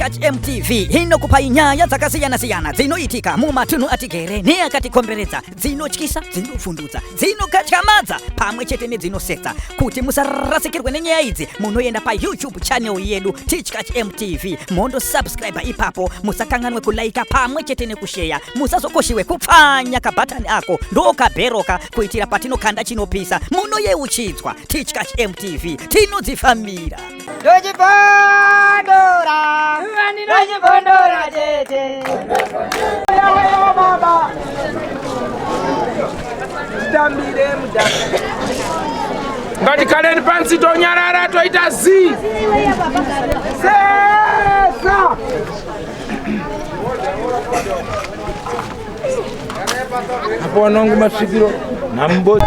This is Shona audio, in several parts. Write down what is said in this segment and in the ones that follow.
Teachkach MTV hino kupa inyaya dzakasiyana-siyana dzinoitika mumatunhu atigere neakatikomberedza, dzinotyisa, dzinofundudza, dzinokatyamadza pamwe chete nedzinosetsa. Kuti musarasikirwe nenyaya idzi, munoenda pa YouTube channel yedu Teachkach MTV, mondo subscribe ipapo, musakanganwe kulaika pamwe chete nekushare, musazokoshiwe kupfanya kabhatani ako ndokabheroka kuitira patinokanda chinopisa munoyeuchidzwa. Teachkach MTV tinodzifamira. Dojibondora tete Yawe baba Stambire mudaka Ngati kaleni pansi tonyarara toita zi Sesa Hapo wanongu masikiro na mboti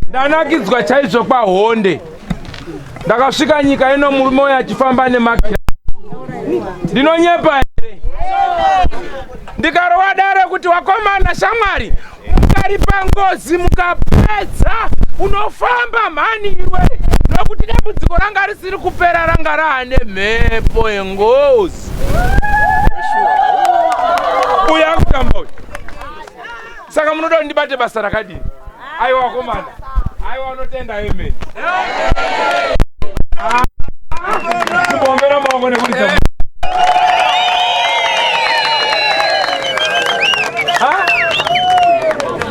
Ndanakidzwa chaizvo kwa honde. Ndakasvika nyika ino murume uyu achifamba nemakira. Ndinonyepa here. Ndikarova dare kuti wakomana shamwari mukaripa ngozi mukapedza unofamba mhani iwe. Nokuti dambudziko ranga risiri kupera ranga raane mhepo yengozi. Uya kutamba uyu. Saka munoda ndibate basa rakadini. Aiwa wakomana. Aiwa unotenda amen. Kubombera maoko nekulisa.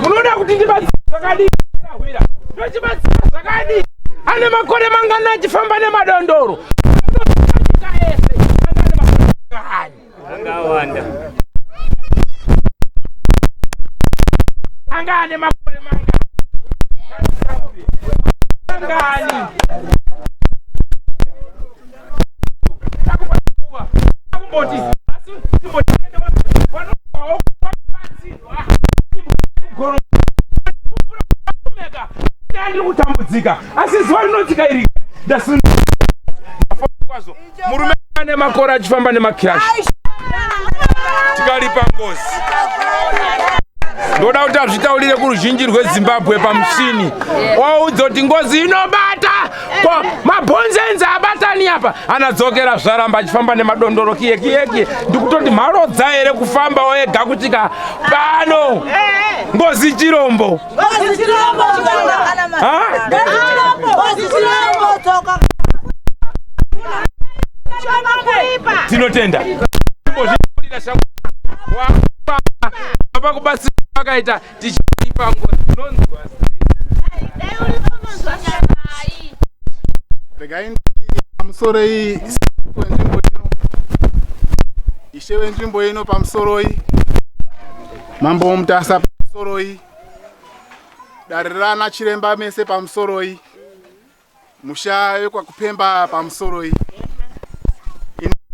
Munoda kuti ndibatsira zvakadini? Ndochibatsira zvakadini? Ane makore mangana achifamba nemadondoro. Angawanda. Angane makore mangana. Angani. Akumboti. Ndandi kutambudzika. Asi zuva rinotika iri. Kwazo. Murume ane makore achifamba nemakirashi. Tikaripa ngozi. Ndoda kuti azvitaurire kuruzhinji rweZimbabwe pamushini. Waudza kuti ngozi inobata. Mabhonzenzi abatani apa. Anadzokera zvaramba achifamba nemadondoro kiye. Ndikutoti mharodza here kufamba wega kutika pano. Ngozi chirombo. Ngozi chirombo tinotenda. Baba kubasi akaita tichipa ngozi nonzwa. Regai pamusoro iyi kwenzvimbo ino. Ishe wenzvimbo ino pamusoro iyi. Mambo mutasa pamusoro iyi. Darirana chiremba mese pamusoro iyi. Musha wekwakupemba pamusoro iyi.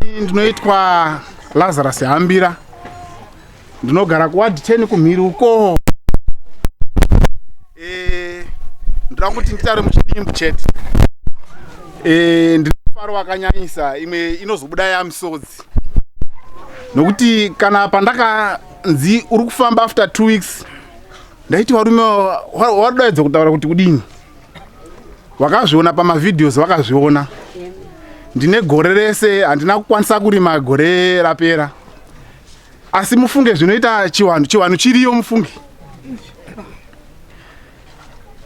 Ini ndinoitwa Lazarus Hambira. Ndinogara kuwadi 10 kumhiri uko. Ndira kuti nditare muchidimbu chete. Ndinofaro wakanyanyisa imwe inozobuda yamisodzi. Nokuti kana pandakanzi uri kufamba after 2 weeks ndaiti warume wadaidza kutaura kuti kudini. Wakazviona pamavidheos wakazviona. Ndine gore rese handina kukwanisa kurima gore rapera. Asi mufunge zvinoita chiwanu chiriyo mufunge.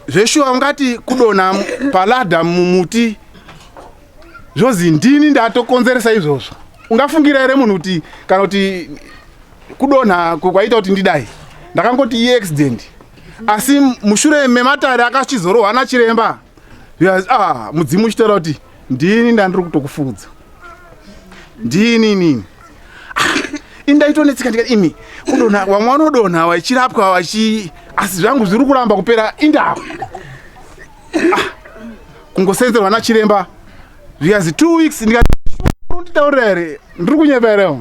Zveshuwa ungati kudona paladha mumuti. Zvozi ndini ndatokonzeresa izvozvo. Ungafungira here munhu kuti kana kuti kudonha kwaita kuti ndidai. Ndakangoti accident. Asi mushure mematare akachizorohwa nachiremba. Mudzimu chitaura kuti ndini ndandiri kutokufudza. Ndini. Indaitonetsika ndikati imi kudonha wamwe vanodonha vachirapwa asi zvangu zviri kuramba kupera indavo. Kungosenzerwa nachiremba zviyazi 2 weeks ndikati nditaurira here ndiri kunyepa here.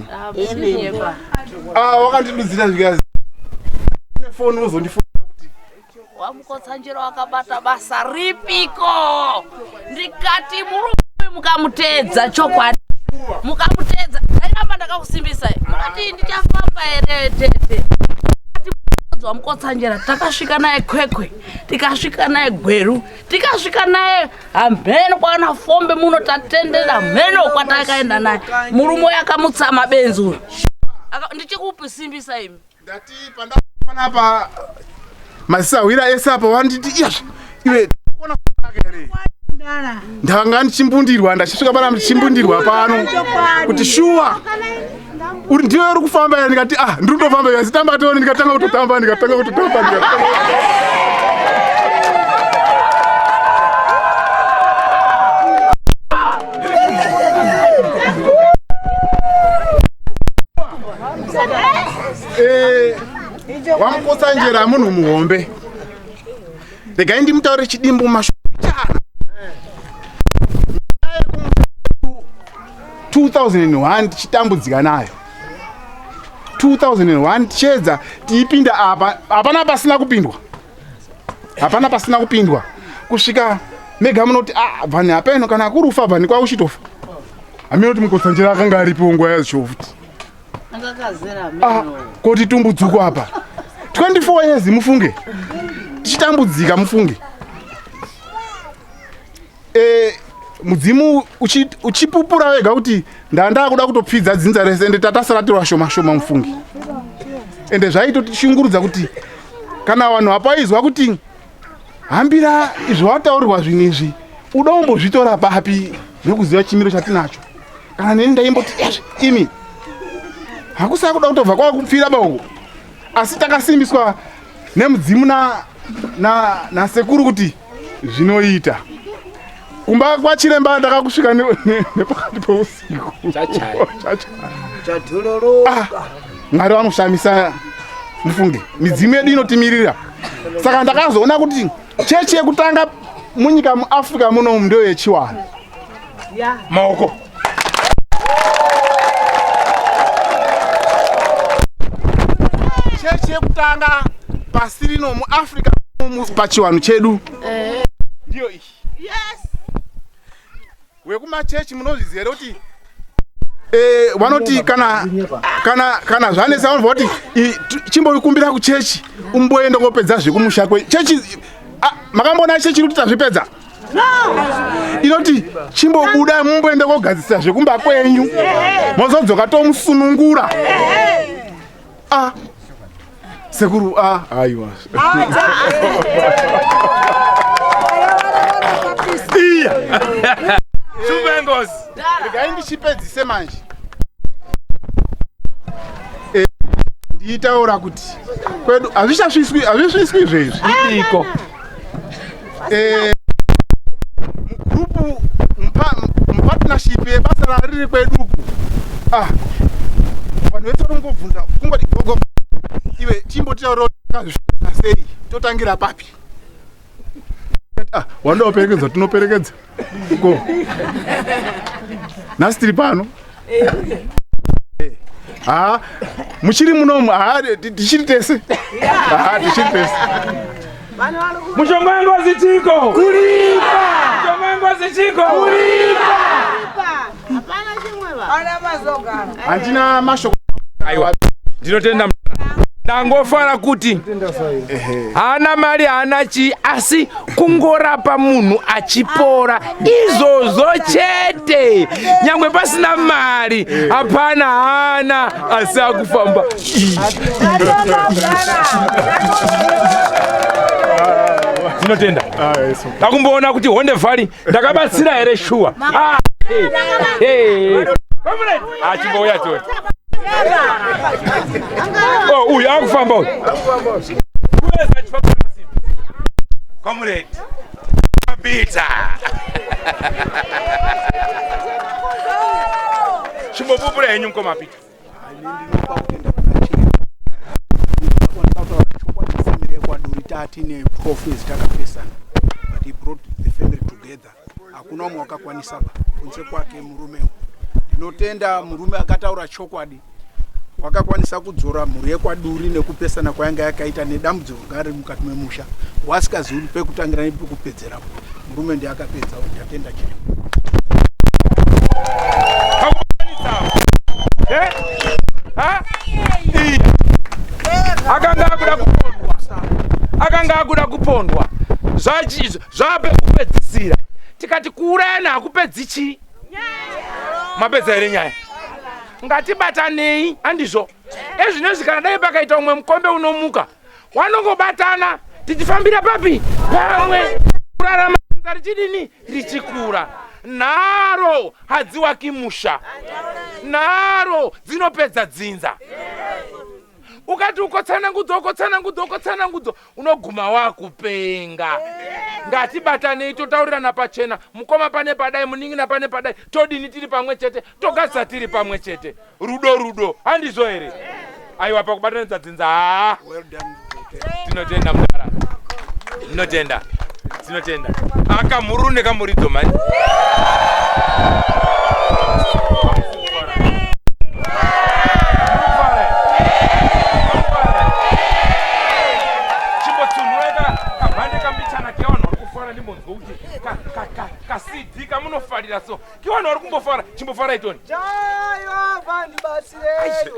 Wakandidudzira zviyazi. Foni uzondifona kuti wa Mukotsanjera wakabata basa ripiko. Ndikati murume mukamutedza chokwadi. Mukamutedza. Ndakamba ndakakusimbisa. Mukati ndichafamba ere tete. Wa Mukotsanjera takasvika naye Kwekwe, tikasvika naye Gweru, tikasvika naye Mheno kwana Fombe muno tatendera Mheno kwatakaenda naye. Murume yakamutsa mabenzu. Ndichikupi simbisa imi. Ndati panapa masawira esapa wanditi yes iwe kuona kare. Ndanga ndichimbundirwa ndasvika pana chimbundirwa pano kuti shuwa uri ndiwe uri kufamba ere ndikati ndiri kutofamba ere sitamba toni ndikatanga kutotamba wa Mukotsanjera munhu muhombe regai ndimutaure chidimbu mashana 2001 chitambudzika nayo 2001 chedza tiipinda apa hapana pasina kupindwa kusvika mega munoti bvani apeno kana kurufa bvani kwa uchitofa aminoti Mukotsanjera akanga aripo nguva yazvofuti koti tumbudzuko apa 24 years mufunge tichitambudzika mufunge mudzimu uchipupura wega kuti ndakuda kutopfidza dzinza rese ende tatasaratirwa shoma mufunge ende zvaitotishungurudza kuti kana vanhu vapaizwa kuti hambira izvo wataurirwa zvinezvi uda kumbozvitora papi nekuziva chimiro chatinacho kana neni ndaimboti imi hakusava kuda kutobva kwakupfira bauko asi takasimbiswa nemudzimu na Sekuru kuti zvinoita kumba kwachiremba ndakakusvika nepakati peusiku Mwari vanoshamisa mufunge midzimu yedu inotimirira saka ndakazoona kuti chechi yekutanga munyika muAfrica muno ndio yechiwana maoko chechi yekutanga pasi rino muAfrica pachiwanhu chedu ndiyo iyi wekumachechi munozviziva here kuti vanoti kana zvanesa vanobva kuti chimboikumbira kuchechi umboenda kopedza zvekumusha chechi makamboona chechi kuti tazvipedza inoti chimbobuda mumboenda kogadzisa zvekumba kwenyu mozodzoka tomusunungura Sekuru aiwa Kwengozi regai ndichipedzise manje ndiitaura kuti kwedu hazvisviswi zvezvi idiko mugrupu mupartnership yebasa rariri kweduku vanhu vese ringobvunza kungoti gogo iwe chimbotaura sei totangira papi wanda waperekedza tinoperekedza ko nhasi tiri pano muchiri munomu tichiri tese mushonga wengozi chiko Kuripwa mushonga wengozi chiko Kuripwa handina mashoko aiwa ndinotenda ndangofara kuti hana mari hana chi asi kungorapa munhu achipora izvozvo chete nyangwe pasina mari hapana hana asi akufamba ndinotenda ndakumboona kuti hondevhari ndakabatsira here shuwa achimboya toi uyu akufamba uyu comrade mabita chimbopupura henyu mukomapita tine profits takapesana but he brought the family together hakuna umwe wakakwanisa kunze kwake murume ndinotenda murume akataura chokwadi wakakwanisa kudzora mhuri yekwaduri nekupesana kwayanga yakaita nedambudziko gari mukati memusha wasikazivi pekutangira nepekupedzerapo murume ndiye akapedza ndatenda chii akanga akuda kupondwa zvape kupedzisira tikati kuurayana hakupedzi chii mapedza here nyaya ngatibatanei handizvo ezvinezvi kana dai pakaita umwe mukombe unomuka wanongobatana tichifambira papi pamwe kurarama richidini richikura nharo hadziwaki musha nharo dzinopedza dzinza ukati ukotsanangudzo unoguma wakupenga ngatibatanei totaurirana pachena mukoma pane padai muningina pane padai todini tiri pamwe chete togadzisa tiri pamwe chete rudo handizvo here aiwa pakubatanidza dzinza tinotenda mudara tinotenda akamhururu nekamuridzo mani kasidi kamunofarira so kiwana uri kumbofara chimbofara itoni Jayo vandi basireyo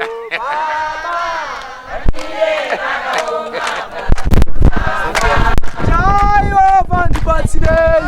Jayo vandi basireyo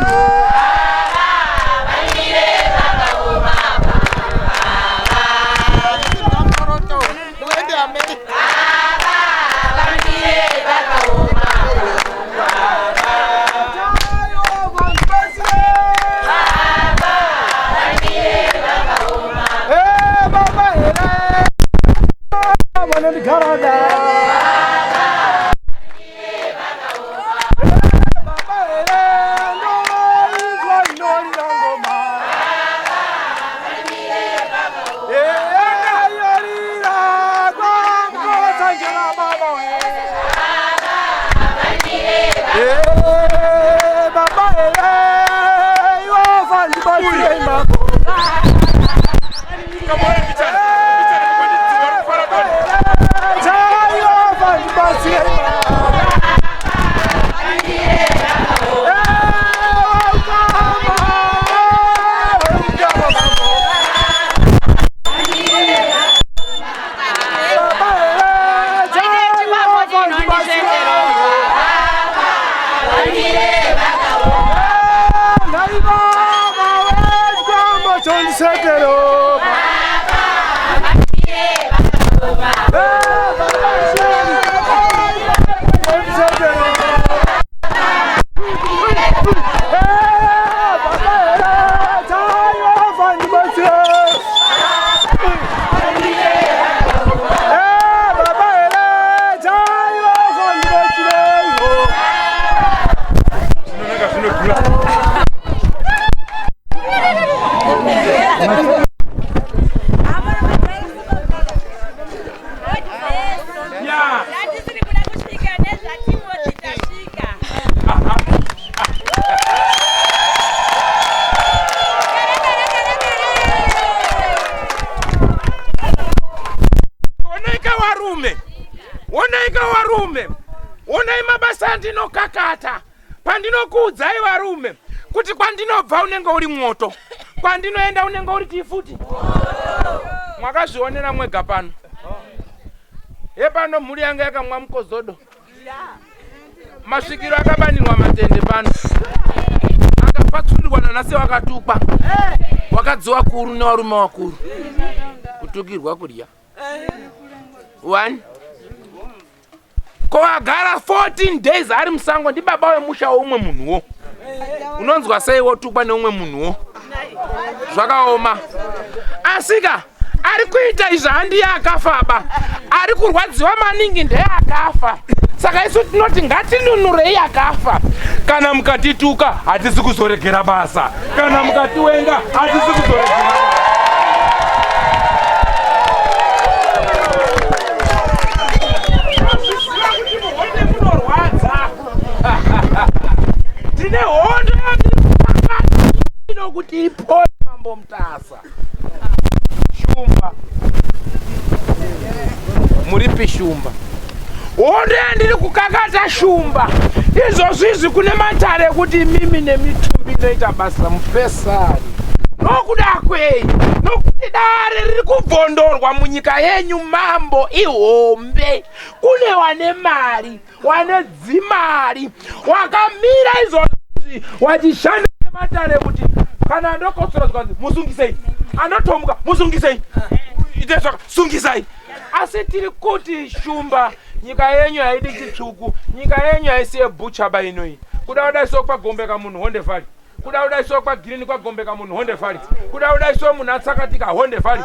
onai mabasa andinokakata pandinokuudzai varume kuti kwandinobva unenge uri mwoto kwandinoenda unenge uri tifuti mwakazvionera mwega pano yepano mhuri yanga yakamwa mukozodo masvikiro akabanirwa matende pano akapatsurirwa nanase wakatukwa wakadziwa kuru nevarume vakuru kutukirwa kudya 1 ko agara 14 days ari musango ndi baba wemusha woumwe munhuwo unonzwa sei wotukwa neumwe munhuwo zvakaoma asika ari kuita izvi handiye akafaba ari kurwadziwa maningi ndeye akafa saka isu tinoti ngatinunurei akafa kana mukatituka hatisi kuzoregera basa kana mukatiwenga hatisi kuzoregera basa tine hondo inokuti ipone mambo mtasa Shumba muripi Shumba. Onde ndiri kukakata Shumba. Izo zvizi kune matare kuti mimi nemitumbi noita basa mupesari. Nokuda kwei, nokuti dare riri kubvondorwa munyika yenyu mambo ihombe. Kune wane mari, wane dzimari, wakamira izvozvi wachishanda nematare kuti kana andokotsora zvanzi musungisei, anotomuka musungisei, ite zvaka sungisai. Asi tiri kuti Shumba, nyika yenyu haidi chitsvuku, nyika yenyu haisi yebuchaba inoi. Kuda kudaiso kwagombeka munhu honde vhari, kuda kudaiso kwagirini kwagombeka munhu honde vhari, kuda kudaiso munhu atsakatika honde vhari,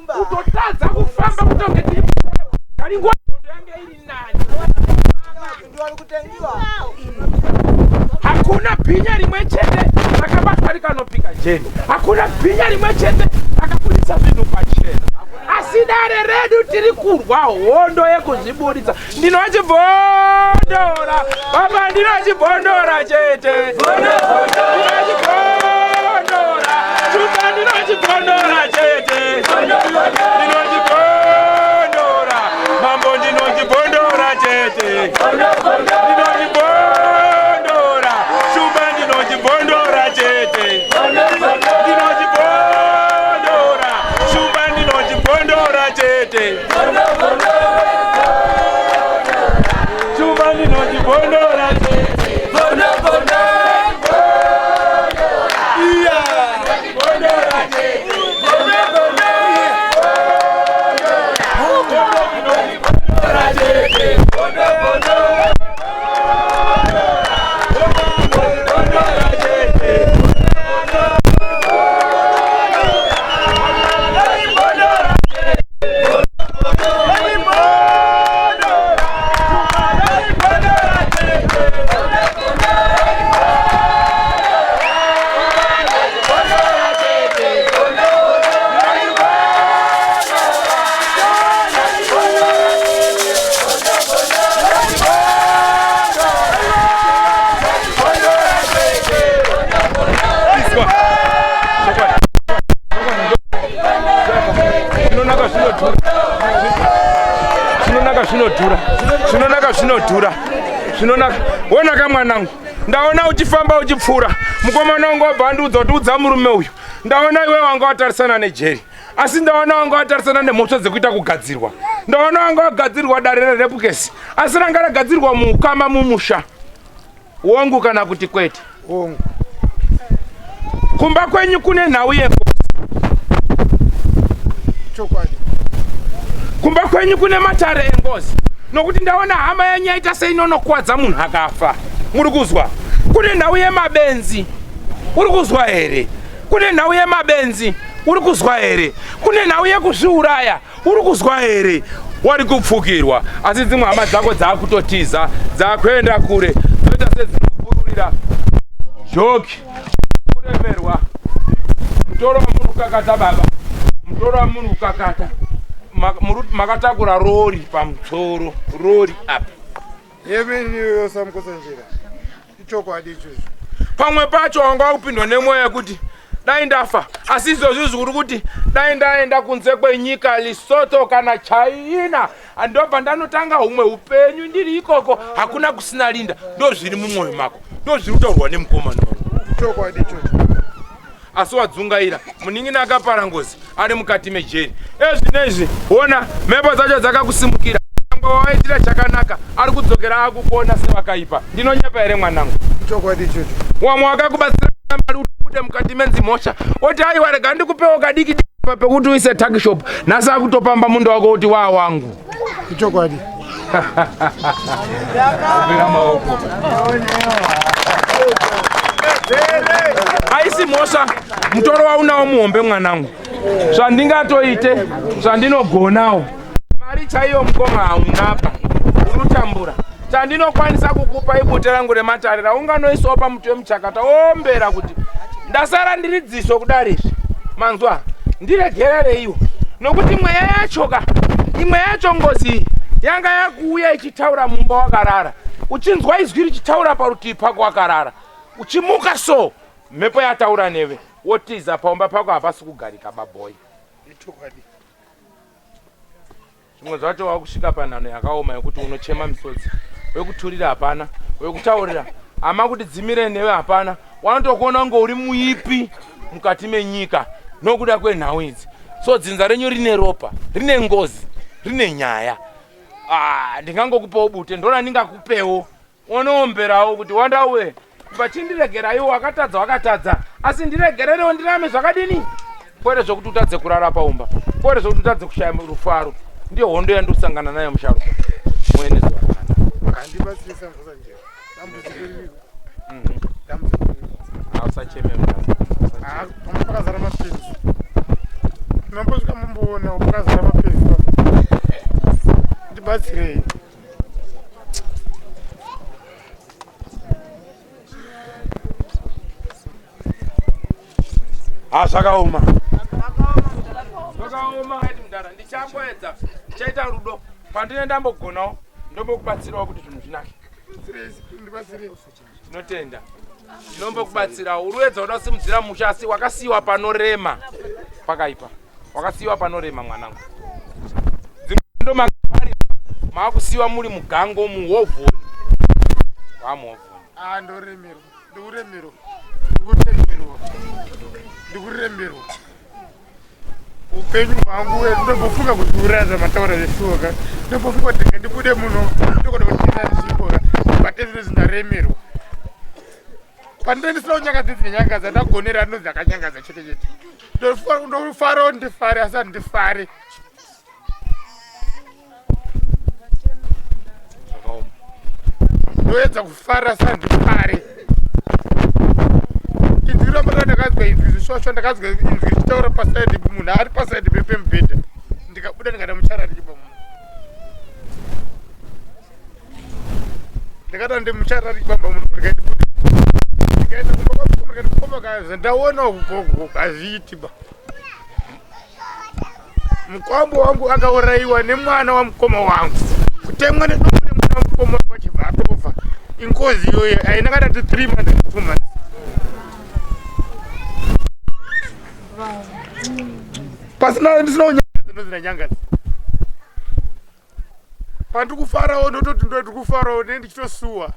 kutotadza kufamba kutonge tiri kari nguva yange iri nani. Hakuna bhinya rimwe chete rakabatwa rikanopika jeni, hakuna bhinya rimwe chete rakabudisa zvinhu pachena. Asi dare redu tiri kurwa hondo yekuzvibuditsa. Ndinochibhondora baba, ndinochibhondora chete, ndinochibhondora Shumba, ndinochibhondora chete, ndinochibhondora mambo, ndinochibhondora chete, ndinochibhondora Shumba, ndinochibhondora chete, ndinochibhondora Shumba, ndinochibhondora chete, Shumba, ndinochibhondora chete. Zvinonaka wonaka mwanangu, ndaona uchifamba uchipfura, mukomana wangu wabhandudza utiudza murume uyu, ndaona iwe wanga watarisana nejeri, asi ndaona wanga watarisana nemhosva dzekuita kugadzirwa, ndaona wanga wagadzirwa dare rerepukesi, asi ranga ragadzirwa muukama mumusha. Wongu kana kuti kwete? Wongu. Kumba kwenyu kune nhau yengozi. Chokwadi. Kumba kwenyu kune matare engozi. Nokuti ndaona hama yenyu yaita seinonokuwadza munhu akafa. Muri kuzwa? Kune nhau yemabenzi. Uri kuzwa here? Kune nhau yemabenzi. Uri kuzwa here? Kune nhau yekuzviuraya. Uri kuzwa here? Wari kupfukirwa. Asi dzimwe hama dzako dzakutotiza, dzakuenda kure, dzoita sedzinokururira joki. Kuremerwa. Mutoro wa munhu kakata baba. Mutoro wa munhu kakata. Makatakura rori pamutsoro, rori apa. Yemeni yosa Mukotsanjera. Ichokwadi ichocho. Pamwe pacho wanga kupindwa nemweya yekuti dai ndafa, asi izvozvi zviri kuti dai ndaenda kunze kwenyika, Lesotho kana China, andobva ndanotanga humwe upenyu ndiri ikoko, hakuna kusina linda. Ndo zviri mumwoyo mako, ndo zviri kutaurwa nemukomana. Ichokwadi ichocho. Asi wadzungaira muningina akapara ngozi ari mukati mejeri. Ezvinezvi ona mhepo dzacho dzakakusimukira, waitira chakanaka ari kudzokera akukuona sevakaipa. Ndinonyepa here mwanangu? Ichokwadi ichocho. Wamwe wakakubatsira mari ubude mukati menzimhosva, oti aiwa rega ndikupewo kadiki pekuti uise takishop, nhasi akutopamba mundo wako kuti waa wangu. Ichokwadi. Aisi mhosva mutoro waunawo muhombe mwanangu. Zvandingatoite, zvandinogonawo, mari chaiyo mukoma haunapa, unotambura. Chandinokwanisa kukupa ibute rangu rematare raunganoisawo pamuti wemuchakata wombera kuti ndasara ndiri dziso kudarizvi. Manzwa, ndiregerereiwo, nokuti imwe yacho ngozi yanga yakuuya ichitaura mumba wakarara. Uchinzwa izwi richitaura parutivi pako wakarara, uchimuka so mhepo yataura newe, wotiza paumba pako hapasi kugarika baboyi. mwe zvacho wakusvika panhano yakaoma yekuti unochema misodzi, wekuturira hapana, wekutaurira ama kuti dzimire newe hapana. Wanotokuona kunge uri muipi mukati menyika nokuda kwenhau idzi. So dzinza renyu rine ropa, rine ngozi, rine nyaya. Ndingangokupawo bute, ndona ndingakupewo unoomberawo kuti wandawe vachindiregerayo wakatadza, asi ndiregererewo ndirame zvakadini. Kwete zvokuti utadze kurara paumba, kwete zvokuti utadze kushaya rufaro. Ndiyo hondo yandosangana nayo musharuka mwene zuva rakanaka. Handibatsirisa Mukotsanjera. Dambudziko riri. Usacheme mnasi. Pakazara mapenzi. Mambosvika mumboona pakazara mapenzi. Ndibatsirei. Zvakaoma. Zvakaoma ati mudhara, ndichangoedza chaita rudo pandine ndambogonawo ndombokubatsirawo kuti zvinhu zvinake. Tinotenda. Ndinombokubatsirawo uruedza uda kusimudzira musha asi wakasiyiwa panorema pakaipa. Wakasiyiwa panorema mwanangu. Dzimwe makapari makusiyiwa muri mugango muhovhoni. Wamuhovhoni. Ndoremero. Ndikuremberwa. Upenyu hwangu ndombofunga kuti uraza mataura zeshuka. Ndombofunga kuti ndibude muno ndokona kutina nzvimbo patezvo zinaremerwa. Pandine ndisina kunyanga dzinyangadza ndagonera ndinonzi akanyangadza chete. Ndofarawo ndifare asi handifare. Ndoedza kufara asi handifare. Ndakazwa inzwi zvishosho, ndakazwa inzwi richitaura pasaidi, munhu ari pasaidi pemubhedha. Ndikabuda ndikada muchara richipa munhu. Ndakada ndimuchara richibamba munhu ndikaibuda. Ndikaenda kumba kaza ndaona ugogo kazviiti ba. Mukombo wangu akaurayiwa nemwana wamukoma wangu. Kutemwa nedombo remwana wamukoma wangu achibva atofa. Ingozi iyoyo haina kana 3 months and 2 months. Pasina ndisina kunyangadza ndozina nyangadza. Pandikufarawo ndototi ndikufarawo ndichitosuwa.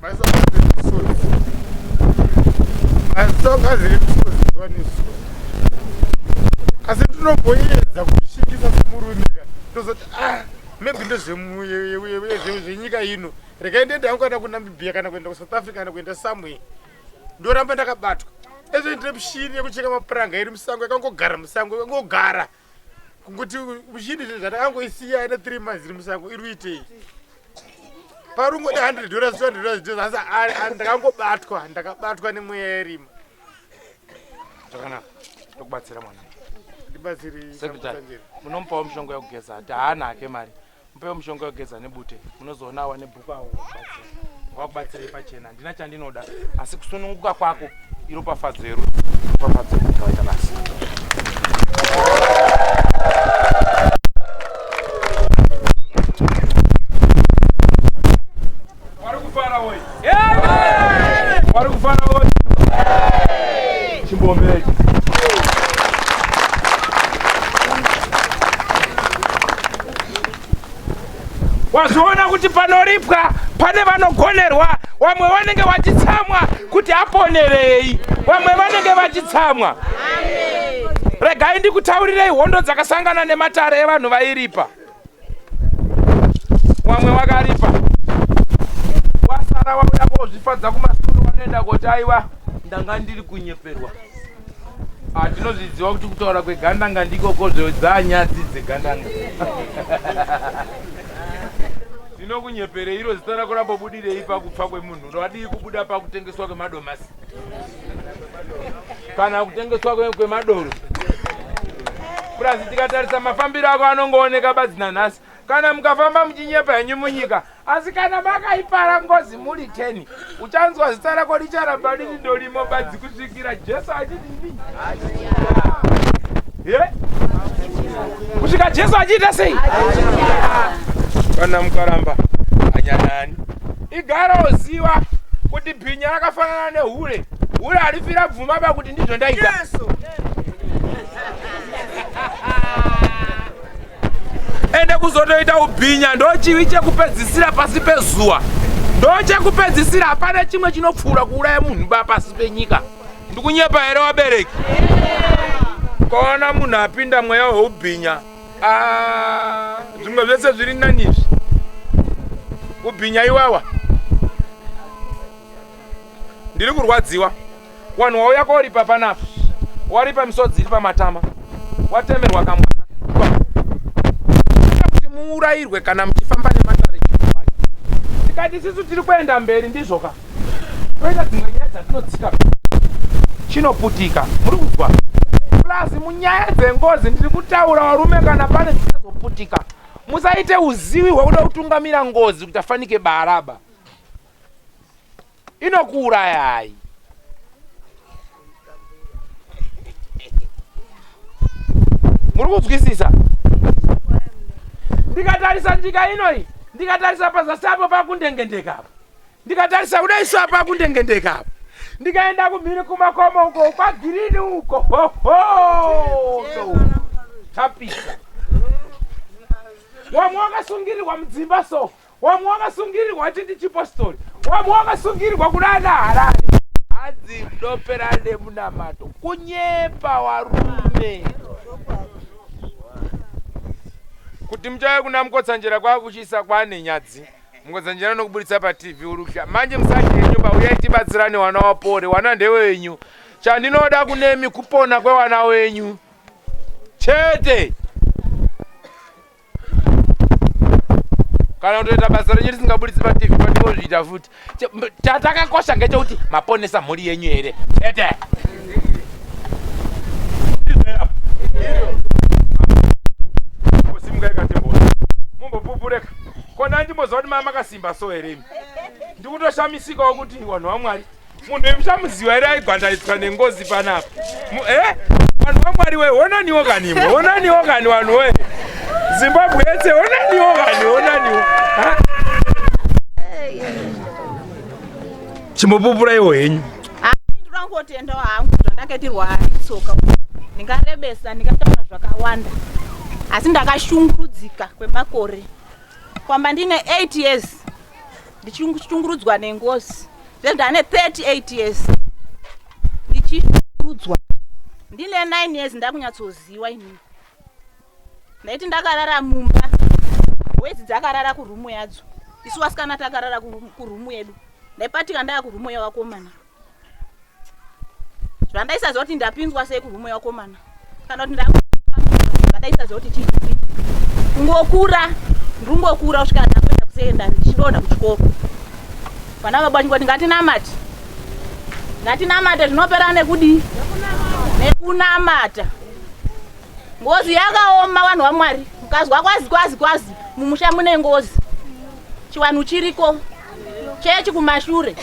Masoka ziri musodzi wanisuwa. Asi ndinomboedza kuzvishingisa semurume ndozoti maybe ndozvenyika ino. Regai ndiende hangu kuenda kuNamibia kana kuenda kuSouth Africa kana kuenda somewhere. Ndoramba ndakabatwa. Ezvo ndine mishini yekucheka mapuranga iri musango yakangogara musango yakangogara. Kunguti mishini zvandakangoisiya ine 3 months iri musango iri kuitei. Parungo $100 $200 asi ndakabatwa nemweya yerima. Zvakanaka. Tokubatsira mwana. Ndibatsiri Sekretari. Munomupawo mushonga yekugeza ati haana hake mari. Mupewo mushonga wekugeza nebute. Munozoonawo nebhuku awo wakubatsirei pachena. Ndina chandinoda asi kusununguka kwako iropafadzo yeru. Iropafadzo yakaita basi. Warikufara woi. Warikufara woi. Chimbombe. Wazviona kuti panoripwa pane vanogonerwa, vamwe vanenge vachitsamwa kuti aponerei, vamwe vanenge vachitsamwa. Regai ndikutaurirei hondo dzakasangana nematare evanhu vairipa. Vamwe vakaripa, wasara wabuda kozvifadza kumasoro vanoenda kuti aiwa ndanga ndiri kunyeperwa. Tinozvidziva kuti kutaura kwegandanga ndiko kozvodzanyadzi dzegandanga. Ndinokunyeperei iro zita rako rambobudirei pakufa kwemunhu. Wadii kubuda pakutengeswa kwemadomasi kana kutengeswa kwemadoro. Purazi tikatarisa mafambiro ako anongooneka badzina nhasi. Kana mukafamba muchinyepa henyu munyika, asi kana makaipara Ngozi muri 10, uchanzwa zita rako richaramba riri ndorimo badzi kusvikira Jesu achiti ndii. Kusvika Jesu achiita sei? Kana mukaramba anyanani igara uziva kuti bhinya rakafanana nehure. uri arifira bvuma pakuti ndizvo ndaita ende kuzotoita ubhinya ndochivi chekupedzisira pasi pezuva ndochekupedzisira hapana chimwe chinopfuura kuuraya munhu pasi penyika ndikunyepa here wabereki kaona munhu apinda mweya weubhinya zvimwe zvese zviri nanizvi ubhinya iwawa ndiri kurwadziwa wanhu wauya koripa panapa waripa misodzi iri pamatama watemerwa kamwana kuti muurayirwe kana muchifamba nematare chipani tikati sisu tiri kuenda mberi ndizvoka toita dzimwe nyaya dzatinotsika chinoputika muri kuzwa plus munyaya dzengozi ndiri kutaura varume kana pane dzikazoputika musaite uzivi hwekuda kutungamira ngozi kuti afanike baraba inokuurayai muri kunzwisisa ndikatarisa nyika inoi ndikatarisa pazasi apo pakundengendeka apo ndikatarisa kudaiso apa pakundengendeka apo ndikaenda kumhiri kumakomo uko kwagirini uko tapisa wamwe wakasungirirwa mudzimba so wamwe wakasungirirwa titi chipostori wamwe wakasungirirwa kudana harare hadzi mudoperane munamato kunyepa warume kuti muchauya kuna Mukotsanjera kwakuchisa kwane nyadzi Mukotsanjera nokubuditsa pa TV urusha manje musakire nyumba uyai tibatsirane wana wapore wana ndewenyu chandinoda kunemi kupona kwewana wenyu chete kana utoita basa renyu risingabuditsi pa TV pandimozviita futi tatakakosha ngechekuti maponesa mhuri yenyu here chete mumbopupureka kona ndimboziva kuti makasimba so here ndikutoshamisikawo kuti vanhu vamwari munhu emuchamuziva here aigwandaridzwa nengozi panapa vanhu vamwari we onaniwo kanimwe onaniwo kani vanhu we Zimbabwe yese onaniwo kani onaniwo chimbopupura iwo henyu ndinongotendawo hangu zvandaketirwa tsoka ndingarebesa ndingataura zvakawanda asi ndakashungurudzika kwemakore kwamba ndine 8 years ndichishungurudzwa nengozi ndane 38 years ndichishungurudzwa ndine 9 years ndakunyatsoziwa inini ndaiti ndakarara mumba wedzi dzakarara kurumu yadzo isu vasikana takarara kurumu yedu ndaipatika ndaya kurumu yevakomana zvandaisa kuti ndapinzwa sei kurumu yevakomana kana kuti ndaisa kuti chii kungokura ndingokura kusvika ndakuenda kusekondari ndichidonha kuchikoro vana vabanyi kuti ngatinamate zvinopera nekudii nekunamata ngozi yakaoma vanhu vamwari mukazwa kwazi mumusha mune ngozi chiwanhu chiriko chechi kumashure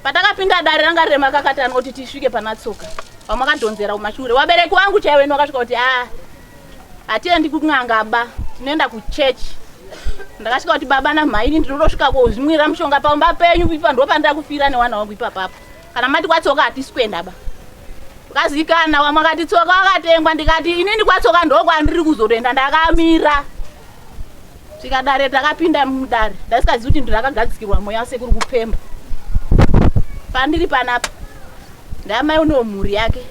patakapinda dare ranga rema kakatano kuti tisvike pana tsoka vamakadhonzera kumashure wabereki wangu chaiweni wakasvika kuti hatiendi kun'angaba tinoenda kuchechi ndakasvika kuti baba namhaini ndinotosvika kozvimwira mushonga paumba penyu ipa ndo pandira kufira newana wangu ipapapo kana mati kwatsoka hatisi kuendaba ukazikana wamakati tsoka wakatengwa ndikati inini kwatsoka ndokwandiri kuzotoenda ndakamira svikadare takapinda mudare ndasikazivi kuti ndakagadzikirwa mweya sekuru kupemba pandiri panapa ndamai unewo mhuri yake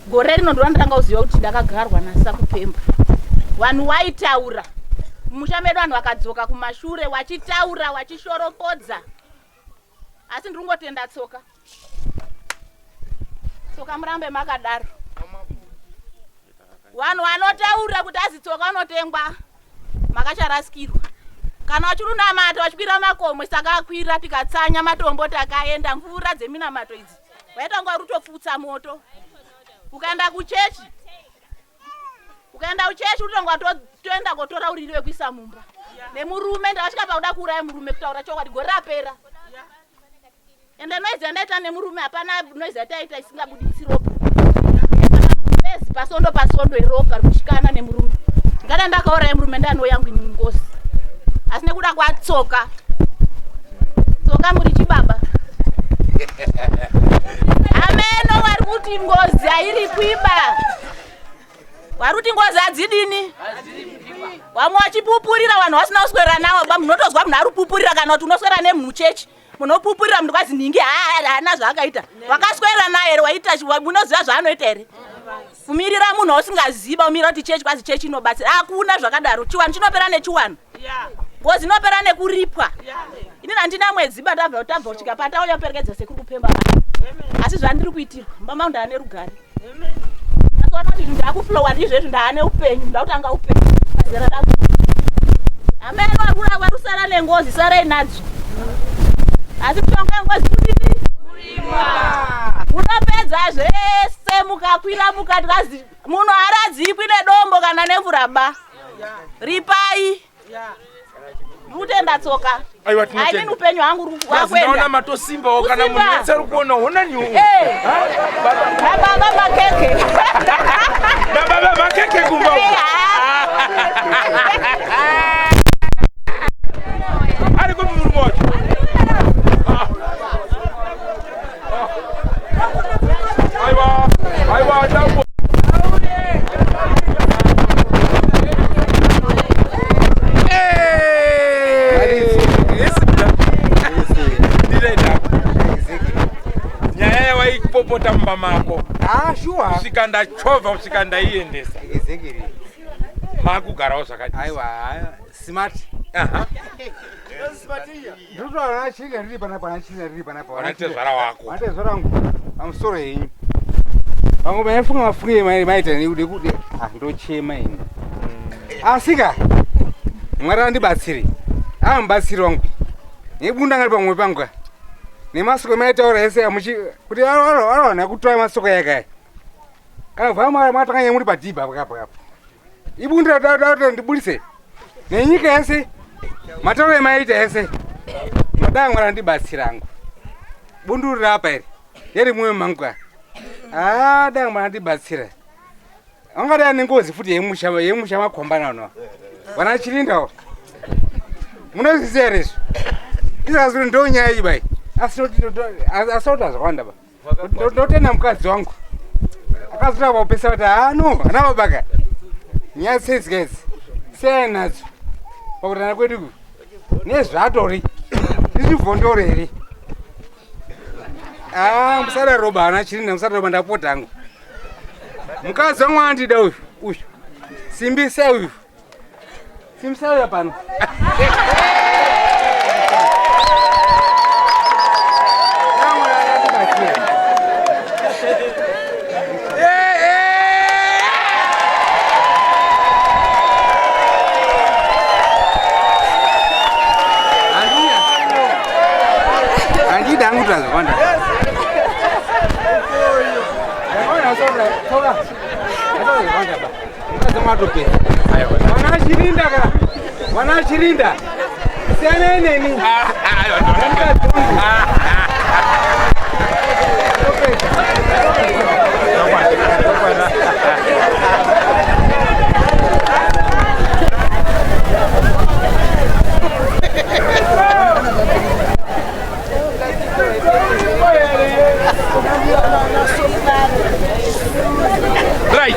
gore rino ndo ndanga kuziva kuti ndakagarwa nasa kupemba vanhu vaitaura mumusha medu vanhu vakadzoka kumashure wachitaura wachishorokodza asi ndiri kungotenda tsoka murambe makadaro vanhu vanotaura kuti azi tsoka unotengwa makacharasikirwa kana vachirunamata vachikwira makomo saka akwira tikatsanya matombo takaenda mvura dzeminamato idzi vaitanga rutofutsa moto ukaenda kuchechi utanga toenda kotora uriri wekuisa mumba nemurume ndakasvika pakuda kuuraya murume kutaura chokwadi gore rapera ende noizi yandaita nemurume hapana noizi yataita isingabuditsi ropa pezi pasondo iropa rikushikana nemurume ngada ndakauraya murume ndano yangu ini ngozi asi nekuda kwatsoka tsoka muri chibaba waruti ngozi airi kwiba. Waruti ngozi adzidini? Wamwe wachipupurira vanhu vasina kuswera nawo ba munotozwa munhu aripupurira kana kuti unoswera nemunhu chechi. Munopupurira munhu kwazi ningi haana zvaakaita. Wakaswera naye ere waita unoziva zvaanoita ere? Kumirira munhu usingaziva umira kuti chechi kwazi chechi inobatsira. Hakuna zvakadaro. Chiwanu chinopera nechiwanu. Ngozi inopera nekuripwa. Ini handina mwedzi tabva kusvika patauya kuperekedza sekuru kupemba. Asi zvandiri kuitirwa mbama ndane rugare. Ndakaona kuti ndakuflowa ndizvezvo ndane upenyu ndakutanga upenyu. Mazera rangu. Ameno akura warusara nengozi sarai nadzo. Asi kutonga ngozi kudini? Kuripwa. Munopedza zvese mukakwira mukati kazi munhu aradzikwi nedombo kana nemvura ba. Ripai. Mutenda tsoka. Aiwa tinotenda. Haini upenyu wangu wakwenda. Ndaona matosimba kana munhu yetsari kuona hona nyu. Baba makeke. Baba makeke kumba. Ari kuti muri moto. Aiwa dambo. Popota mba mako. Sure. Usika ndachovha usika ndaiendesa. Exactly. Makugarawo zvakadii. Aiwa, smart. Aha. Ndoto anachika riri panapa. Wanate zvara wako. Wanate zvara wangu. Amusoro henyu. Vangu mafunga mafunge maita nekuti ndochema ini. Asika. Mwari ndibatsire. Mubatsiri wangu. Nebunda ngari pamwe pangu. Nemasoko maitaura ese amuchi kuti arona kutoya masoko yake. Kana vama matanganya muri padhiba hapo. Ibundira dauta ndibudise. Nenyika yese mataura maita ese. Madanga mwara ndibatsira angu. Bundurira apa ere. Yeri mwe mangwa. Danga mwara ndibatsira. Angada nengozi futi yemusha makombana no. Wana chirinda. Munozisiya rezo. Izazuri ndonya ibai. Asota zvawanda ba. Ndotenda mukadzi wangu. Akazvira kupesa kuti anababaka. Nyasezgezi. Senadzo. Pakutana kwedu. Nezvatori. Ndizivhondore ere. Musada roba ana chirinda musada roba ndapota angu. Mukadzi wangu andida uyu. Simbisa uyu. Simbisa uyu pano. Wana chirinda. Sene neni. Right.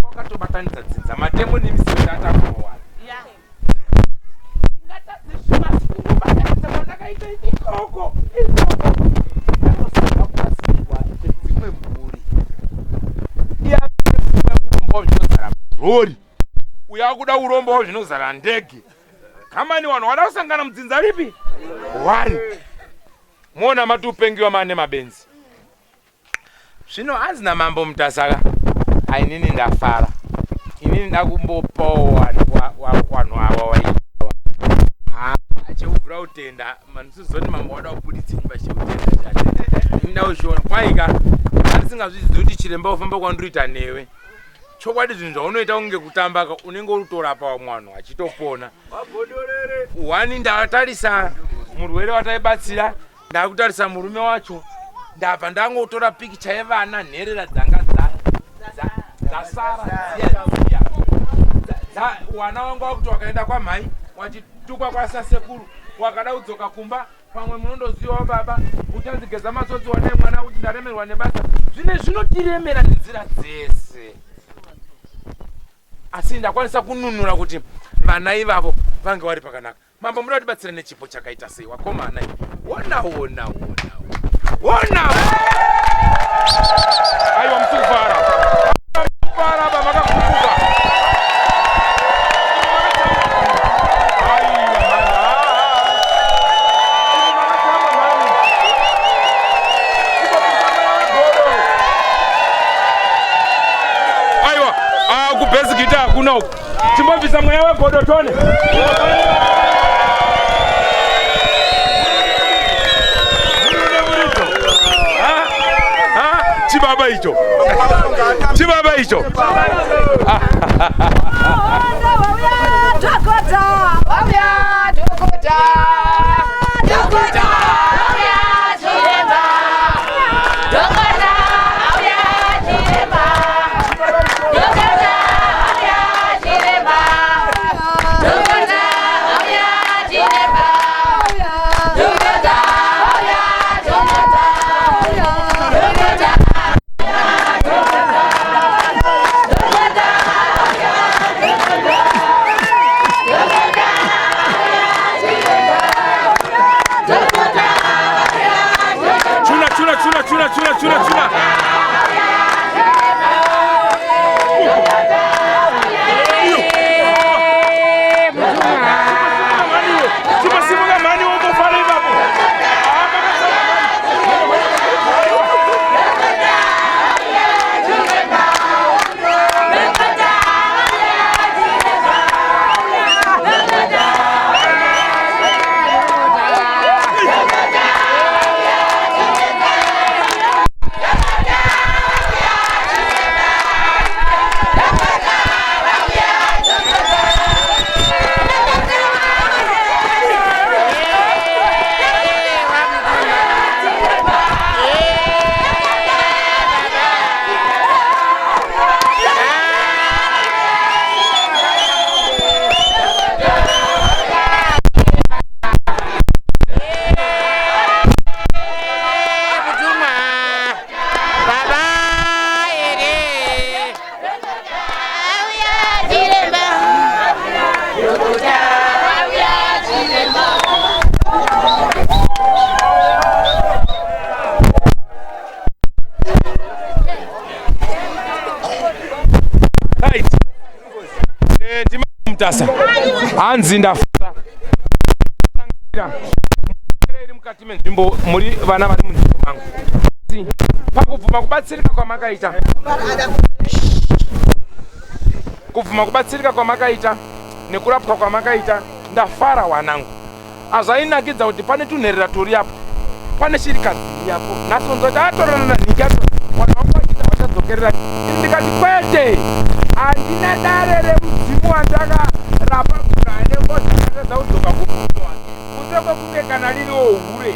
Wakatobatanidza dzidza matemo nemisika atakurowana. Ngatadzishuma sikuru batanidza mandakaita ikoko. Ndakosaka kupasirwa dzimwe mhuri. Urombo zvinozara rori. Uyakuda urombo zvinozara ndege. Kamani wanhu wada kusangana mudzinza ripi? 1. Mona matupengiwa mane mabenzi. Zvino hazina mambo mutasaka. Inini ndafara. Inini ndakumbopawo vanhu ava waiva. Cheubvira utenda manusizoni mambo wada kupuditsa nyumba cheutenda chate. Ini ndauzviona kwaika handisingazvizivi kuti chiremba ufamba kwandiita newe. Chokwadi zvinhu zvaunoita kunge kutamba unenge utorapa mwanhu achitopona. Wani ndatarisa murwere wataibatsira, ndakutarisa murume wacho, ndabva ndangotora pikicha yevana nherera dzanga dzasara wana wangu wakuti wakaenda kwa mai wachitukwa kwa Sekuru wakada udzoka kumba pamwe munondoziva baba uchanzigeza masodzi wane mwana kuti ndaremerwa nebasa zvine zvinotiremera nenzira dzese asi ndakwanisa kununura kuti vana ivavo vange vari pakanaka. Mambo muda kutibatsira nechipo chakaita sei wakomana ona aiwa musifara baba makakupuka aiwa kubhezi gita hakuna uku chimbobvisa mweya wegodo tone chibaba icho chuna mutasa hanzi ndafuta iri mukati menzvimbo muri vana vari munzvimbo mangu pakubvuma kubatsirika kwamakaita nekurapwa kwamakaita ndafara wanangu. Azvainakidza kuti pane tunherera turi apo pane shirikadzi yapo nasonzoti atorana nanhika wana wangu wachiita wachadzokerera ndikati kwete handina dare remudzimu wandakarapa kugane kotakatedza kudzoka kumuto wake kunze kwekubekana ririwo hure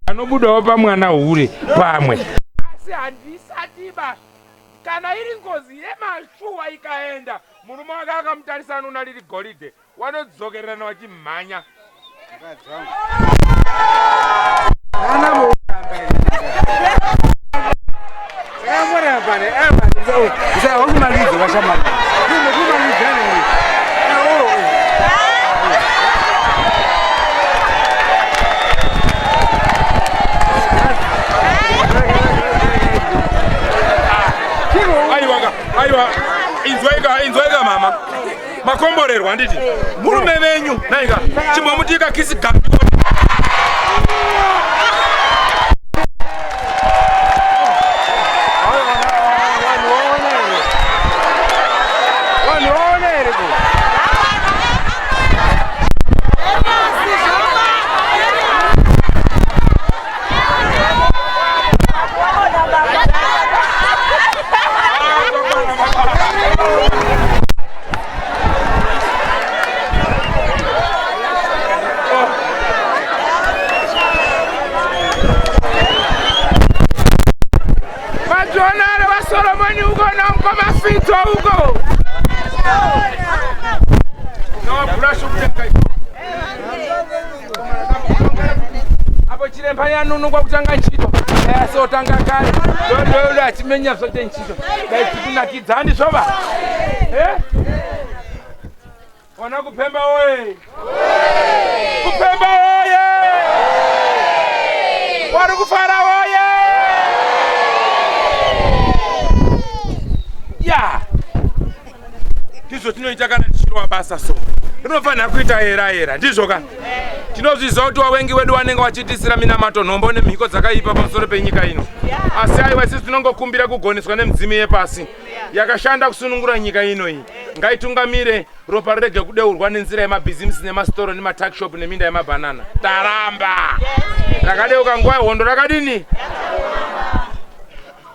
anobudawo pamwana hure pamwe asi handisatiba kana iri ngozi yemashuwa ikaenda murume wake akamutarisa anona riri goridhe wanodzokererana wachimhanya aiwa inzwaika mama makomborerwa handiti murume venyu naika chimbomutika kisi gapi Urashukuteka. Apo chiremba yanunu kwa kutanga ntchito. So tanga kale. Ndo achimenya zote ntchito. Dai tinakidzani zoba. Wana kupemba oye. Kupemba oye. Wari kufara oye. Ya. Tizo tinoita kana tichirwa basa so. Inofanira kuita era ndizvoka. Tinozviziva kuti wawengi wedu wanenge wachitisira minamato nhombo nemhiko dzakaipa pamusoro penyika ino. Asi aiwa sisi tinongokumbira kugoneswa nemudzimu yepasi yakashanda kusunungura nyika ino iyi. Ngaitungamire ropa rege kudeurwa nenzira yemabhizimusi nemasitoro nematakishop neminda yemabhanana. Taramba. Rakadeuka nguva yehondo rakadini?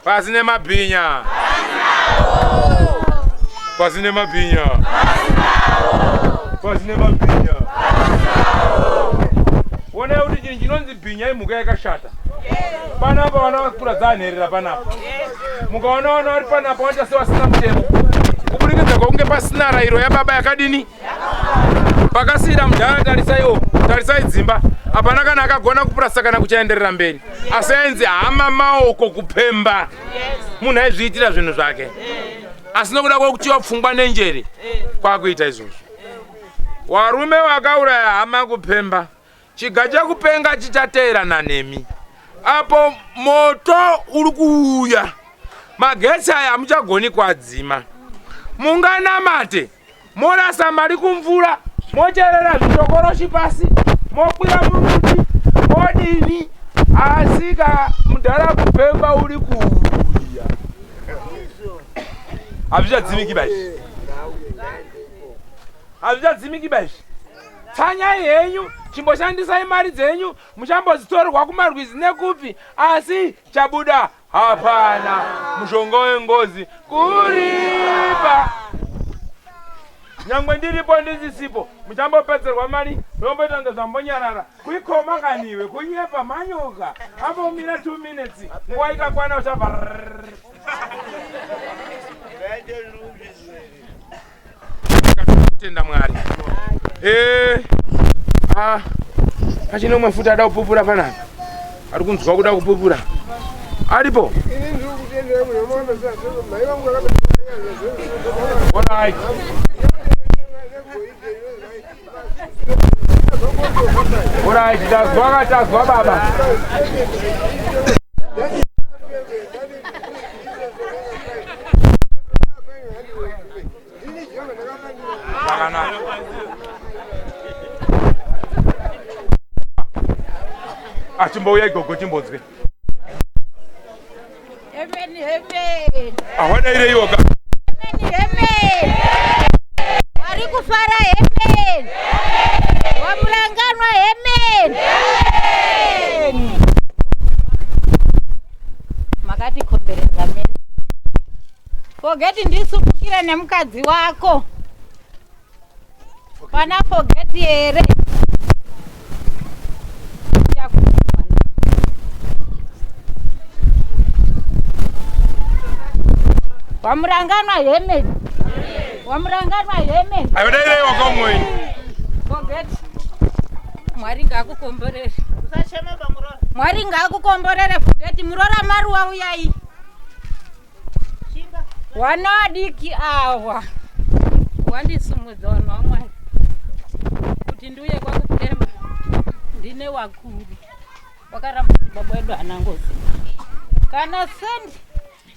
Pasi nemabhinya. Pasi nemabhinya. Pasi nemabhinya. Wone kuti chinhu chinonzi bhinya imhuka yakashata. Panapa vana vakura dzanherera panapa. Mukaona vana vari panapa waita sevasina mutemo. Kuburikidza kwakunge pasina rayiro yababa yakadini? Pakasiyira mudhara tarisaiwo, tarisai dzimba. Hapana kana akagona kupurasa kana kuchaenderera mberi. Asi ainzi hama maoko kupemba. Munhu aizviitira zvinhu zvake. Asi nokuda kwokutiwa pfungwa nenjere kwakuita izvozvo. Varume vakauraya hama kupemba. Chiga chakupenga chichateerana nemi. Apo moto uri kuuya. Magetsi aya hamuchagoni kuadzima. Munganamate, morasa mari kumvura, mocherera zvitokoroshi pasi, mokwira muruti, modini, asika mudhara kupemba uri kuuya. Hazvichadzimiki baishi. Hazvichadzimiki baishi. Tsanyai henyu, chimboshandisai mari dzenyu, muchambodzitorerwa kumarwizi nekupi, asi chabuda hapana. Mushonga wengozi Kuripwa. Nyangwe ndiripo ndisisipo, muchambopedzerwa mari, munomboita kunge zvambonyarara. Kuikoma kaniwe, kunyepa manyoka. Apo umira 2 minutes, nguva ikakwana uchabva. Kutenda Mwari. Pachino mafuta ada kupupura panapa. Ari kunzwa kuda kupupura. Aripo. Alright. Alright, tazwa baba. Chimbouya igogo chimbonzwe. Amen. Ahwana ile iwoga. Amen. Wari kufara amen. Wamuranganwa amen. Makati kombereza meni. Forget ndisupukire nemukadzi wako. Pana forget here. Wamuranganwa amen. Wamuranganwa amen. Ayodai wakomwe. Forget. Mwari ngakukomborere. Usachema bamurora. Mwari ngakukomborere forget murora maruwa uyai. Shinga. Wanadiki awa. Wandisumudza vanhu vaMwari. Kuti ndiuye kwakupemba. Ndine wakuru. Wakaramba baba wedu anangozi. Kana sendi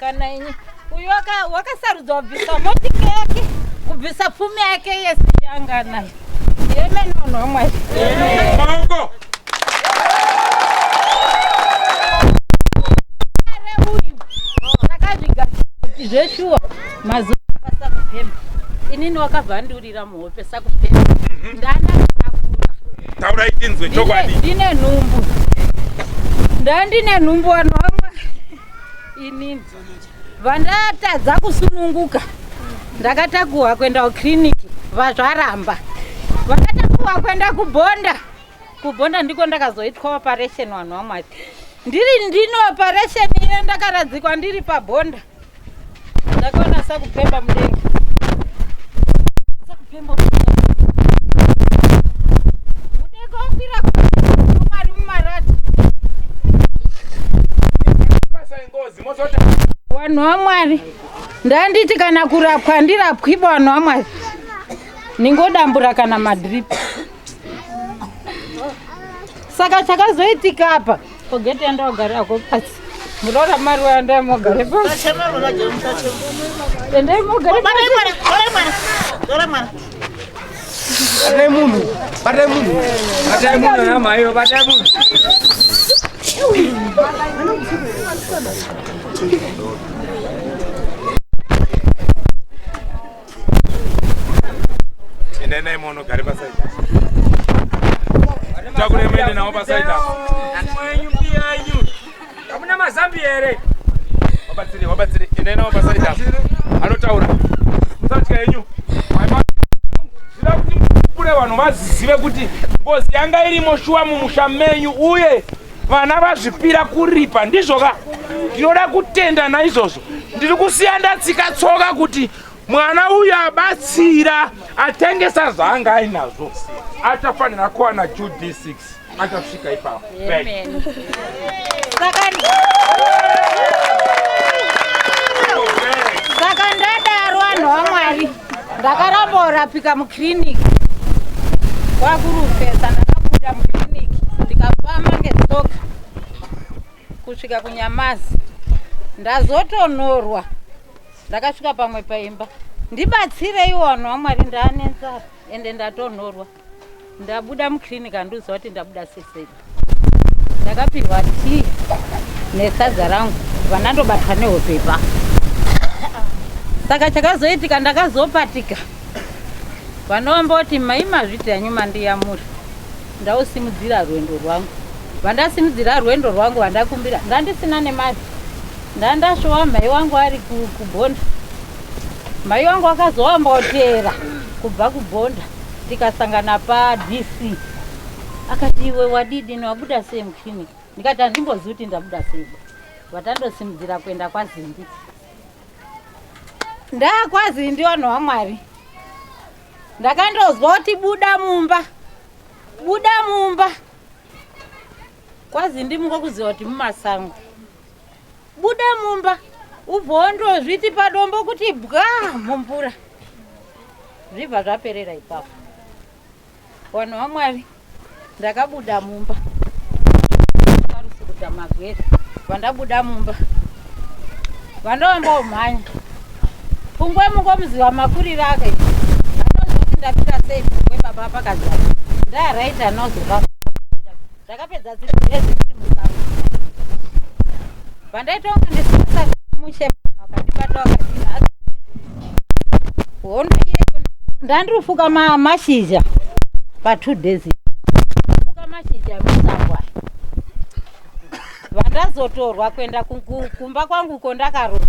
kana inyi. Uyu wakasarudza kubvisa motika yake, kubvisa pfumi yake yese yanga nayo. Amen vanhu vaMwari. Maoko. Takazviga kuti zveshuwa mazuva pasakupemba. Inini wakavhandurira muhope sakupemba. Ndandatakura. Taura itinzwe chokwadi. Ndine nhumbu. Ndandine nhumbu vanhu vaMwari. Inini vandatadza kusununguka. Ndakatakuhwa kuenda kukliniki vazvaramba. Vakatakuhwa kuenda kubhonda. Kubhonda ndiko ndakazoitwa operation vanhu vaMwari. Ndine operation ine ndakaradzikwa ndiri pabhonda. Ndakaona sakupemba mudenga. Sakupemba mudenga. Vanhu vaMwari, ndanditi kana kurapwa ndirapwi vanhu vaMwari. Ningodambura kana madrip. Saka chakazoitika apa. Forget enda ogara ko pasi. Murora mari wanda mogare pasi. Enda mogare pasi. Dora mwana. Batai munhu na maiyo batai munhu. Nene mono gari basaita. Takure mende na basaita. Mwenyu pia ayu. Kamuna mazambi ere. Wabatsiri. Nene basaita. Anotaura. Musatika yenyu. Zvida kuti kure vanhu vazive kuti ngozi yanga irimo shuwa mumusha menyu uye vana vazvipira kuripa ndizvoka. Ndinoda kutenda naizvozvo. Ndiri kusiya ndatsika tsoka kuti mwana uyu abatsira atengesa zvanga ainazvo achafanira kuwana D6 achasvika ipapo. Amen. Saka ndadaro vanhu vaMwari. Ndakaramba kurapika mukliniki. Kwakurufesa ndakabuda mukliniki ndikafamba ngetsoka kusvika kuNyamazi. Ndazotonorwa. Ndakasvika pamwe paimba. Ndibatsirei vanhu vaMwari ndaanenzara ende ndatonorwa. Ndabuda mukliniki anduziva kuti ndabuda seseri. Ndakapirwa tii nesadza rangu vanandobatwa nehopepa. Saka chakazoitika ndakazopatika. Vanomboti maimazviti yanyu mandiyamura. Ndausimudzira rwendo rwangu. Vandasimudzira rwendo rwangu vandakumbira. Ndandisina nemari. Ndandashowa mai wangu ari kubonda. Mai wangu akazoambotera kubva kubonda. Tikasangana paDC. Akati iwe wadidi wabuda sei mukliniki? Ndikati andimbozivi kuti ndabuda sei. Vatandosimudzira kuenda kwaZindi. NdakwaZindi vanhu vaMwari. Ndakandozwa kuti buda mumba. KwaZindi mungokuziva kuti mumasango. Buda mumba. Ubvondo zviti padombo kuti bwa mumvura. Zvibva zvaperera ipapo. Vanhu vaMwari, ndakabuda mumba. Karusukuta magwere. Vandabuda mumba. Vandombomhanya. Pungwe mungomuziva makuriro ake. Vanozoti ndapita sei pungwe baba pakadzara. Ndaraita nozoka. Ndakapedza dziri musango. Vandaitonga ndisasa mushe vakandibata vakadina. Hondo yeyo ndandirufuka mashizha pa 2 days. Fuka mashizha musango. Vandazotorwa kwenda kumba kwangu kondakarora.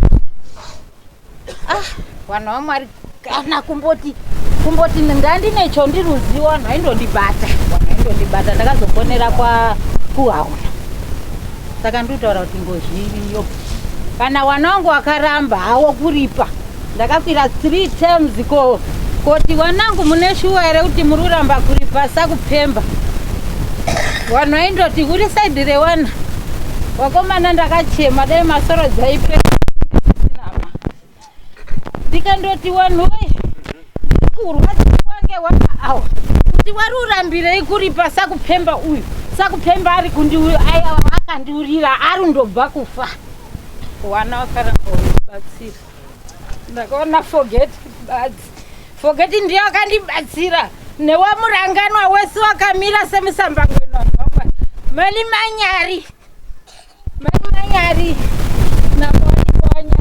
Vanhu vaMwari kana kumboti ndandine chondiruziwa vanhu vaindondibata. Ndakazoponera kuhauna. Saka ndotaura kuti ngozviriyo. Kana wana wangu akaramba hawo kuripa. Ndakakwira 3 times koti wanangu mune shuwa ere kuti mururamba kuripa sakupemba. Vanhu vaindoti uri side rewana. Wakomana ndakachema dai masoro dzaipe. Ndikandoti vanhu kurwadza wange wana awa. Kuti warurambirei kuripa sakupemba uyu. Sakupemba ari kundiuya aya akandiurira ari ndobva kufa. Wana wakaramba kubatsira. Ndakaona forget ndiye akandibatsira. Newamuranganwa wese wakamira semusambangwena. Mali manyari. Namwani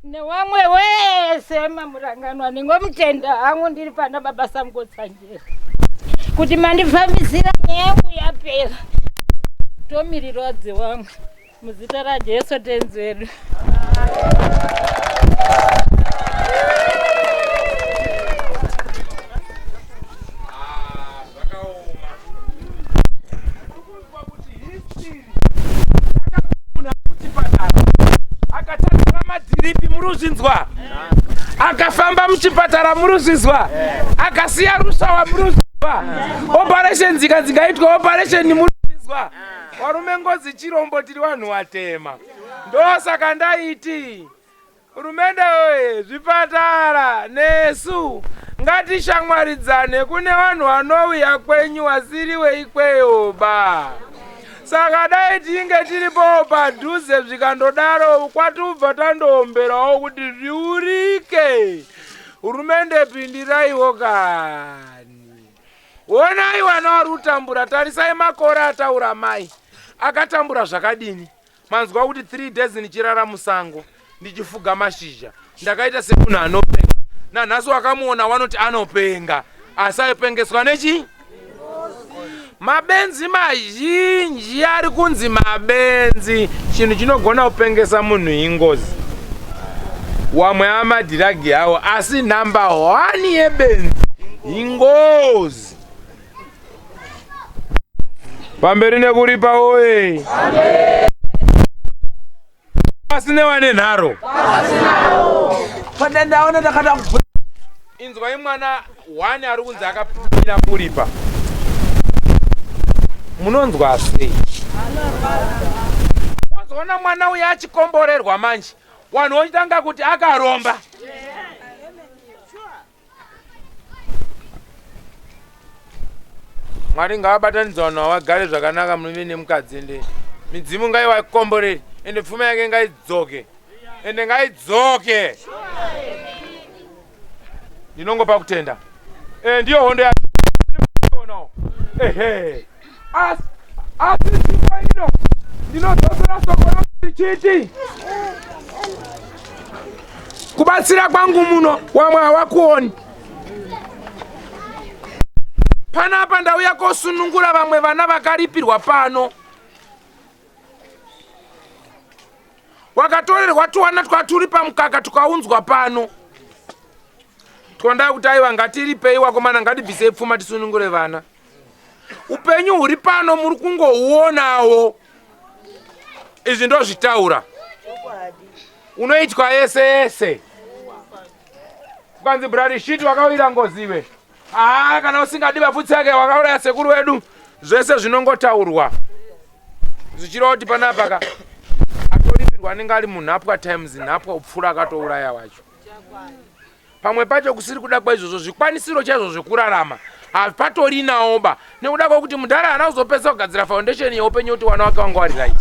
newamwe wese mamuranganwa ningomutenda hangu ndiri pana mabasa Mukotsanjera. Kuti mandifambisira nyengu yapera. Tomirirodze wamwe. Muzita raJesu tenzi wedu. Akatatira madhiripi muruzvinzwa. Akafamba muchipatara muruzvinzwa. Akasiya rusawa muruzvinzwa. Operation dzikaitwa operation muruzvinzwa. Warume ngozi chirombo tiri vanhu watema. ndosaka ndaiti hurumende oye zvipatara nesu ngatishamwaridzane kune vanhu vanouya kwenyu wasiriwe ikweyo ba. Saka dai tinge tiripo padhuze zvikandodaro kwatubva tandoomberawo kuti zviurike. Hurumende pindiraiwo kani. Onai vana vari kutambura, tarisai makore ataura mai. Akatambura zvakadini. Manzwa kuti 3 days ndichirara musango ndichifuga mashizha. Ndakaita semunhu anopenga. Nanhasi wakamuona vanoti anopenga. Asi aipengeswa nechi? Mabenzi mazhinji ari kunzi mabenzi. Chinhu chinogona kupengesa munhu ingozi. Wamwe amadhiragi awo asi number 1 yebenzi ingozi. Pamberi nekuripa oye. Pasine wane nharo. Pandandaona takata inzwa imwana 1 ari kunzi akapinda kuripa. Munonzwa sei? Wazoona mwana uya achikomborerwa manje. Wanhu ochitanga kuti akaromba. Mwari ngavabatanidza vanhu vagare zvakanaka murume nemukadzi ende midzimu ngaivakomboreri ende pfuma yake ngaidzoke. Ende ngaidzoke. Ndinongopa kutenda. Ndiyo hondo ya asi nzvimbo ino ndinodzosera soko rangu chiti kubatsira kwangu muno wamwe havakuoni. Panapa ndauya kosunungura vamwe vana vakaripirwa pano. Wakatorerwa tuwana twaturi pamukaka tukaunzwa pano. Tonda kuti aiwa ngatiripei wakomana ngatibvisei pfuma tisunungure vana. Upenyu huri pano muri kungohuonawo. Izvi ndozvitaura. Unoitwa yese yese. Kwanzi brari shiti wakawira ngoziwe. Kana usingadi bvudzi yake wakauraya sekuru wedu. Zvese zvinongotaurwa. Zvichiroti panapa atoripirwa anenge ari munhapwa times nhapwa upfura akatouraya wacho. Pamwe pacho kusiri kuda kwaizvozvo zvikwanisiro chaizvo zvekurarama hapatori naoba nekuda kwokuti mudhara haana kuzopedza kugadzira foundation yeupenyu kuti wana wake wanga wari right.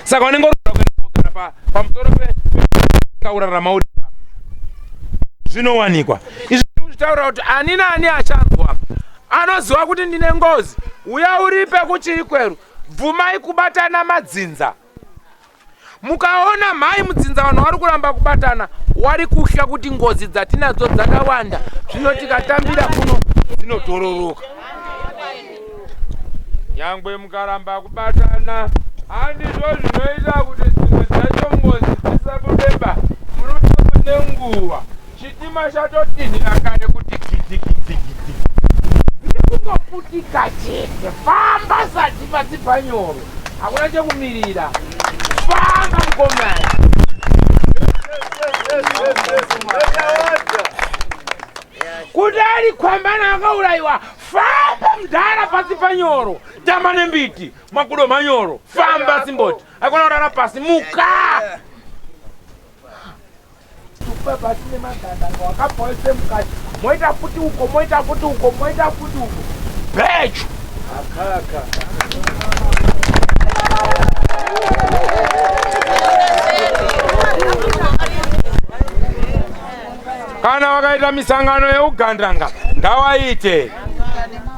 Saka unenge urikugara pamusoro peurarama uri zvinowanikwa. Izvi zvitaura kuti ani naani achanzwa anoziva kuti ndine ngozi uya uripe kuchiri kweru bvumai kubatana madzinza. Mukaona mhai mudzinza vanhu vari kuramba kubatana wari kuhya kuti ngozi dzatinadzo dzakawanda zvino tikatambira kuno dzinotororoka. Nyangwe mukaramba kubatana handizvo zvinoita kuti dzimwe dzacho ngozi dzisabudeba. Munotopa nenguva chitima chatotinhira kare kuti gidigidigi zviri kungoputika chete. Famba sati pasi panyoro hakuna chekumirira. Famba mukomana. Kuti ari kwambana akaurayiwa famba mudhara pasi panyoro. Tamba nembiti makudo manyoro. Famba simboti akona kurara pasi muka. Tupa pasi nemaganda wakapoise mukati. Moita futi uko, moita futi uko, moita futi uko. Bechu. Akaka. Kana wakaita misangano yeugandanga ngawaite.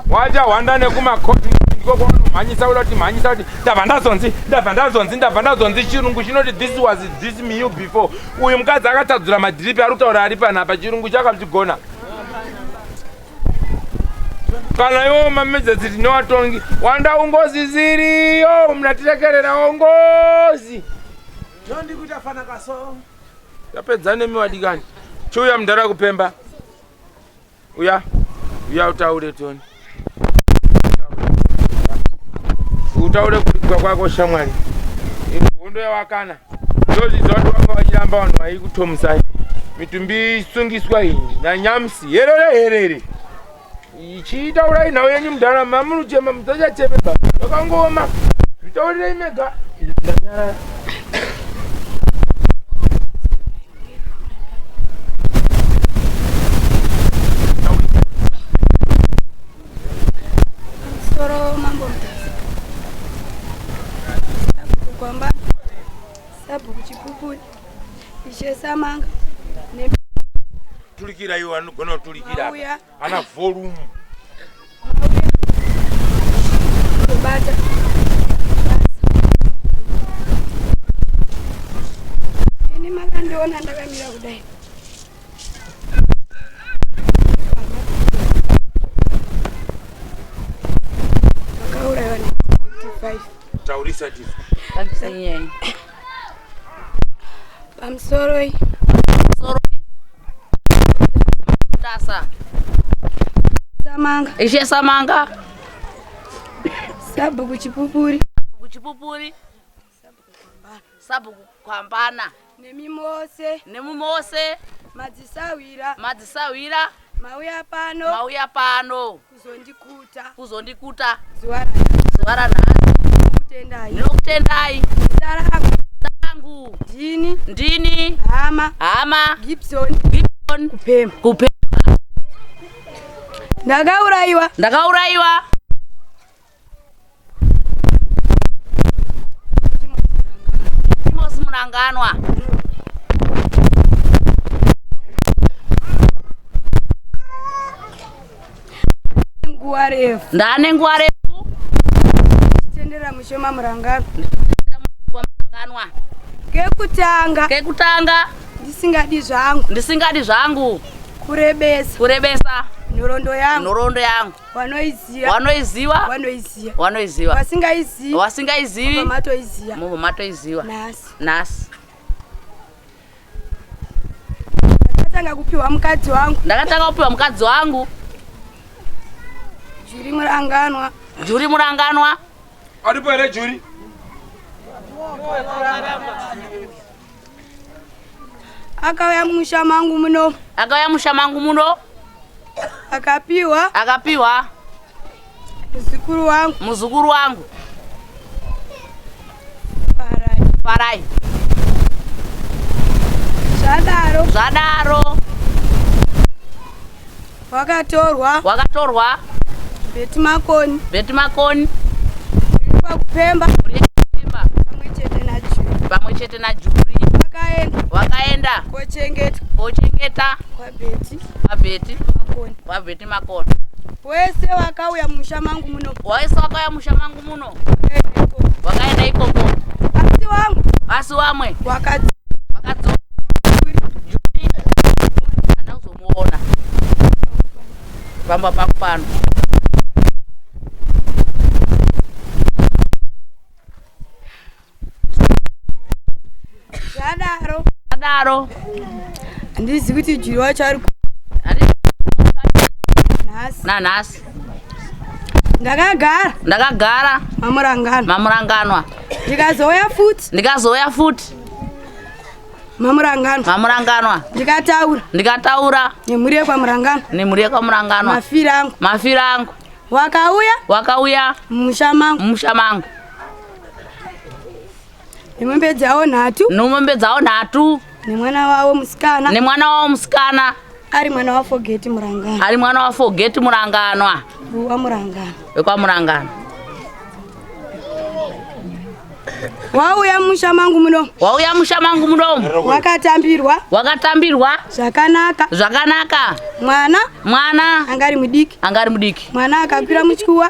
Wacha wanda nekumakoti mhanyisa kuti mhanyisa kuti ndabva ndazonzi chirungu chinoti this was this meal before. Uyu mukadzi akatadzura madhiripi ari kutaura ari panapa chirungu chakachigona. Kana iwo mamedzedzi tinowatongi wanda ungozi ziriyo munatirekererawo ngozi. Ndondi kuti afana kaso. Yapedza nemi wadikani. Chiuya mudhara kupemba. Uya utaure toni. Utaure kuripwa kwako shamwari. Hondo yawakana. Ndozvizwa kuti vanga vachiramba vanhu vaikutomusai. Mitumbi isungiswa iyi nanyamsi herere. Ichitaura inhau yenyu mudhara mamuruchema mudzachachemeba. Vakangoma. Zvitaurirei mega. Soro mambo mtasi. Kwamba sabu kuchipupuli. Ishe samanga. Tulikira iwa gono tulikira. Ana volume. Bata. Ini maka ndiona ndakamira kudai. Makaura yone 55. Taurisa tifu. Kakusanyeni. Pamsoroi. Soroi. Tasa. Samanga. Ishe samanga. Sabu kuchipupuri. Kuchipupuri. Sabu kwambana. Nemimose. Nemumose. Madzisawira. Madzisawira. Mauya pano. Mauya pano. Kuzondikuta. Kuzondikuta. Zuwara. Zuwara nani. Kutendai. Nokutendai. Sarangu. Sarangu. Ndini. Ndini. Hama. Hama. Gibson. Gibson. Kupema. Kupema. Ndakauraiwa. Ndakauraiwa. Muranganwa. Nguwa refu. Ndane nguwa refu. Chitendera mushoma murangano. Muranganwa. Kekutanga. Ndisingadi zvangu. Kurebesa. Nhorondo yangu. Wanoiziwa. Wasingaiziwi. Matoiziwa. Nasi. Ndakatanga kupiwa mukadzi wangu. Juri muranganwa. Aripo ere juri. Akauya musha mangu muno. Akapiwa. Muzukuru wangu. Parai. Zvadaro. Wakatorwa. Beti makoni. Kupemba. Pamwe chete na Juri. Wakaenda. Kochengeta. Kwa beti makoni. Wese wakauya musha mangu muno. Wakaenda ikoko. Asi wamwe. Wakadzo. Juri. Anazomuona. Pamba pakupano. Zvadaro. Andizi kuti Juri wacho ari nanhasi. Ndakagara. Mamuranganwa. Ndikazouya futi. Mamuranganwa. Ndikataura. Nemhuri yekwamuranganwa. Mafira angu. Wakauya. Musha mangu. Nemombe dzavo nhatu. Nemwana wavo musikana. Ari mwana wa Fogeti Muranganwa. Wekwamurangano. Wauya musha mangu muno. Wakatambirwa. Zvakanaka. Mwana. Angari mudiki. Mwana akakwira muchikuwa.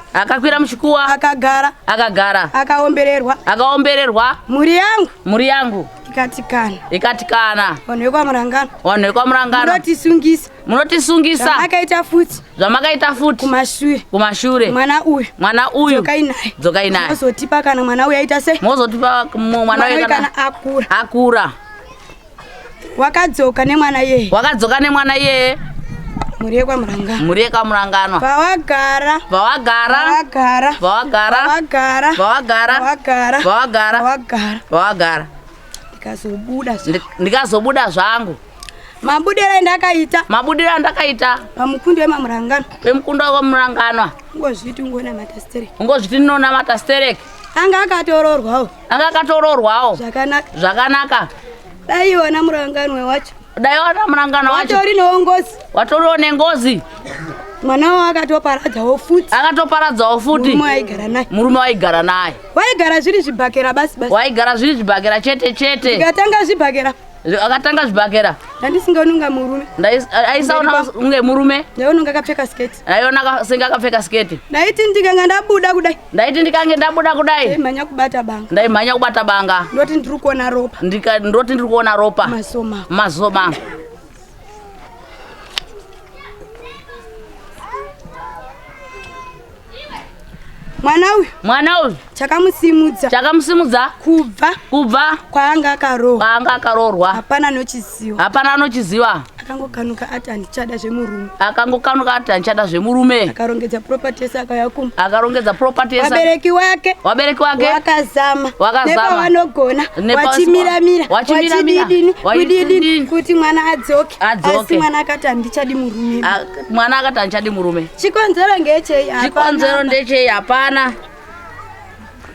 Akagara. Akaombererwa. Mhuri yangu. Ikatikana. Vanhu vekwamurangano. Munotisungisa. Zvamakaita futi. Kumashure. Mwana uyu. Dzokai naye. Mozotipa kana mwana uyu aita sei? Mozotipa mwana uyu kana akura. Wakadzoka nemwana iyeye. Mhuri yekwamuranganwa. Vawagara. Ndikazobuda zvangu. Mabudiro andakaita. Pamukundo wemamuranganwa. Ungozviti ndinonamata stereki. Anga akatororwawo. Anga akatororwawo. Zvakanaka. Zvakanaka. Dai iona muranganwe wacho. Dai ona murangano wacho. Watori neongozi. Watoriwo nengozi. Mwana wao akatoparadzawo futi. Akatoparadzawo futi. Murume waigara naye. Murume waigara naye. Waigara zviri zvibhakera basi. Waigara zviri zvibhakera chete. Ikatanga zvibhakera. Akatanga zvibhakera. Ndandisingaoni unga murume. Aisaona unge murume. Ndaiona unga akapfeka sketi. Aiona senga akapfeka sketi. Ndaiti ndikanga ndabuda kudai. Ndaimhanya kubata banga. Ndoti ndiri kuona ropa. Ndoti ndiri kuona ropa. Mazoma. Mwana uyu chakamusimudza kubva kwaanga akarorwa. Hapana nochiziva. Akangokanuka ati handichada zvemurume. Akarongedza property yese akayakumba. Wabereki wake wakazama. Nepavanogona wachimiramira. Kudini kuti mwana adzoke. Asi mwana akati handichadi murume. Chikonzero ndechei hapana.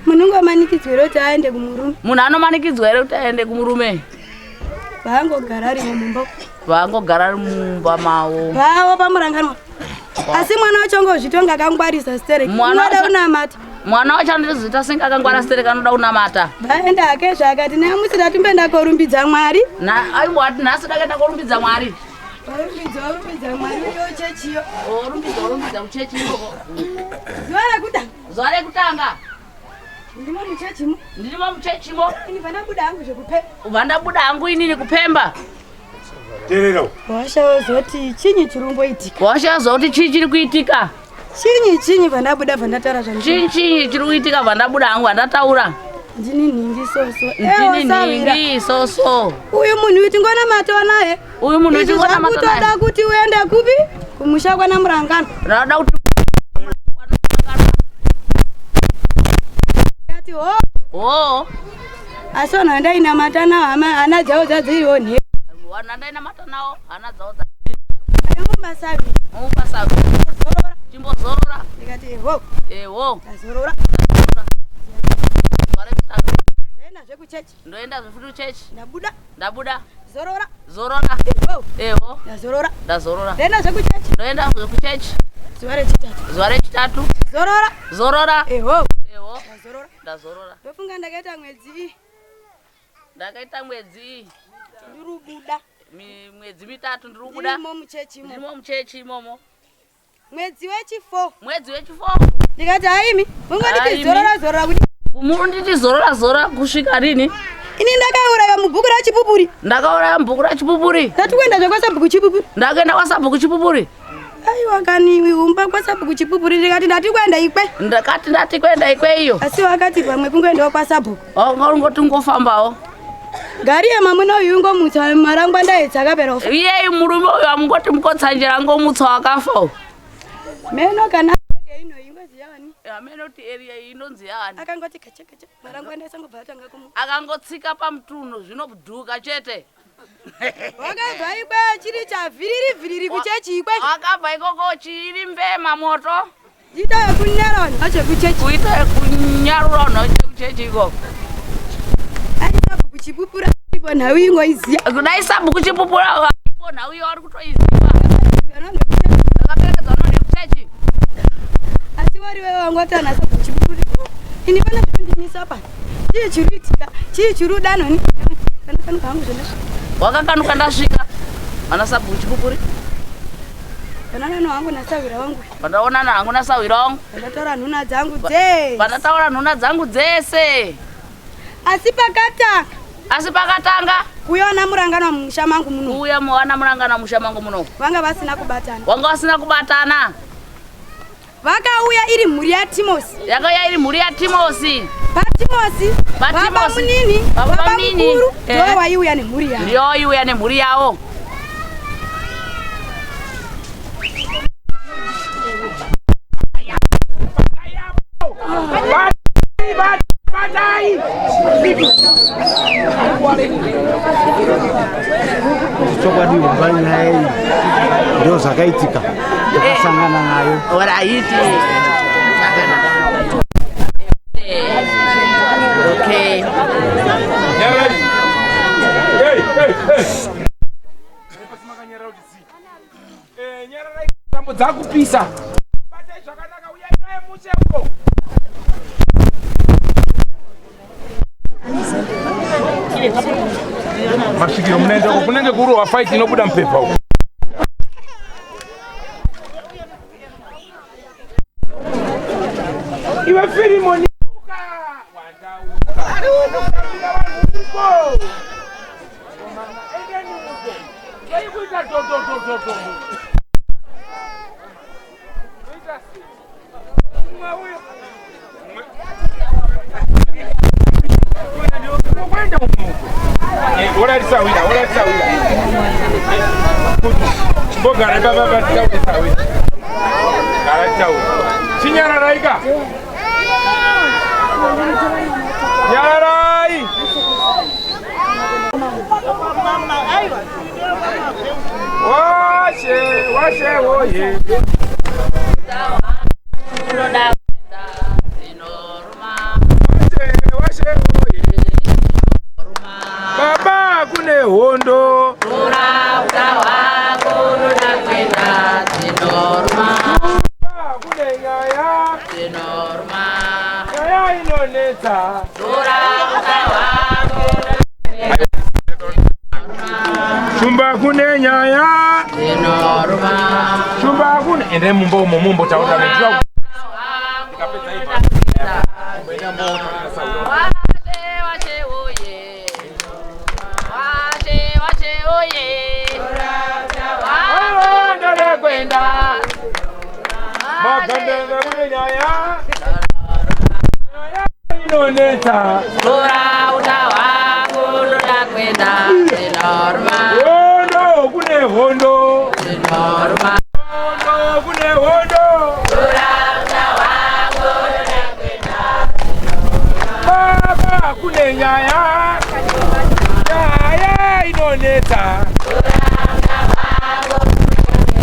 Munhu angomanikidzwa here kuti aende kumurume. Munhu anomanikidzwa here kuti aende kumurume. Vaangogara ari mumba. Vaangogara ari mumba mavo. Vavo pamuranganwa. Asi mwana wacho ngozvitonga akangwarisa stereki. Unoda unamata. Mwana wacho andizita senga akangwara stereki anoda unamata. Vaenda hake zvakati namusida tumbenda korumbidza Mwari. Aiwa ati nhasi takaenda korumbidza Mwari. Rumbidza Mwari uyo chechiyo. Rumbidza uchechiyo. Zuva rekutanga. Ndimo muchechimo. Ini vandabuda hangu zvekupemba. Vandabuda hangu inini kupemba. Terero. Washazoti chinyi chirumboitika. Washazoti chinyi chiri kuitika. Chinyi vandabuda vandataura zvangu. Chinyi chiri kuitika vandabuda hangu vandataura. Ndini ningi soso. Uyu munhu utingona mata naye. Kutoda kuti uende kupi? Kumusha kwana murangano. Rada kuti asi vanhu vandainamata nawo hana dzavo dzadziriwo nhe vanhu vandainamata nawo hana dzavo mumasavi chimbozorora ndikati ndazorora ndaendazve kuchechi ndoendazve futi kuchechi ndabuda zorora ndazorora ndaendazve kuchechi ndoendazve kuchechi zuva rechitatu zorora ndazorora ndofunga ndakaita mwedzi ndirubuda mwedzi mitatu ndirubuda ndimo muchechi imomo mwedzi wechi4 ndikati haimi mungonditi zorora kuti munditi zorora kusvika rini ini ndakauraya mubhuku rachipupuri ndatikwenda kwasabhuku chipupuri ndakaenda kwasabhuku chipupuri. Aiwa kani umba kwasabhuku chipupuri ndikati ndatikwenda ikwe iyo. Asi wakati pamwe kungoendawo kwasabhuku. Ngoti ngofambawo. Gari yemamuna uyu ngomutsa marangwa ndaedza akapera kufa. Iye murume uyu amungoti Mukotsanjera ngomutsa wakafa. Meno kana ino ingozi yawani. Meno kuti area inonzi yawani. Akangoti kache marangwa ndaisangobva atanga kumu. Akangotsika pamutunhu zvinobhuduka chete. Wakabva ikwe chiri chavhiriri kuchechi ikwe. Wakabva ikoko chiri mbema moto. Ita yekunyarwa nacho kuchechi. Kuita yekunyarwa nacho kuchechi ikoko. Aisabhuku chipupura ipo nhau ingoiziya. Kudai sabhuku chipupura ipo nhau iyo ari kutoiziva. Akaperekedzwa nekuchechi. Asi wari wewe wangotana sabhuku chipupura. Ini pana zvindinisa pa. Chii chiruitika, chii chirudanoni. Kanakanuka hangu zvonazvo. Wakakanuka ndasvika. Ana sabhuku chipupuri. Panano hangu nasawira wangu. Pandaonana hangu nasawira wangu. Pandataura nhuna dzangu dzese. Pandataura nhuna dzangu dzese. Asi pakatanga kuona murangano mumusha mangu muno. Uya muwana murangano mumusha mangu muno. Wanga vasina kubatana. Vakauya iri mhuri yaTimosi. Yakauya iri mhuri yaTimosi. paTimosi. Baba munini. Baba mukuru. Ndiyo waiuya nemhuri yavo. Ndiyo waiuya nemhuri yavo. Chokwadi ubani naye ndio zakaitika tukasangana nayo waraiti Nyarara tambo dzakupisa. Bata zvakanaka uya naye museko. Masvikiro munaenda kunenge kurowa fight inobuda mupepa uko. Iwe firimoni uka wandauka. Chinyararaika. Nyararai. Washe oye. Washe oye. Baba kune hondo. Ura utawa kunoda kwenda zinorma. Kune nyaya. Zinorma. Nyaya inonetsa. Ura utawa kunoda. Shumba kune nyaya. Zinorma. Shumba kune ende mumbo taona ndio. Nikapeza hivyo. Mbona mbona sawa. Magandanga kune nyaya. Nyaya inoneta. Tora utawa kunoda kwenda zinorma. Hondo kune hondo. Zinorma. Hondo kune hondo. Tora utawa kunoda kwenda zinorma. Baba kune nyaya. Nyaya inoneta.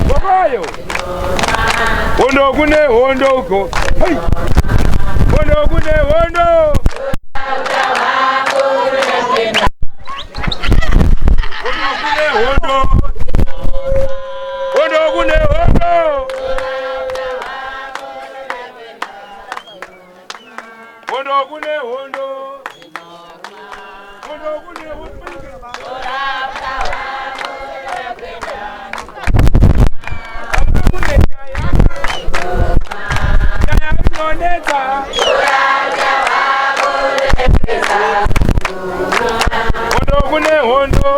Boboyo. Hondo kune hondo uko. Hey. Hondo kune hondo. Hondo. Hondo kune hondo. Hondo kune hondo. Hondo kune hondo. Neta. Hondo kune hondo.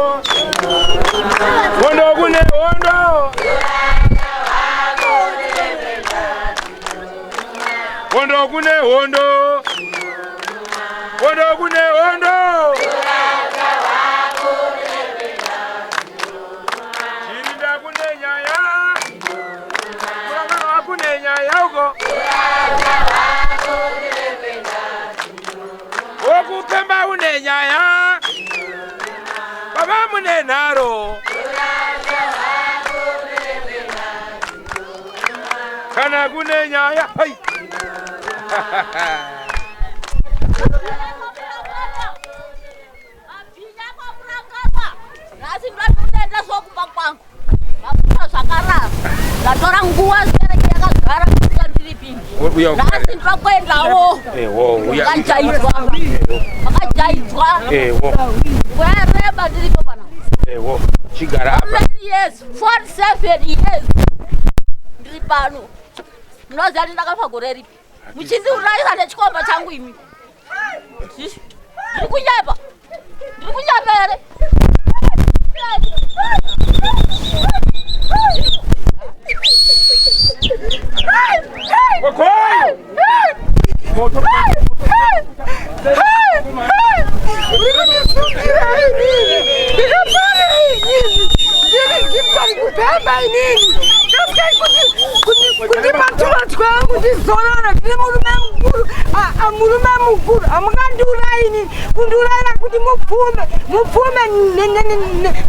Hondo kune hondo. Hondo kune hondo. Hondo kune hondo. Chirinda kune nyaya. Mwana kune nyaya uko. Okupemba une nyaya. Baba mune naro. Kana kune nyaya. Hai. Nasi mratunda sokupa kwangu. Mafuta sakara. Ndatora nguwa zere yakagara kusika ndiri pingi. Nasi ndakwendawo. Uya. Akajaizwa. Wereba ndiripo bana. Chigara hapa. Yes, 47 years. Ndripano. Mnozali ndakafa gore ripi. Muchindi uraisa nechikomba changu imi. Ndikunyapa. Ndikunyapa ere.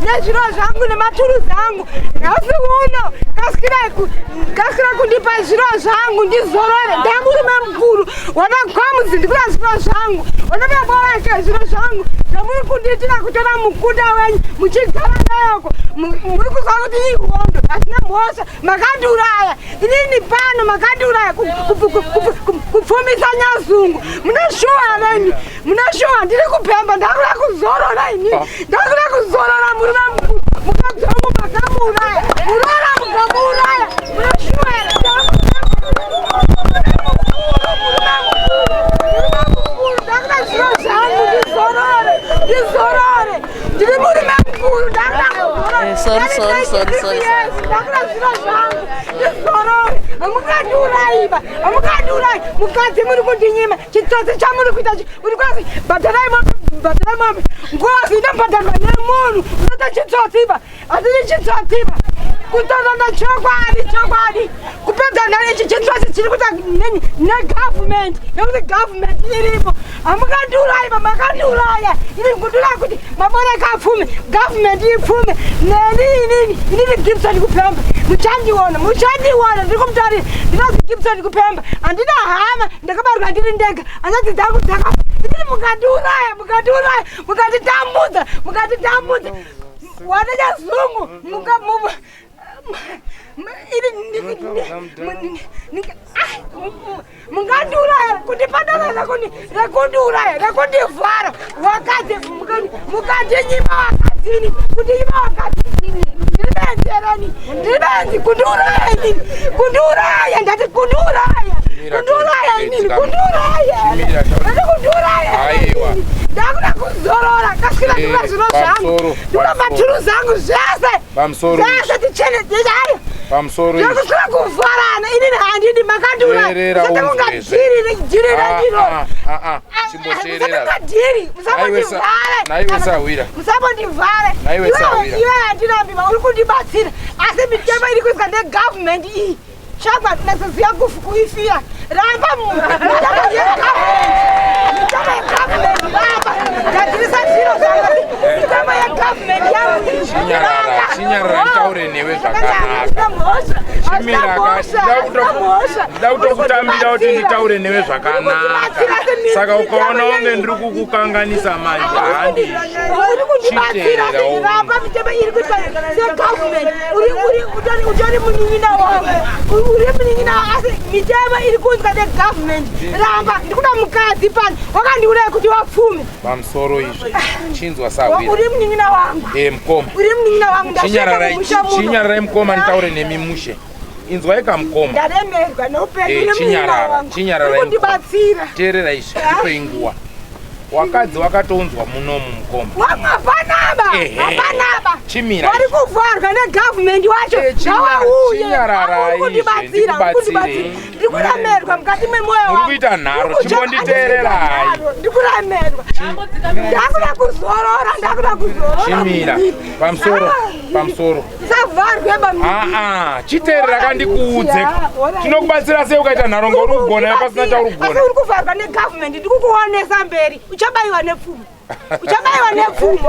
nezviro zvangu nematuru zangu nhasi uno kasikira kundipa zviro zvangu ndizorore ndamurume mukuru wada kwamuzi ndikura zviro zvangu Unobabora ke zviro zvangu. Zvamuri kundiitira kutora mukunda wenyu muchigara nayoko. Muri kuziva kuti ihondo asina mhosva makandiuraya. Inini pano makandiuraya kupfumisa nyazungu. Munoshuwa venyu. Munoshuwa ndiri kupemba ndakuda kuzorora inini. Ndakuda kuzorora murume mukuru. Mukadzi wangu makamuuraya. Murora mukamuuraya. Munoshuwa mukadzi muri kundinyima chitsotsi chamuri kuita uri kwazi bhadharai mami ngozi inobhadharwa nemunhu unoita chitsotsiba hatiri chitsotsiba kutonona chokwadi kupedza nhare ichi chitsotsi chiri kuita negovernment nekuti government iripo hamukandiuraiba makandiuraya ini kundura kuti maboreka apfume government ipfume inini Gibson kupemba muchandiona ndiri kumutaurira ndinozi Gibson kupemba handina hama ndakabarwa ndiri ndega hanzvadzi dzangu dzakafa inini mukanditambudza wanechazungu mungandiuraya kundipadarana rekundiuraya rekundivhara wakadzi mukandinyima wakadzini kundinyima wakadzini ndiribenzi kundiuraya ndati kundiuraya ndakuda kuzorora kasikira ndikuda zviro zvangu ndikuda maturuzi angu zvese tichene tichayo ndakusira kuvharana inini handidi makandiuraya sate mungadzirire musambondivhare iwe handinambima uri kundibatsira asi mitemo iri kuizwa negovernment iyi shagwa nazoziva kuifira ramba chinyarara taure newe zvakanaka ndakutokutambira kuti nditaure newe zvakanaka saka ukaona unge ndiri kukukanganisa manje handi utori munin'ina wangu uri munin'ina asi mitemo iri kunzwa negovernment ramba ndikuda mukadzi pano wakandiuraya kuti wapfume pamusoro izvi chinzwa sawira uri munin'ina wangu mukoma uri munin'ina wangu chinyararai mukoma nditaure nemi mushe inzwai kamukoma ndaremerwa noupenyu chinyararai kundibatsira teerera izvi ndipei nguva wakadzi wakatounzwa munomu mukoma wapanaba chimira wari kuvharwa negovernment wacho chinyararai ndikuramerwa mukati memwoyo muri kuita nharo chimbonditeererai ndikuramerwa ndakuda kuzorora chimira pamusoro savharweba chiteerera kandikuudze tinokubatsira sei ukaita nharo ngauri kugona pasina chauri kugona uri kuvharwa negovernment ndikukuonesa mberi uchabayiwa nepfumo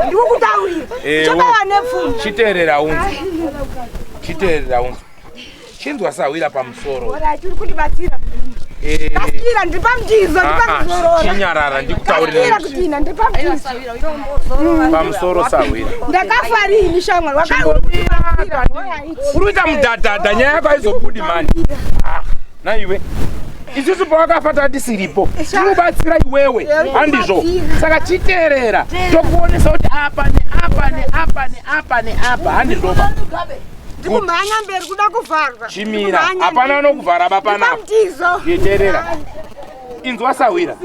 ndikukutaurira uchabayiwa nepfumo chiteerera unzwa chinzwa sawira pamusoro uri kundibatsira batsira ndiri pamutizo chinyarara ndikutaurira pamusoro sawira ndakafarini shamwari uri kuita mudhadhadha nyaya yako haizobudi mani naiwe isusu pawakafata tisiripo tinobatsira iwewe handizvo saka chiteerera tokuonesa kuti apa neapa handizvoba ndikumhanya mberi kuda kuvharwa chimira hapana anokuvhara bapanapa yeteerera inzwa sawira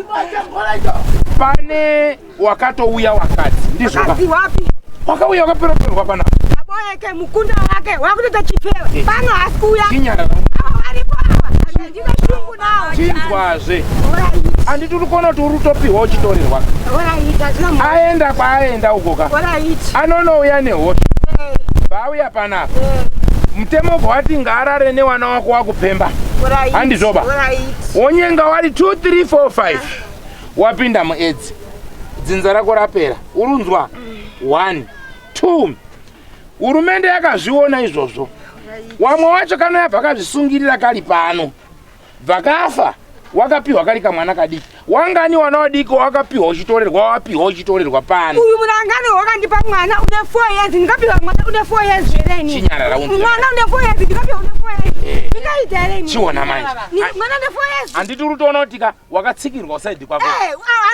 pane wakatouya wakadzi ndizvoba wakauya wakaperoperwa panapa aboeke mukunda wake wakutoita chifewa pano hasi kuuya chinyarara varipo ava ndine shungu nawo chinzwazve handiti urikona kuti uri kutopiwa uchitorerwa aenda kwaaenda ukoka anonouya nehosha vauya panapa mutemo bwati ngaarare newana wako wakupemba handizvoba wonyenga wari 2 3 4 5 wapinda muedzi dzinza rako rapera urunzwa 1 2 hurumende yakazviona izvozvo wamwe wacho kana yabva akazvisungirira kari pano vakafa wakapiwa kari kamwana kadiki. Wangani wana wadiki wakapiwa uchitorerwa wapiwa uchitorerwa pano. Uyu murangani wakandipa mwana une 4 years ndikapiwa mwana une 4 years zvereni. Chinyarara unzwe. Mwana une 4 years ndikapiwa une 4 years. Ndikaita here. Chiona manje. Mwana une 4 years. Anditi urutoona kuti wakatsikirwa usaidi kwako.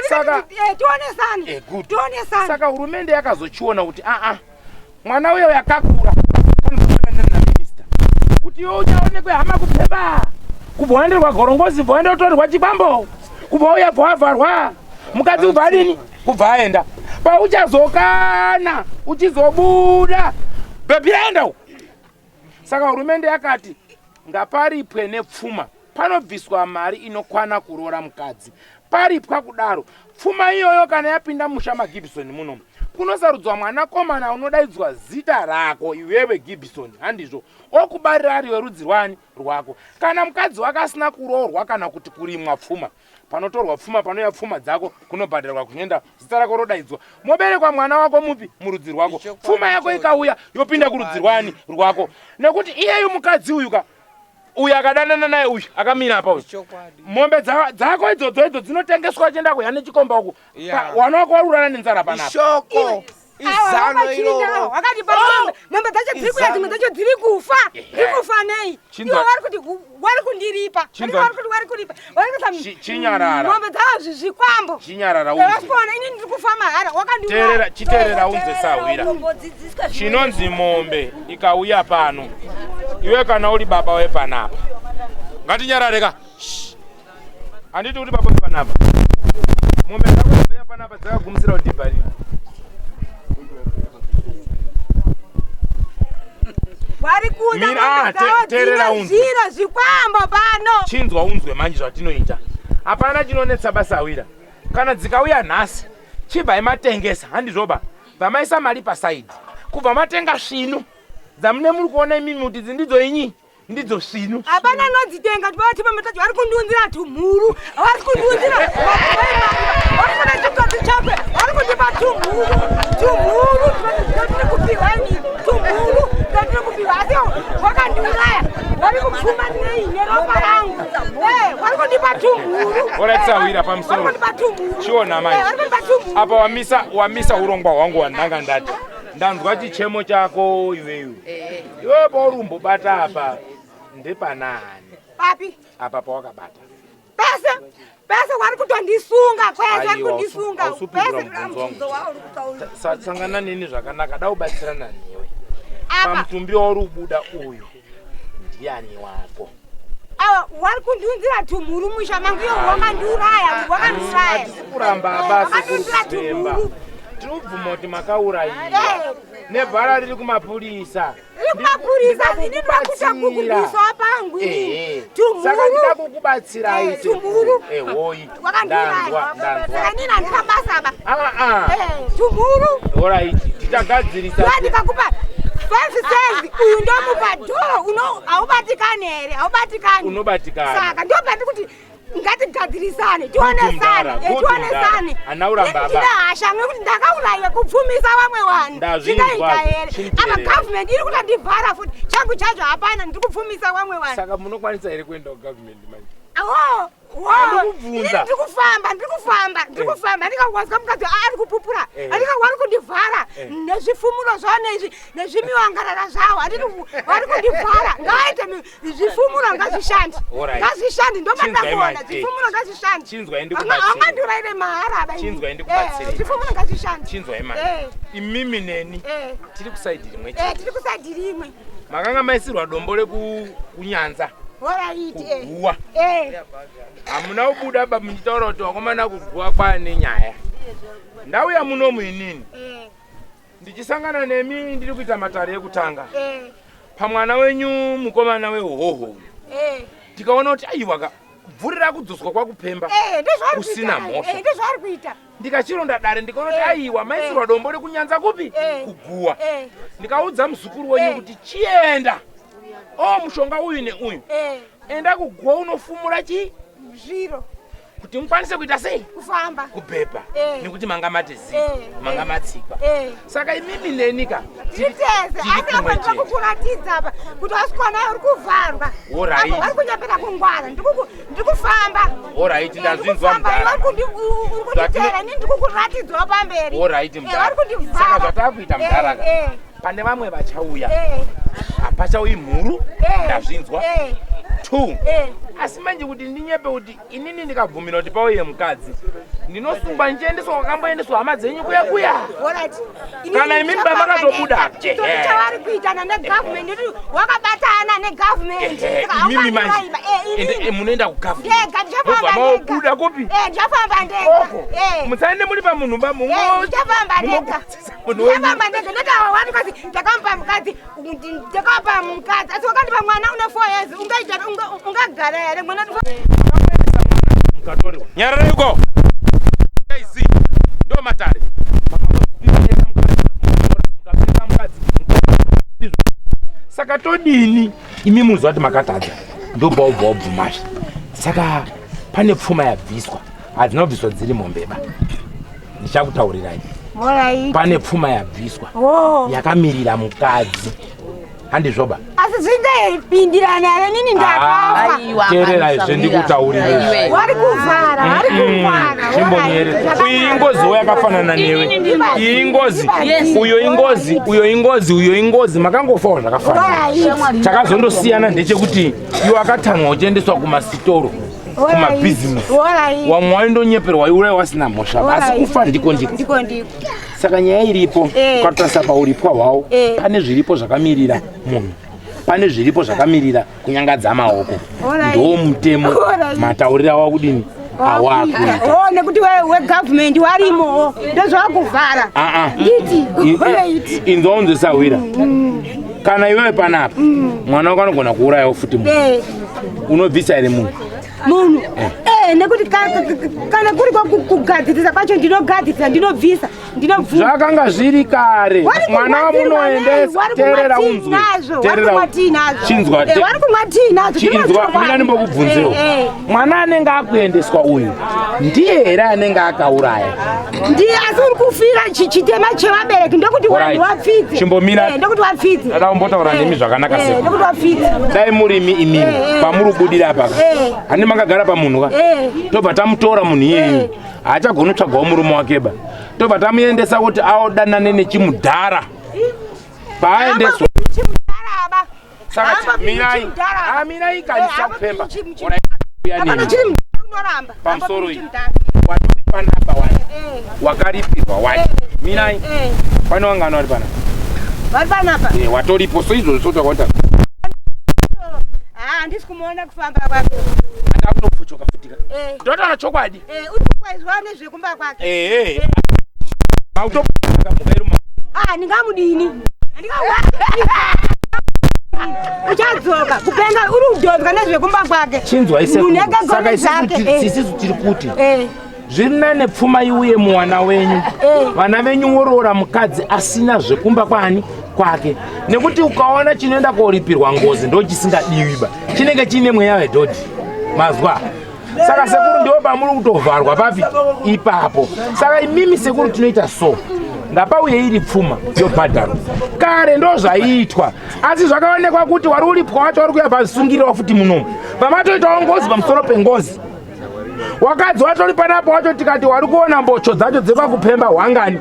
Saka tionesane. Good. Tionesane. Saka hurumende yakazochiona kuti mwana uyo yakakura. Na minister. Kuti yo uchaonekwe hama kupemba. Kuboenderwa gorongozi boenda utorerwa chibambo. Kuboya bwavharwa. Mukadzi ubvadini kubva aenda. Pa uchazokana uchizobuda. Bebi aenda uko. Saka hurumende yakati ngaparipwe nepfuma. Panobviswa mari inokwana kurora mukadzi. Paripwa kudaro. Pfuma iyoyo kana yapinda mushama Gibson muno. Kunosarudzwa mwana komana unodaidzwa zita rako iwewe Gibson. Handizvo. Okubarira ari werudzi rwani rwako. Kana mukadzi wakasina kurorwa kana kuti kurimwa pfuma. Panotorwa pfuma panoya pfuma dzako kunobhadharwa kunoenda zita rako rodaidzwa. Moberekwa mwana wako mupi murudzi rwako. Pfuma yako ikauya yopinda kurudzi rwani rwako. Nekuti iyeyu mukadzi uyuka uyu akadanana naye uyu akamira apa uyu. Mombe dzako idzodzo dzinotengeswa chienda kuya nechikomba uku. Wana wako warurana nenzara panapa. Ishoko. Izano ilo. Wakati pa mombe dzacho dziri kuya dzimwe dzacho dziri kufa. Dziri kufa nei. Iwo vari kuti wari kundiripa. Wari kuripa. Wari kuti chinyarara. Mombe dzacho zvikwambo. Chinyarara unze. Wasipona ini ndiri kufa mahara wakandiura. Chiterera unze sawira. Chinonzi mombe ikauya pano. Iwe kana uri baba wepanapa. Ngatinyarareka. Anditi uri baba wepanapa. Mombe dzako dzauya panapa dzakagumisira udhibhari. Wari kuda terera unzwe. Zira zvikwambo pano. Chinzwa unzwe manje zvatinoita. Hapana chinonetsa basa wira. Kana dzikauya nhasi chibva imatengesa handizvoba. Vamaisa mari pasaidi. Kubva matenga svinu. Dzamune muri kuona imimi kuti dzindidzo inyi ndidzo svinu. Hapana nodzitenga tibati pamatacho vari kundiunzira tumhuru. Vari kundiunzira. Vari kuda chitoti chakwe. Vari kundipa tumhuru. Tumhuru tiri kupiwa ini. Tumhuru tiri kupiwa. Asi wakandiuraya. Vari kupfuma nei neropa rangu. Vari kundipa tumhuru. Oretsawira pamusoro. Vari kundipa tumhuru. Chiona manje. Vari kundipa tumhuru. Apa wamisa urongwa hwangu wandanga ndati. Ndanzwa chichemo chako iweyu. Iwe paurumbobata apa ndepanani. Papi? Apa pawakabata. Pesa wari kutondisunga kwese wari kundisunga. Pesa sangana nini zvakanaka da ubatsirana newe. Pamutumbi wauri kubuda uyu ndiani wako. Wari kundiunzira tumhuru musha mangu iyo wakandiuraya. Kuramba basi kuripemba. Tinobvuma kuti makaurayira. Nebhara riri kumapurisa. Kumapurisa ini ndakuta kukubiso pangu. Saka ndida kukubatsira iti. Tumhuru. Hoyi. Ndanzwa. Nini ndikabasa ba. Tumhuru. Alright, tichagadzirisa. Ndikakupa 5 cents uyu ndomupa doro aubatikane here aubatikane. Unobatikana. Saka ndobati kuti ngatigadzirisane tionesane. Anauramba baba. Ndinahasha ngekuti ndakauraya kupfumisa vamwe vanhu. Zvingaita here. Apa government iri kutondivhara futi. Changu chacho hapana ndiri kupfumisa vamwe vanhu. Saka munokwanisa here kuenda kugovernment manje. Ndiri kufamba ndikawazwa mukadzi ari kupupura wari kundivhara nezvifumuro zvavo nezvimiwangarara zvavo vari kundivhara. Ngaite zvifumuro ngazvishandi ndomandakuona zvifumuro ngazvishandi angandiraire mahara zvifumuro ngazvishandi. Chinzwai manje imimi neni tiri kusaidhi rimwe tiri kusaidhi rimwe. Makanga maisirwa dombo rekunyanza kuguwa. Hamuna kubuda baba muchitaura kuti wakomana kuguwa kwaane nyaya. Ndauya muno muinini. Ndichisangana nemi ndiri kuita matare ekutanga. Pamwana wenyu mukomana wehoho. Tikaona kuti aiwa kubvurira kudzoswa kwakupemba kusina mhosva. Ndizvari kuita. Ndikachironda dare ndikaona kuti aiwa maisirwa dombo rekunyanza kupi kuguwa. Ndikaudza muzukuru wenyu kuti chienda. Mushonga uyu neuyu. Enda kuguwa unofumura zviro kuti mukwanise kuita sei? Kufamba. Kubhebha. Nekuti manga matezi. Manga matsikwa. Saka imimi nenika. Titeze. Asi apa ndikukuratidza apa kuti wasikwana uri kuvharwa. Alright. Vari kunyapera kungwara. Ndikufamba. Alright, ndazvinzwa mudhara. Urikunditera ini ndikukuratidzwa pamberi. Alright, mudhara. Saka zvatakuita mudhara. Pane vamwe vachauya. Hapachauyi mhuru. Ndazvinzwa. 2. Asi manje kuti ndinyepe kuti inini ndikabvumira kuti pauye mukadzi ndinosungwa ndichiendeswa kwakamboendeswa hama dzenyu kuya. Kana imimi makatobuda. Chavari kuitana negovernment kuti wakabatana negovernment. Imimi manje munoenda kugovernment. Ndikafamba maobuda kopi? Ndikafamba ndega. Musaende muri pamunhu pamunhu. Ndikafamba ndega. Ndikafamba ndega ndotawa wani kasi ndakampa mukadzi ndakampa mukadzi asi wakandipa mwana une 4 years ungaita ungagara here mwana mukatoriwa nyarariko izi ndo matare saka todini imi muzwa kuti makatadza ndobvaubva ubvumasha saka pane pfuma yabviswa hadzinobviswa dziri mombeba ndichakutaurirai pane pfuma yabviswa yakamirira mukadzi handizvoba asi zvindaipindirana here nini ndakafa teerera izve ndikutaurirai wari kuvhara chimbonyere uyu ingoziwo yakafanana newe iyi ingozi uyo ingozi makangofawo zvakafanana chakazondosiyana ndechekuti iwe akatanwa uchiendeswa kumasitoro kumabhizimusi wamwe waindonyeperwa iwe wasina mhosva asi kufa ndiko ndiko saka nyaya iripo kwatarisa pauripwa hwawo pane zviripo zvakamirira munhu pane zviripo zvakamirira kunyangadza maoko ndo mutemo mataurira wakudini awakuita nekuti wegovernment warimo ndozvakuvhara inzwaunzosawira kana iwewe panapa mwana wako anogona kuurayawo futi munhu unobvisa here munhu nekuti kana kuri kugadzirisa kwacho ndinogadzirisa ndinobvisa zvakanga zviri kare mwana wamunoendesa teerera unzwe chinzwa mina ndimbokubvunzewo mwana anenge akuendeswa uyu ndiye here anenge akauraya ndiye asi uri kufira chitema chevabereki ndokuti vanhu vapfidze chimbomira ndokuti vapfidze ndada kumbotaura nemi zvakanaka sei ndokuti vapfidze dai murimi imimi pamuri kubudira paka handi makagara pamunhu ka tobva tamutora munhu iyeye haachagoni kutsvagawo murume wakeba tobva tamuendesa kuti aodanane nechimudhara paaendeswa saka mirai kanisa kupemba pamusoro iyi watori panapa wani wakaripirwa wani mirai pane wangana wari panapa vari panapa watoripo so izvozvo sotakota handisi kumuona kufamba kwake ndakunopfuchoka futika ndotaura chokwadi uri kukwaizwa nezvekumba kwake mautomukairuma ndingamudini uchadzoka kupenga uri kudonzwa nezvekumba kwake chinzwa isesaka isisu tiri kuti zviri nane pfuma iuye muwana wenyu vana venyu woroora mukadzi asina zvekumba kwani kwake nekuti ukaona chinoenda koripirwa ngozi ndo chisingadiwiba chinenge chine mweya wedhodhi mazwa saka sekuru ndiwo pamuri kutovharwa papi ipapo saka imimi sekuru tinoita so ngapauye iri pfuma yobhadharo kare ndo zvaiitwa asi zvakaonekwa kuti wari uripwa wacho wari kuya pasungirira futi munomu pamatoitawo ngozi pamusoro pengozi wakadzi watori panapo wacho tikati wari kuona mbocho dzacho dzepakupemba hwangani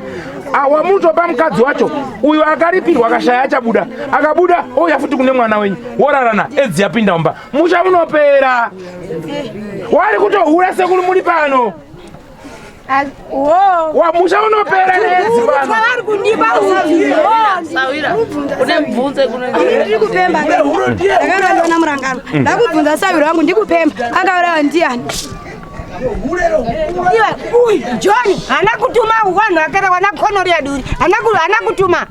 wamutopa mukadzi wacho uyu akaripirwa akashaya achabuda akabuda ouya futi kune mwana wenyu worarana edzi yapinda mumba musha munopera wari kutohura sekuru muri pano musha unopera nedzi pano vari kundipa ndikupemba ndakangandiona murangano ndakubvunza saviro wangu ndikupemba akaurawa ndiani John hana kutuma vanhu vakere wana konori ya duri hana kutuma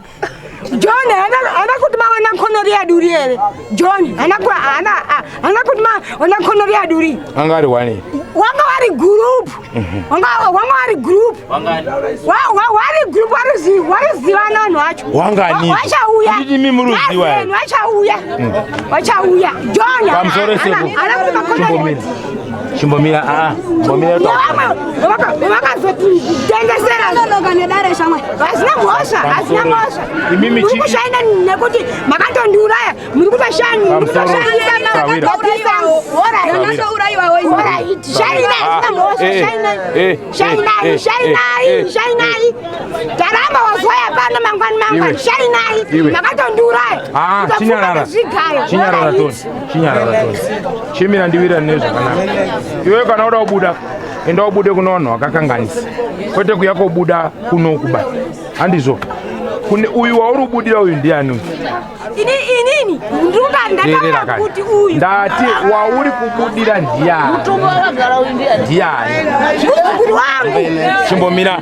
John hana kutuma wana konori ya duri here John hana kutuma wana konori ya duri angari wani wanga wari group wanga wari group wari group wari zivana vanhu vacho wangani wachauya nditi muruziwa wachauya John pamsoro seko hana kutuma konori Chimbomira Mbomira to. Tengesera loga nedare shamwe. Asina mosha. Mimi chi. Kushaina nekuti makatonduraya. Muri kutashani. Ora. Nanaso uraiwa wewe. Ora. Shaina asina mosha. Shaina. Taramba waswaya pana mangwan. Shaina. Makatonduraya. Chinyarara to. Chimira ndiwira neza kana. Iwe kana oda obuda. Enda obude kunono akakanganisa. Kwete kuyako obuda kuno kuba. Andizo. Kune uyu wa urubudira uyu ndiani. Inini nduka ndakamba kuti uyu ndati wa uri kubudira ndiani mutumwa wakagara uyu ndiani mukuru wangu Chimbomira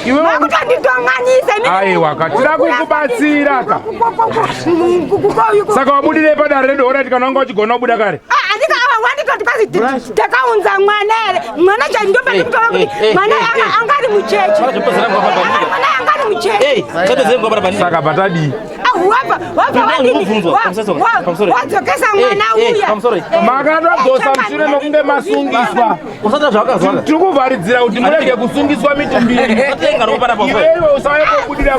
iwe makutanditonganyisa aiwa katira kukubatsira ka saka wabudire pada redo ora tikananga uchigona kubuda kare andika ava wanditoti kwazi takaunza mwanere mwana chandopa ndikutoka kuti mwana angari muchechi mwana angari muchechi saka patadi wadzokesa mwana uya makadzosa mushure mekunge masungiswa tikuvharidzira kuti murege kusungiswa mitumbiri iwewe usauye kubudira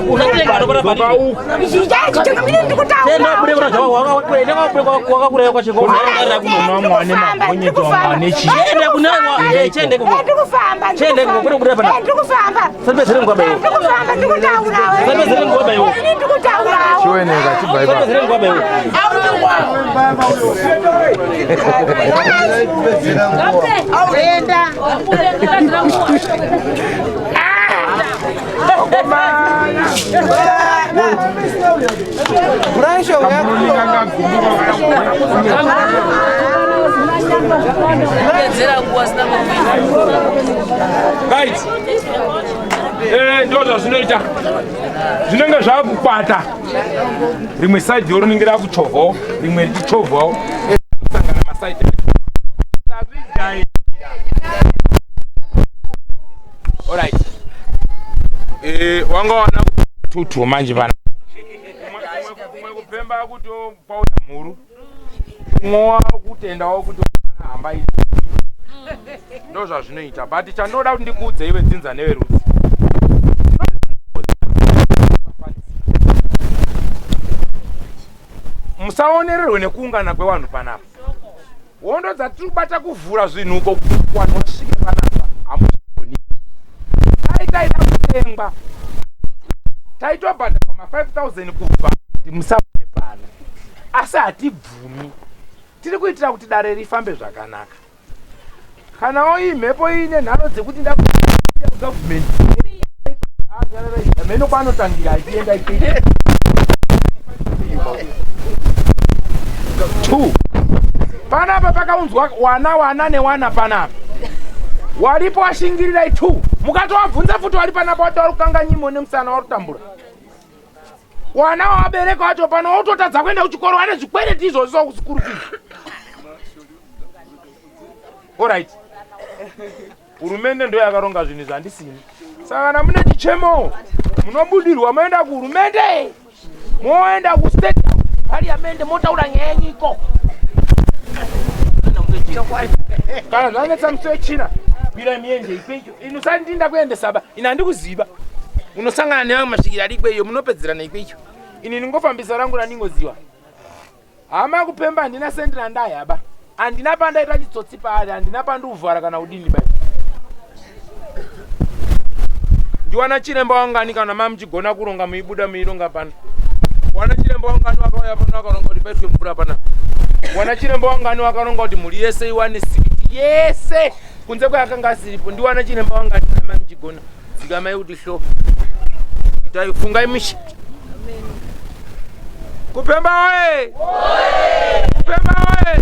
chiweneka chibaiba guys ndoza zvinoita zvinenge zvakukwata rimwe side yoringira kuchovhawo rimwe richichovhawo sangana maside alright wanga wana tutu manje bana kumwe kupemba kuti pauya mhuru kumwe kutendawo kuti hamba izvi ndo zvazvinoita but chandoda kuti ndikuudze iwe dzinza neverudzi musaonererwe nekuungana kwevanhu panapa wondo dzatirikubata kuvhura zvinhu uko vanhu vasvike panapa hamuzvigoni taitaida kutengwa taitobhadharwa ma5000 kubva kuti musaone pano asi hatibvumi tiri kuitira kuti dare rifambe zvakanaka kanawo iyi mhepo ine nharo dzekuti ndagavhumenti mheno kwanotangira achienda ikeita 2 panapa pakaunzwa wana newana panapa waripo washingirirai 2 mukatowabvunza futi wari panapa watauri kukanga nyimo nemusana warutambura wana wabereka wacho pano wautotadza kuenda kuchikoro wane zvikwereti izvozvo wakusikuru fizi alright hurumende ndo yakaronga zvinhu zvandisini saka kana mune chichemo munobudirwa moenda kuhurumende moenda kustate parliament motaura nyaya yenyiko kana zvanetsa musi wechina bira miende ikwecho inosandinda kuendesa ba ina ndikuziva unosangana nevamwe masvikira ari ikweyo munopedzerana ikwecho ini ndingofambisa rangu randingoziva hama kupemba handina sendi randayaba handina pandaita chitsotsi paari handina pandiuvhara kana kudini bai ndiwana chiremba wangani kana mamuchigona kuronga muibuda muironga pano wana chiremba wangani wakauya pano wakaronga kuti paitwe mvura pana wana chiremba wangani wakaronga kuti mhuri yese iwane siviti yese kunze kwayakanga asiripo ndiwana chiremba wangani kana mamuchigona dzikamai kuti hlo itai fungai misha kupemba oye kupemba oye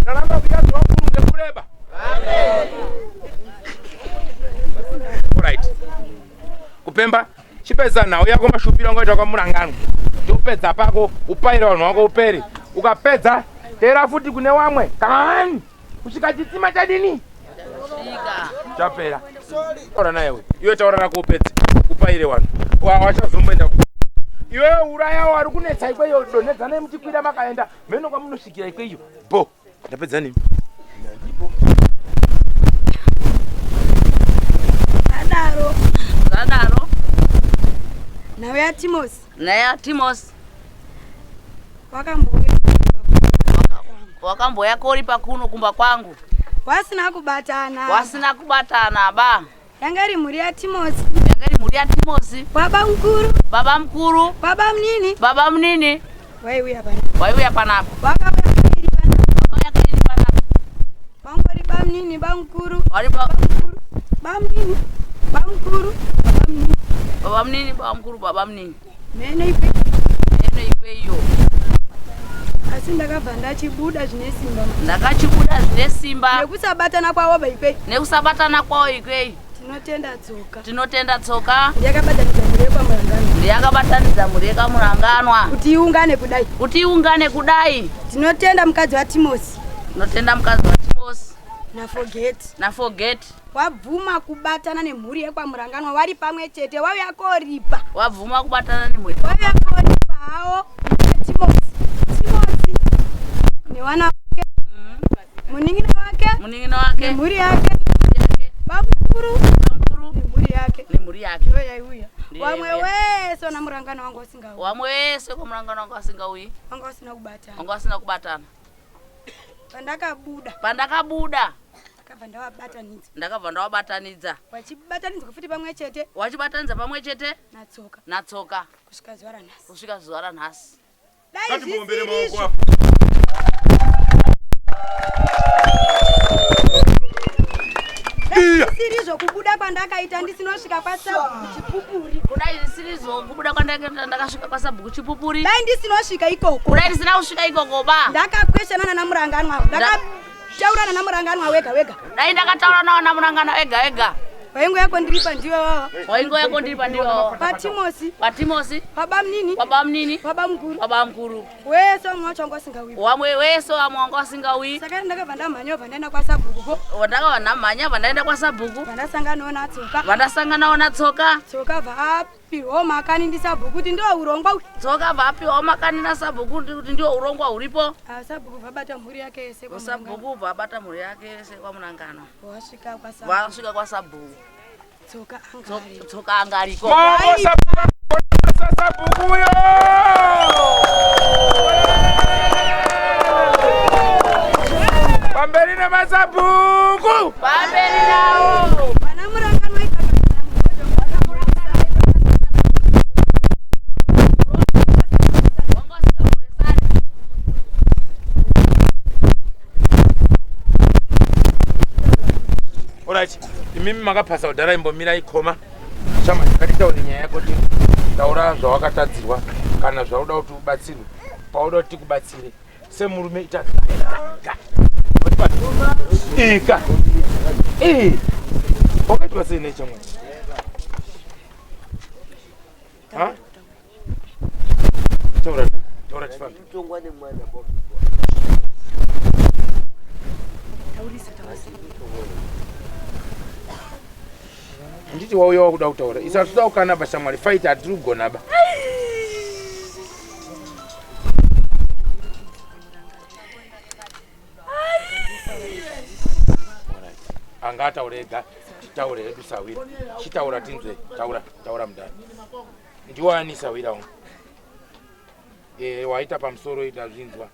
naramba kuchadzwa kurunge kureba alright kupemba chipedza nhau yako mashupiro ngoita kwamurangano ndopedza pako upaira vanhu vako upere ukapedza tera futi kune wamwe kamani kusvika chitsima chadini chapera taura nayewe iwe taura rako upedze upaire vanhu wachazomboenda Iwe uraya wari kunetsa ikweyo donedza nemuchikwira makaenda. Meno kwamunosvikira ikweyo. Bo. Ndapedza nini? Ndipo. Zadaro. Nawe ya Timos. Naya Timos. Wakamboya Kuripwa kuno kumba kwangu. Wasina kubatana ba. Yangari muri ya Timos. Baba mkuru. Baba mnini. Waiuya panapo. Wakakairi panapo. Bangori bamnini bamkuru. Bamnini. Baba mnini. Mene ikweyo. Asi ndakabva chibuda zvine simba. Nekusabatana kwawo ikweyi. Tinotenda tsoka. Ndiyakabatanidza mureka muranganwa. Kuti iungane kudai. Tinotenda mukadzi wa Timosi. Na forget. Wabvuma kubatana nemhuri yekwamuranganwa wari pamwe chete. Wauya Kuripwa. Wauya Kuripwa hawo Timosi. Newana wake. Muningina wake. Nemhuri yake. Bamkuru. Nemhuri yake. Yoyaiuya. Wamwe wese na murangano wangu wasingauyi. Wanga wasina kubatana. Pandakabuda. Ndakabva ndawabatanidza. Wachibatanidza kufuti pamwe chete. Natsoka. Kusvika zuva ranhasi. Ngatimuombere maoko apo. Sirizo kubuda kwandakaita ndisinosvika kwaSabhuku Chipupuri. Kudai sirizo kubuda kwandakaita ndakasvika kwaSabhuku Chipupuri. Dai ndisinosvika ikoko. Kudai ndisina kusvika ikoko ba. Ndakakweshana namuranganwa. Ndakataurana namuranganwa wega. Dai ndakataurana namuranganwa wega. Waingo yako ndiripa ndiyo. Patimosi. Baba mnini. Baba mkuru. Weso mwachongo singawi. Amwongo singawi. Saka ndakabva ndamhanya ndaenda kwaSabhuku. Ndakabva ndamhanya ndaenda kwaSabhuku. Vandasanganawo natsoka. Tsoka bva makani ndiSabhuku kuti ndo urongwa. Tsoka bva makani naSabhuku kuti ndo urongwa uripo. Sabhuku vabata mhuri yake yese kwa Sabhuku vabata mhuri yake yese kwa munangano. Wasvika kwaSabhuku. Tsoka angariko. Sabhuku yo. Pamberi na maSabhuku. Pamberi nawo. Mana murangano waita. Alright, mimi makapasa kudhara imbomira ikoma. Chama ndikatitaura nyaya yako kuti taura zvawakatadzirwa kana zvauda kuti ubatsirwe. Pauda kuti kubatsire semurume ita. Ika. Wakaitwa sei nechamwe? Ha? Taura tifambe. Nditi wauya wakuda kutaura. Isatuda ukana bashamwari fight atiri kugona ba. Angataura ega. Taura hedu sawira. Chitaura tinzwe. Taura mudani. Ndiwani sawira wangu. Waita pamusoro ndazvinzwa.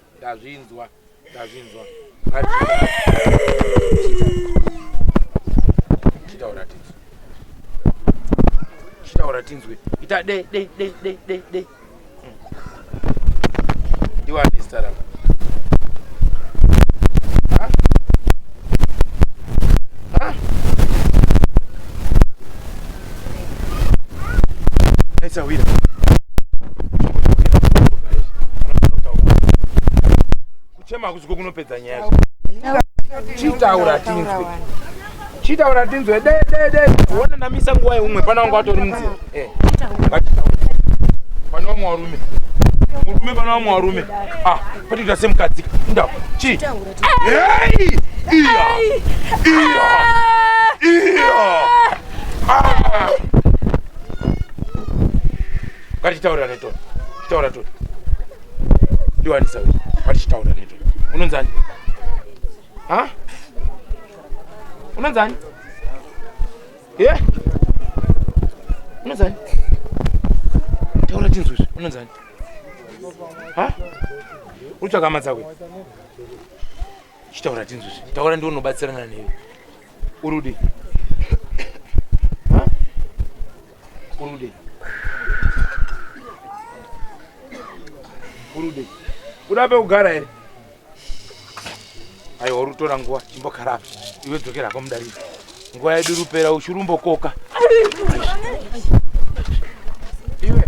Chitaura tinzwe. Ita de. Ndiwani stara. Ha? Esa wira. Kuchema kuziko kunopedza nyaya. Chitaura tinzwe de. Wona namisa nguwa yeumwe pana wangu atori munzira. Pana wamwe warume. Murume pana wamwe warume. Pati tase mukadzika. Ndau. Chi. Hey! Iya. Ngati taura neto. chitaura to ndiwanisa wewe wati chitaura neto unonzani ha unonzani unonzani taura tinzuzvi unonzani ha uchakamadza kwe chitaura tinzuzvi taura ndiwo unobatsirana newe urude ha urude udabe kugara here aiwa urutora nguva chimbogara apa iwe dzokera kwamudariri nguva yedu rupera uchirumbokoka iwe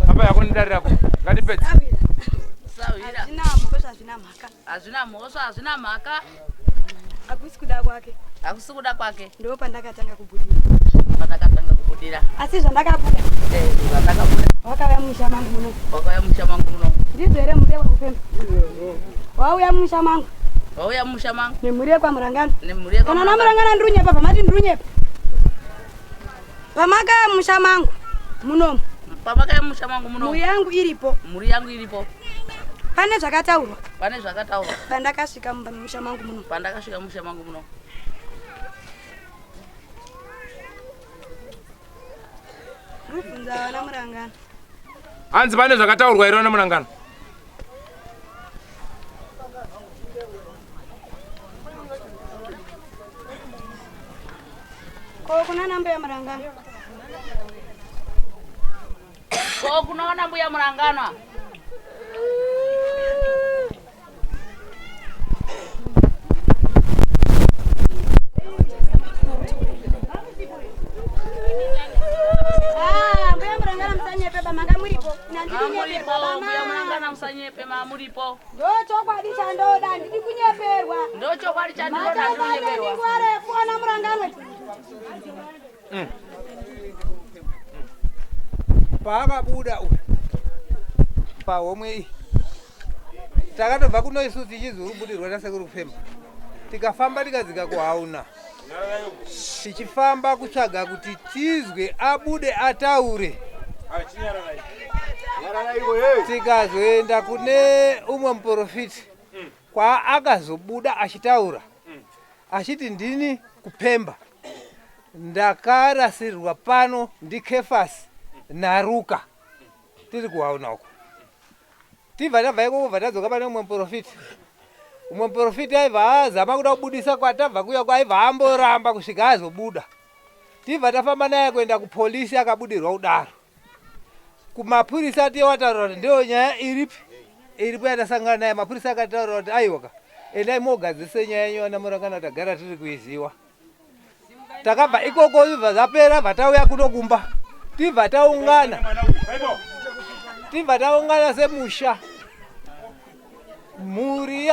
apa yakonidarirako ngatipedze hazvina mhosva hazvina mhaka akusi kuda kwake hakusi kuda kwake ndo pandakatanga kubudira asi zvandakabuda wakauya mumusha mangu muno ndizvo here mhuri yekwakupemba wauya mumusha mangu nemhuri yekwamurangano kana namurangana ndiri unyepa pamati ndiri unyepa pamakaya mumusha mangu munomu mhuri yangu iripo pane zvakataurwa pandakasvika mumusha mangu muno rubvunza vana murangano hanzi pane zvakataurwa here vana murangano ko kuna mbuya murangano kunoona mbuya murangano musanyepe mamuripo ndochokwadi chandoda ndiri kunyeperwa ndochokwadi chandoda ndiri kunyeperwa refuana murangano paakabuda uyu pahomwe iyi takatobva kuno isusu tichizorubudirwa nasekuru kupemba tikafamba tikadzika kuhauna tichifamba kutsvaga kuti tizwe abude ataure tikazoenda kune umwe muprofiti kwaakazobuda achitaura achiti ndini kupemba ndakarasirwa pano ndikefasi naruka tiri kuhauna uko tibva tabva ikoko bva tadzoka pane umwe muprofiti aibva azama kuda kubudisa kwatabva kuya kwaibva amboramba kusvika azobuda tibva tafamba naye kuenda kupolisi akabudirwa kudaro kumapurisa tiwataura kuti ndiyo nyaya iripo yatasangana naye mapurisa akataura kuti aiwaka endai mogadzise nyaya yenyu vana murangano tagara tiri kuiziva takabva ikoko ibva zapera bvatauya kunokumba tibva taungana semusha mhuri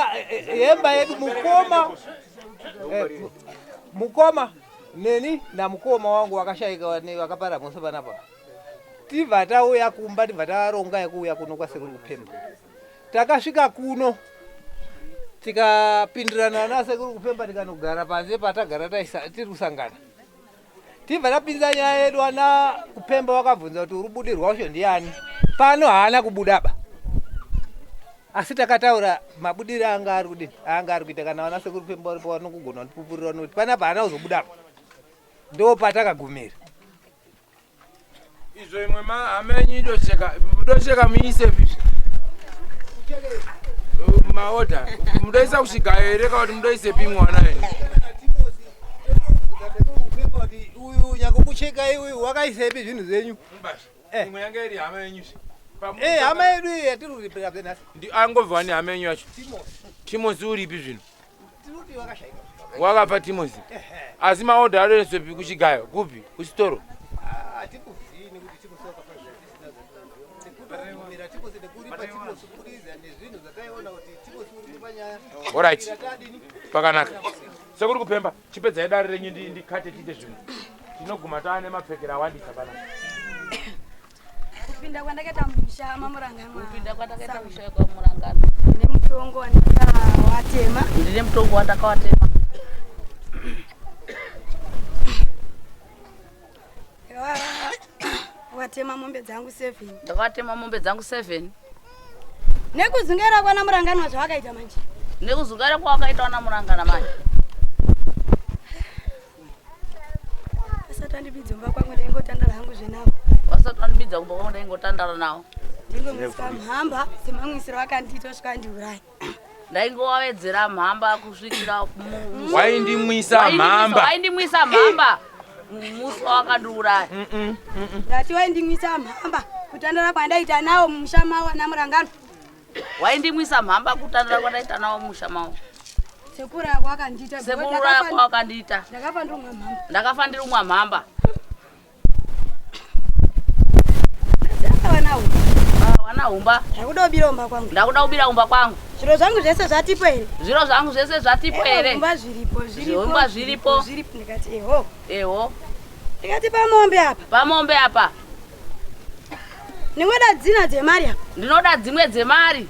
yemba yedu mukoma neni namukoma wangu wakashayika wakapara mose panapa tibva tauya kumba tibva taronga yekuuya kuno kwasekuru kupemba takasvika kuno tikapindirana nasekuru kupemba tikanogara panze patagara tiri kusangana tibva tapinza nyaya yedu ana kupemba wakabvunza kuti urubudirwa usho ndiani pano haana kubudaba asi takataura mabudiro anga ari kudini anga ari kuita kana vana sekuru kupemba uripo vanokugona kundipupurira noti panapa haana kuzobudaba ndo patakagumira izvo imwe hamenyi dosheka muisepi maodha mudoisa kusvika here kana kuti mudoisepi mwana ene uyu nyakukucheka iuyu wakaisepi zvinhu zvenyu imwe yange iri hama yenyu hama yedu iyi yatiri kuripira penhasi angobva ne hama yenyu yacho timosi uripi zvino wakapa timosi asi maodha adoisepi kuchigayo kupi kuchitoro Alright. Pakanaka. Sekuru kupemba chipedza idare renyu ndikate tite zvinhu. Tinoguma taane mapfekera awandisa panapa. kupinda kwandakaita musha mamurangano. Kupinda kwandakaita musha kwa murangano. Ndine mutongo wandakawatema. Ndine mutongo wandakawatema. Watema mombe dzangu 7. Ndakawatema mombe dzangu 7. Nekuzungaira kwana murangano zvawakaita manje. Nekuzungaira kwawakaita wana murangana manje. Wasatandibidza umba kwangu ndaingotandara hangu zvenawo. Wasatandibidza umba kwangu ndaingotandara nawo. Ndingomisa mhamba semamwisiro akandiita osvika ndiurai. Ndaingowawedzera mhamba kusvikira waindimwisa mhamba. Waindimwisa mhamba. Musi wakandiuraya. Ndati waindimwisa mhamba kutandara kwandaita nawo mumusha mawo ana murangano. Waindimwisa mhamba kutandara kwandaita nawo mumusha mawo. Sekuru yako akandiita. Sekuru yako akandiita. Ndakafa ndirumwa mhamba. Ndakafa ndirumwa mhamba. Wana umba. Ndakuda kubira umba kwangu. Ndakuda kubira umba kwangu. Zviro zvangu zvese zvatipo here? Zviro zvangu zvese zvatipo here? Umba zviripo. Umba zviripo. Zviripo ndikati eho. Eho. Ndikati pamombe apa. Pamombe apa. Ndinoda dzina dzemari apa. Ndinoda dzimwe dzemari.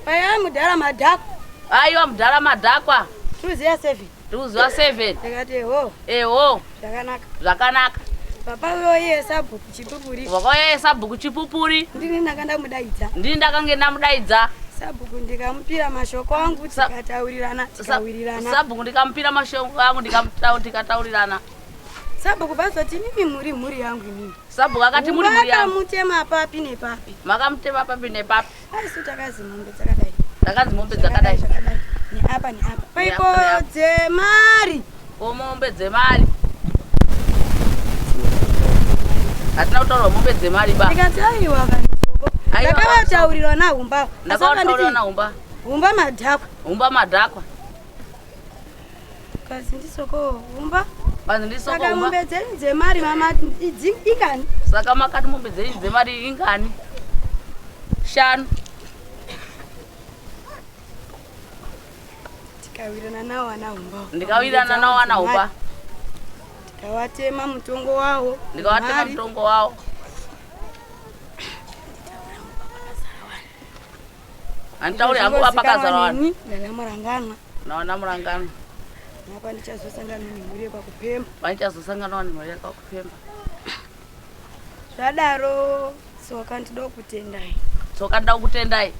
Aiwa mudhara madhakwa. Aiwa mudhara madhakwa. Tuziya 7. Tuziya 7. Ndikati eho. Eho. Zvakanaka. Zvakanaka. Papa yoyesa bhuku chipupuri. Wakayoyesa bhuku chipupuri. Ndini ndakanda mudaidza. Ndini ndakange ndamudaidza. Sabhuku ndikamupira mashoko angu tikataurirana. Sabhuku ndikamupira mashoko angu tikataurirana. Sabhuku bazoti nimi muri yangu inini. Sabhuku akati muri yangu. Makamutema papi nepapi. Makamutema papi nepapi. Aisu takazi mombe dzakadai. Takazi mombe dzakadai. Ni apa. Paiko dzemari. Mombe dzemari. Hatina kutaura mombe dzemari ba. Ndikati aiwa kanisoko. Ndakavataurira na humba. Ndakavataurira na humba. Humba madhakwa. Humba madhakwa. Kazi ndisoko humba. Kazi ndisoko humba. Saka mombe dzemari mama ingani? Saka makati mombe dzemari ingani? 5. Tikawirana nawo wana humba. Ndikawirana nawo wana humba. Ndikawatema mutongo wawo. Ndikawatema mutongo wawo. Antauri hangu apakazara wani. Ndakamurangana. Nawana murangana. Napa ndichazosangana nemhuri yekwakupemba. Pandichazosangana nemhuri yekwakupemba. Zvadaro tsoka ndinoda kutendai. Tsoka ndinoda kutendai.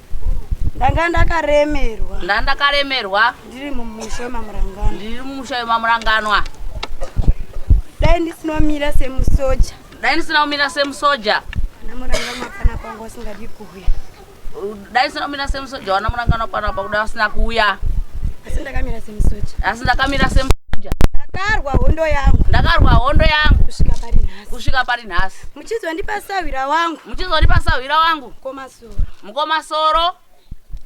Ndanga ndakaremerwa. Ndakaremerwa. Ndiri mumusha wemamurangano. Ndiri mumusha wemamuranganwa. Dai ndisinomira semusoja. Dai ndisinomira semusoja. Ana murangano pana pangu wasingadi kuuya. Dai ndisinomira semusoja wana murangano pana pangu wasina kuuya. Asi ndakamira semusoja. Asi ndakamira semusoja. Ndakarwa hondo yangu. Ndakarwa hondo yangu. Kusvika pari nhasi. Kusvika pari nhasi. Muchizondipa sawira wangu. Muchizondipa sawira wangu. Mukomasoro. Mukomasoro.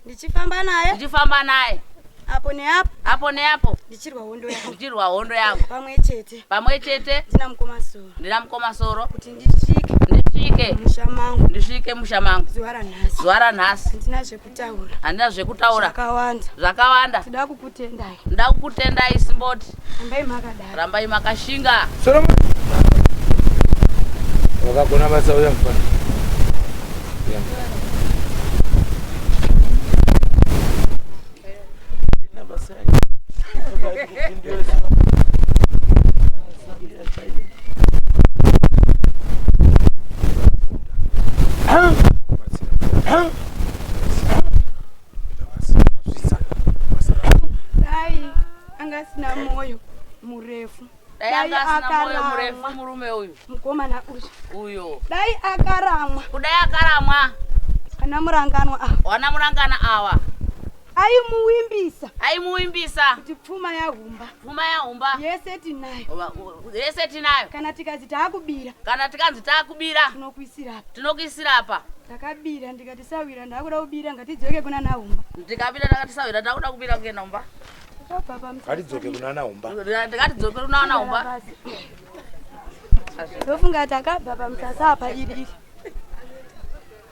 Ndichifamba naye. Ndichifamba naye. Apo neapo. Apo neapo. Ndichirwa hondo yangu. Ndichirwa hondo yangu. Pamwe chete. Pamwe chete. Ndina mukomasoro. Ndina mukomasoro. Kuti ndisvike. Ndisvike. Mushamangu. Ndisvike mushamangu. Zuwara nhasi. Zuwara nhasi. Handina zvekutaura. Handina zvekutaura. Zvakawanda. Zvakawanda. Ndida kukutendai. Ndida kukutendai simboti. Rambai makadaro. Rambai makashinga. Solomon. Wakagona basa uya mfana. Dai anga sina moyo murefu. Dai anga sina moyo murefu murume uyu. Mukomana uyo. Dai akaramwa. Kudai akaramwa. Ana murangano awa. Wana murangana awa. Aimuimbisa. Aimuimbisa. Kuti pfuma yahumba. Pfuma yahumba. Yese tinayo. Yese tinayo. Kana tikazi taakubira. Kana tikanzi taakubira. Tinokuisira apa. Tinokuisira apa. Takabira ndikati sawira ndakuda kubira ngatidzoke kuna nahumba. Ndikabira ndakati sawira ndakuda kubira kugenda humba. Ngatidzoke kuna nahumba. Ndikatidzoke kuna nahumba. Ndofunga takabva pamusasa apa iri.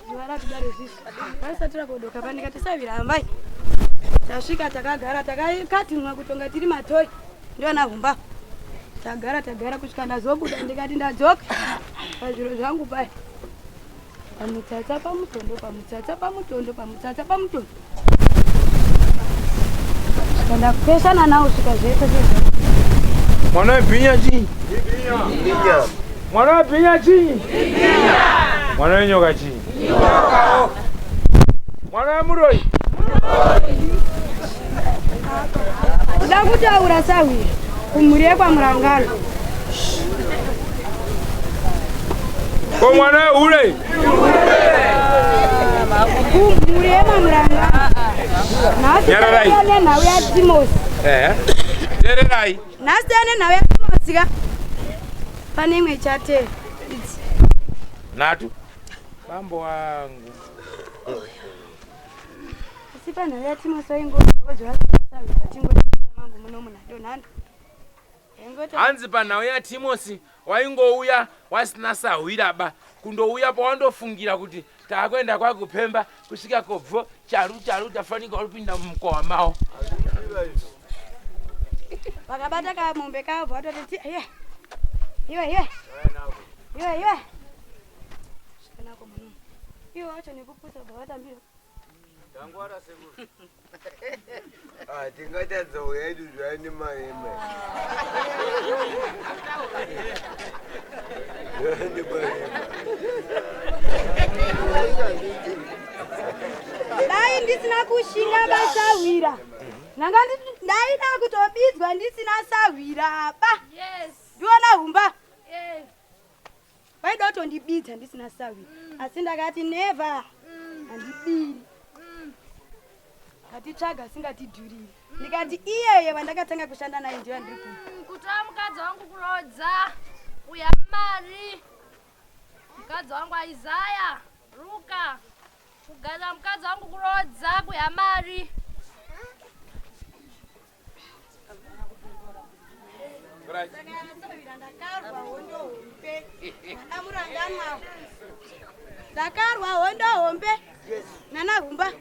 Zuwara kudaro zvisu. Vasati rakodoka pandikati sawira ambai. Tasvika takagara takakatimwa kutonga tiri matoi. Ndio nahumba. Tagara kusvika ndazobuda ndikati ndadzoka. Pazviro zvangu pai. Pamutsatsa pamutondo, pamutsatsa pamutondo, pamutsatsa pamutondo. Kana kupesana nawo sikazeta zvezvo. Mwana webhinya chii? Bhinya. Mwana webhinya chii? Bhinya. Mwana wenyoka chii? Nyoka. Mwana wemuroi? Muroi. Kuda kutaura sawira kumhuri yekwamurangano. Ko mwana wehure? Kumhuri yekwamurangano. Nyararai. Nasi nawe ya Timosi. Tererai. Nasi nawe ya Timosi ka. Pane imwe chate. Natu. Bambo wangu. Sipa nawe ya Timosi waingo wozwa sawira chingoti mangu muno muna donanda. Hanzi panhau yaTimosi waingouya wasina sahwira ba kundouya pawandofungira kuti taakwenda kwakupemba kusvika kobvo charu tafanika uripinda mumukowa mawo vakabata kamombe kavo vatoti iwe svikanako muno iwe wacho nekupusa bvavatambiro Tangwara Sekuru. Tingatadza uya idu zvaine maema. Dai ndisina kushinga basawira. Nanga ndaida kutobidzwa ndisina sawira ba. Yes. Ndiona humba. Yes. Vaida kutondibidza ndisina sawira. Asi ndakati never. Handibiri. Katitsvaga singatidhuriri. Ndikati iyeye vandakatanga kushanda naye ndiyo ndiri kutora mukadzi wangu kurodza uya mari mukadzi wangu Isaya Ruka kugara mukadzi wangu kurodza kuya mari ndakarwa hondo hombe nana rumba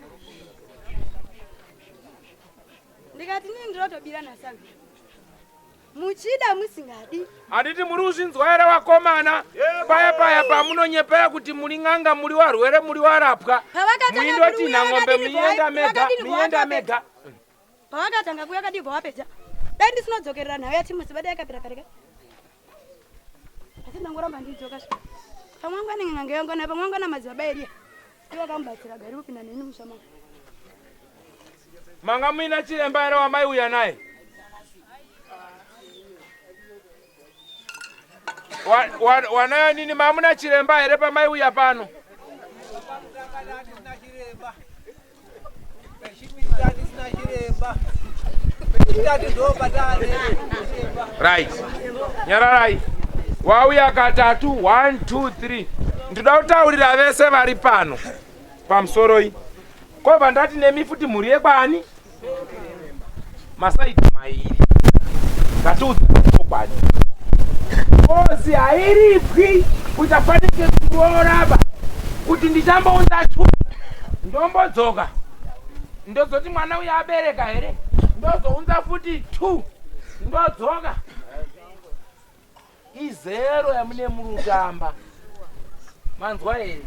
ndikati nini ndinotobira nasavira muchida musingadi handiti muri kuzvinzwa ere vakomana paya pamunonyepera kuti muri n'anga muri varwere muri varapwa muindoti nhang'ombe muienda mega pavakatanga kuya kadibva vapedza dai ndisinodzokerera nhau yaTimosi vada yakapera kareka asi ndangoramba ndidzoka pamwangwana n'anga yangona pamwangwana madzibaba eriya ivakambatsira gari kupinda neni mushamanga manga muina chiremba ere wamaiuya naye wanayo nini mamuna chiremba ere pamaiuya pano right nyararai wauya katatu 1 2 3 ndinoda kutaurira vese vari pano pamusoroi kobva ndati nemi futi mhuri yekwani masaiti mairi ngatiudza chokwadi kozi hairipwi kuti afanike kuoraba kuti ndichambounza chu ndombodzoka ndozoti mwana uya abereka here ndozounza futi 2 ndodzoka izero yamune murutamba manzwa here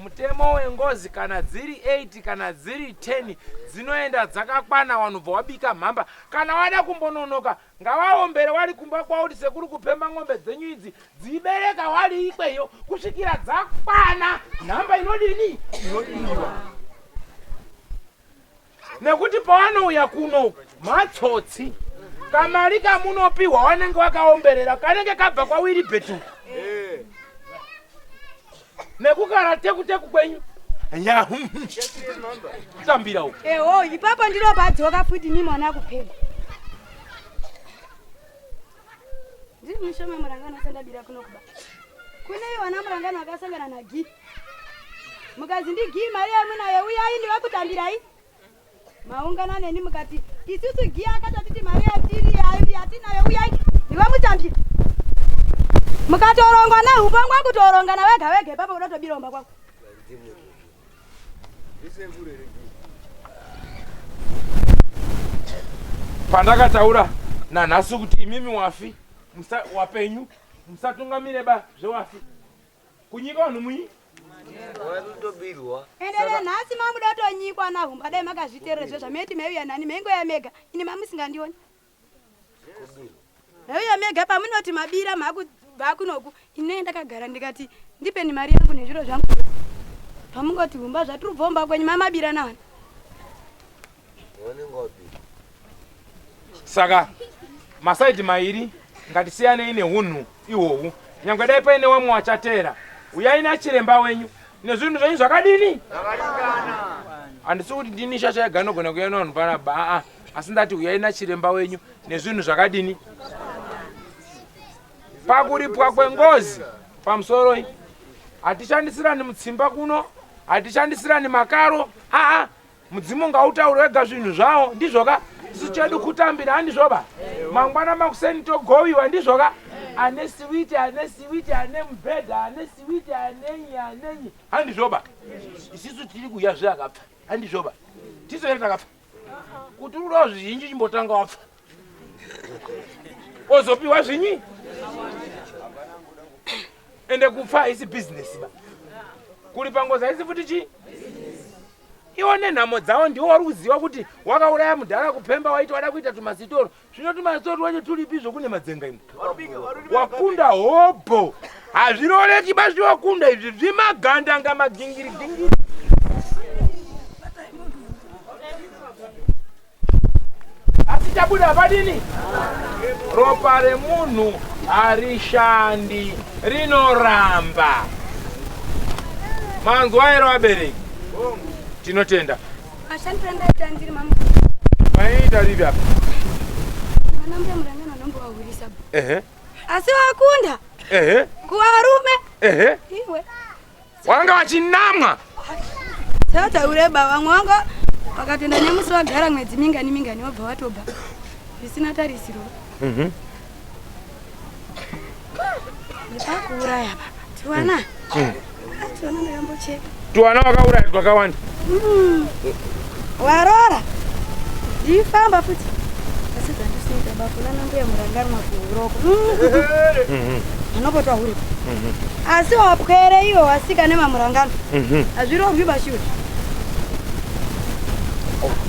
mutemo wengozi kana dziri 8 kana dziri 10 dzinoenda dzakakwana vanhu wabika mhamba kana wada kumbononoka ngavaombere wari kumba kwavo kuti sekuru kupemba ng'ombe dzenyu idzi dzibereka wari ikweyo kusvikira dzakwana nhamba inodini inodiwa nekuti pavanouya kuno matsotsi kamari kamunopiwa wanenge wakaomberera kanenge kabva kwawiri betu nekugara teku kwenyu tambira uko eho ipapo ndiro padzoka futi ni mwana kupemba ndiri mushoma murangano sandabira kuno kuba kune wana murangano akasangana na gi mukazi ndi gi mari yamwe nayo uyai ndi vakutambirai maungana neni mukati isusu gi akatati mari yatiri yatinayo uyai ndi vamutambira mukatorongwa na upangwa kutoronga na wega wega papa unotobiromba kwako pandakataura nanhasi kuti imimi wafi wapenyu musatungamire ba zvewafi kunyika vanhu munyi Watotobirwa. Endele nhasi mamuda tonyikwa na humba dai makazviteerezvo zvameti meiuya nani meingoya mega ini mamusingandioni. Meiuya mega pamunoti mabira makunoku ine ndakagara ndikati ndipeni mari yangu nezviro zvangu. Pamungoti humba zvaturubvomba kwenyu mamabira nani. Saka masaiti mairi ngatisiyane ine hunhu ihwohu nyangwe dai paine wamwe wachatera uyaina chiremba wenyu nezvinhu zvenyu zvakadini handisi kuti ndini shasha yega inogona kuyaina vanhu panapa asi ndati uyaina chiremba wenyu nezvinhu zvakadini pakuripwa kwengozi pamusoroi hatishandisirani mutsimba kuno hatishandisirani makaro mudzimu ngautaure wega zvinhu zvavo ndizvoka isu chedu kutambira handizvoba mangwana makuseni togowiwa ndizvoka ane siwiti ane mubhedha ane siwiti anenyi handizvoba isisu tiri kuya zveakapfa handizvoba tiso ere takapfa kuti udawo zvizhinji chimbotanga wapfa ozopiwa zvinyi ende kupfa haisi bhizinesi ba kuri pangozi haisi futi chi iwo nenhamo dzavo ndiwo wari kuziva kuti wakauraya mudhara kupemba waiti wada kuita tumasitoro zvino tumasitoro wacho turipizvo kune madzenga imwe wakunda hobho hazviroreki basi wakunda izvi zvimagandanga magingirigingiri asi chabuda padini ropa remunhu harishandi rinoramba manzwa ero vabereki tinotenda Ashanti ndaita ndiri mamu. Maita rivi apa? Mwana mbe murangana nombowawirisa. Asi wakunda? Kuvarume? Iwe. Wanga wachinamwa. Sasa ureba wamwanga wakatenda nemusi wagara mwedzi mingani wabva watoba. Zvisina tarisiro. Ndipakuuraya baba. Tiwana? Tiwana ndakambocheka. Tiwana wakauraya twakawanda. Warora. Ndifamba futi. Asi dzandisita bafuna nambuya murangarwa kuuroko. Anopotwa uri. Asi wapwere iwo wasika nemamurangano. Azvirovhi bashiwe.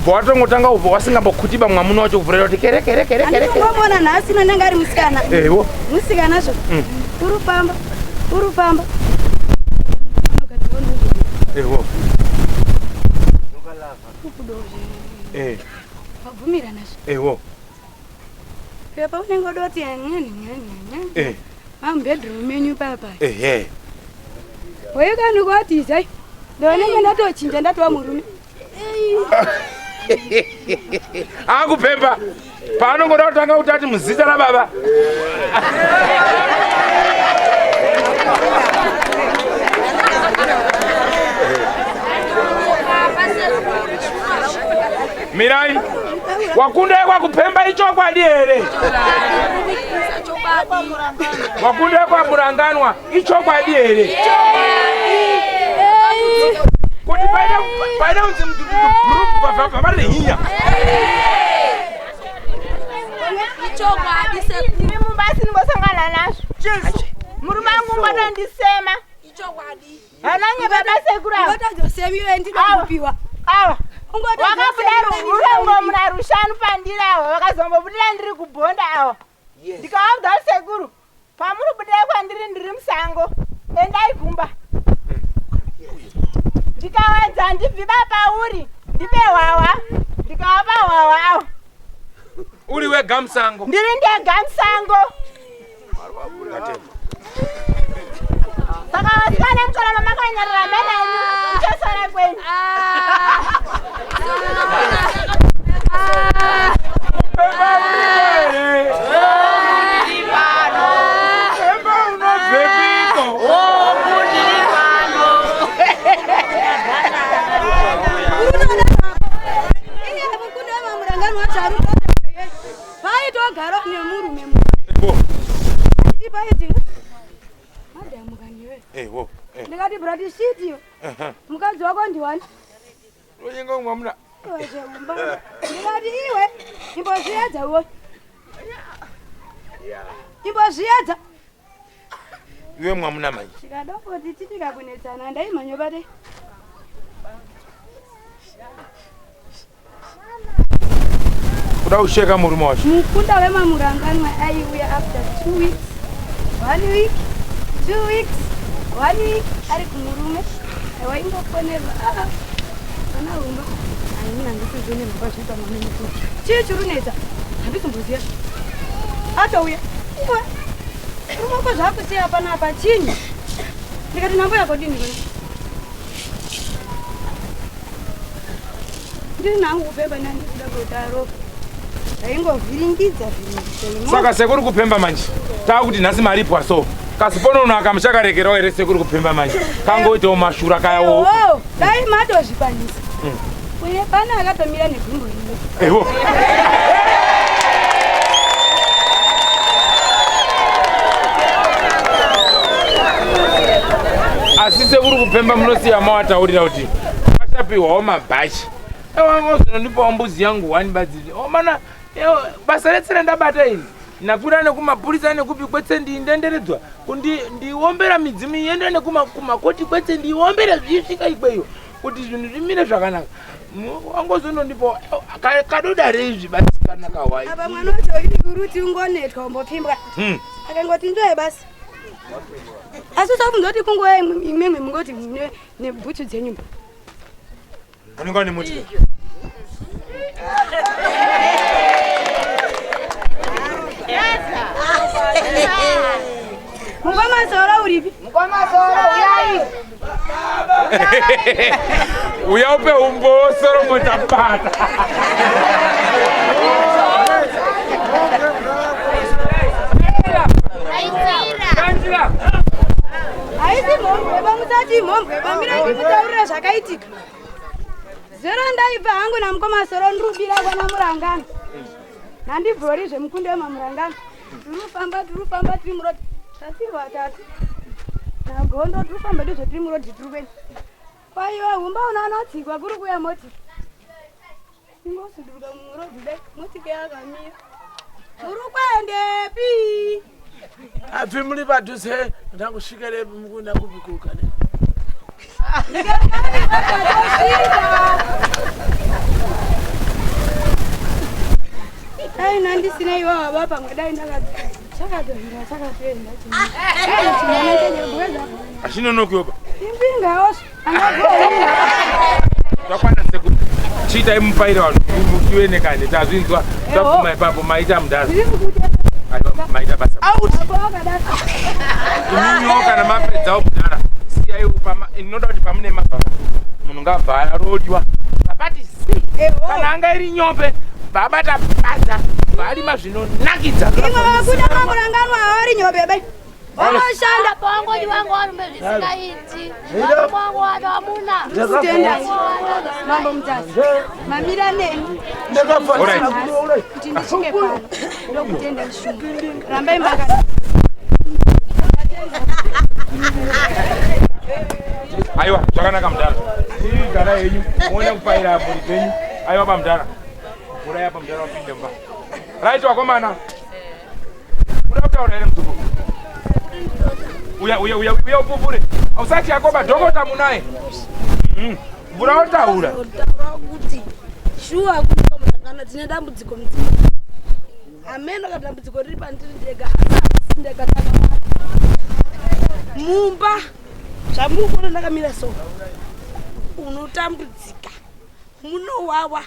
Bwatongotanga ubvo wasingambokutiba mwamuna wacho kuvhurira kuti kere. Andingomona nhasi nonanga ari musikana. Ewo. Musikana zvo. Urufamba. Ewo. Wabvumira nazvo. Ewo. Pepa unenge udoti bedroom menyu papa. Weyekani kwati izai. Ndonenge ndatochinja ndatova murume. Akupemba. Paanongoda kutanga utati muzita rababa. Mirai, wakunda kwa kupemba icho kwa diere. Wakunda kwa muranganwa icho kwa diere. Kuti paida unzi mtutu group pabale hiya. Icho kwa dise kimi mumbasi ngosangana nazo. Murume wangu mbona ndisema. Icho kwa di. Ananye baba Sekuru. Ngotajosemiwe ndinokupiwa. Awa. Wakabudaro urengo muna rushanu pandira awa wakazombobudira ndiri kubhonda awa ndikavabva Sekuru pamuri budira kwandiri musango endai gumba ndikawadza ndibviba pauri ndipe hwawa ndikavapa hwawa awa uri wega musango ndiri ndega musango saka wasikana mukorana makanyarara menanyu muchosora kwenyu ndikati brati shitiyo mukadzi wako ndiwani oyenga mwamuna ndikati iwe imbozviedza uwo imbozviedza Iwe mwamuna manje. Chikadoko tichitika kunetsana ndaimhanyo bate. Kuda usheka murume wacho. Mukunda wemamuranganwa aiuya after 2 weeks. 1 week, 2 weeks, 1 week ari kumurume. Waingofonera. Kana rumba. Aina ndisizone mukashita mameni kuti. Chii chirunetsa? Handisumbuziya. Atauya. Iwe. Rumoko zvakusiya panapa chini. Ndikati nambo yako dini kona. Ndiri nangu kupemba nani kuda kutaro. Aingovhiringidza vhiringidza. Saka Sekuru kupemba manje. Takuti nhasi maripo so. Kasipono unaka muchakarekerawo ere Sekuru kupemba manje. Kangoitawo mashura kayawo. Oh, dai matozvikwanisa. Uye pana akatomira negumbo rimwe. Ewo. Asi Sekuru kupemba munosiya mawataurira kuti achapiwawo mabhachi. Wangozinondipawo mbuzi yangu 1 badziri. Mana basa retsera ndabata ini. Nakwira nekumapurisa nekupi kwetse ndienderedzwa. Ndiombera midzimu iende nekumakoti kwetse ndiombera zvisvika ikweyo. Kuti zvinhu zvimire zvakanaka. Wangozonondipawo kadoda rezvi basi kanaka wai. Apa mwana wacho iri kuruti ungonetwa umbopfimbwa. Akangoti ndoye basi. Asi sakundoti kungoya imwemwe mungoti mune nebhutsu dzenyu. Unongani muti. Mukomasoro uripi? Mukomasoro uyai. Uya upe umbosoro mutapata. Haisi mhombwe bamusati mhombwe bamira ndimutaurira zvakaitika. Zero ndaibva hangu namukomasoro ndirubira kwana murangano. Nandibvori zvemukunde wemamurangano. Turufamba tiri murodi. Tasirwa atatu. Nagondo turufamba ndizvo tiri murodi turubeni. Kwaiwa humba unanotsikwa kuri kuya moti. Ingosuduka murodi dai. Motike yakamira. Uri kwendepi? Abvi muri padhuze ndangusvikere mukunda kupikuka ne. Dai nandisina iwawa baba pamwe ndakati chakadonda chakapenda Ashinonokuyoba. Impingawo angagona. Takwana Sekuru. Chita imupaira vanhu mukiwene kane tazvinzwa tapuma ipapo maita mudazi. Aiwa maita basa. Kunyoka namapedzawo kudara. Siya iupama inoda kuti pamune mababa. Munhu ngabva rodiwa. Babati si. Kana anga iri nyope babata basa. Bali mazvinonakidza. Imwe kuda mamuranganwa ari nyope bai. Oshanda bongo ni wangu wanu mbevisingaiti. Wangu wanu amuna. Ndikutenda. Mambo mzazi. Mamira neni. Kuti ndishike pano. Ndokutenda Shumba. Rambai maka. Aiwa, zvakanaka mudhara. Igara yenyu, muone kupaira apo penyu. Aiwa pamudhara. Uraya pamudhara wapinde mba. Right wakomana. Uda kutaura ere muzukuru. Uya upupure. Ausati yakoba dhokota munaye. Bura otaura. Kuti shuwa kuti pamurangano tine dambudziko mudzima. Ameno kana dambudziko riri pandiri ndega. Ndega takamata. Mumba. Zvamuri kuona ndakamira so. Unotambudzika. Munowawa.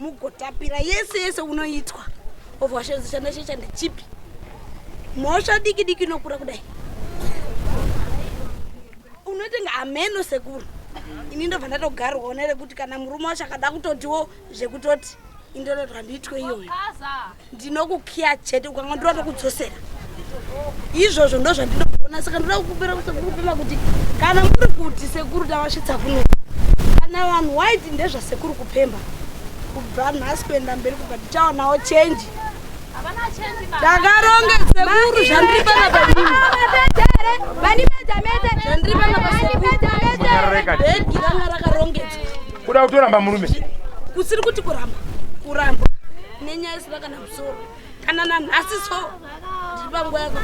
Mugotapira yese unoitwa. Ovashezi chanda chipi. Mosha diki nokura kudai. Unotenga ameno Sekuru. Ini ndobva ndatogarwa onere kuti kana murume wacho akada kutotiwo zvekutoti indorotwa ndiitwe iyoyo. Ndinokukiya chete ukanga ndorota kudzosera. Izvozvo ndo zvandinoona saka ndoda kukupera kupema kuti kana muri kuti Sekuru tavasvitsa kuno. Kana vanhu waiti ndezva Sekuru kupemba. Kubva nhasi kuenda mberi kubva tichaonawo change. Ndakaronga Sekuru zvandiri pana pamini. Zvandiri pana paSekuru. Bhegi ranga rakarongedzwa. Kuda kutoramba murume. Kusiri kuti kuramba. Nenyaya isina kana musoro. Kana nanhasi so ndiri panguva yako.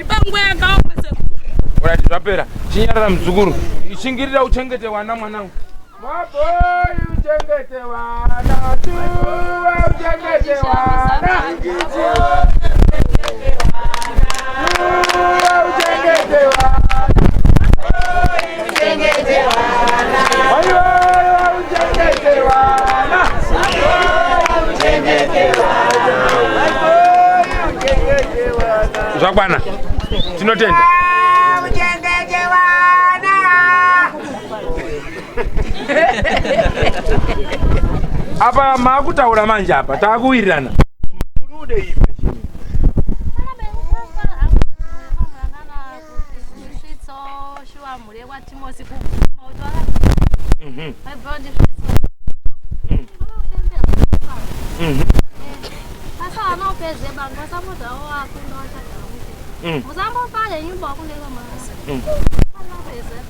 Ipangu yakaomba Sekuru. Urati zvapera. Chinyarara muzukuru. Shingirira uchengete wana mwanangu. Maboy uchengete wana. Tuwa uchengete wana. Zvakwana. Tinotenda. Apa makutaura manje apa takuwirirana. Murude ipa chini.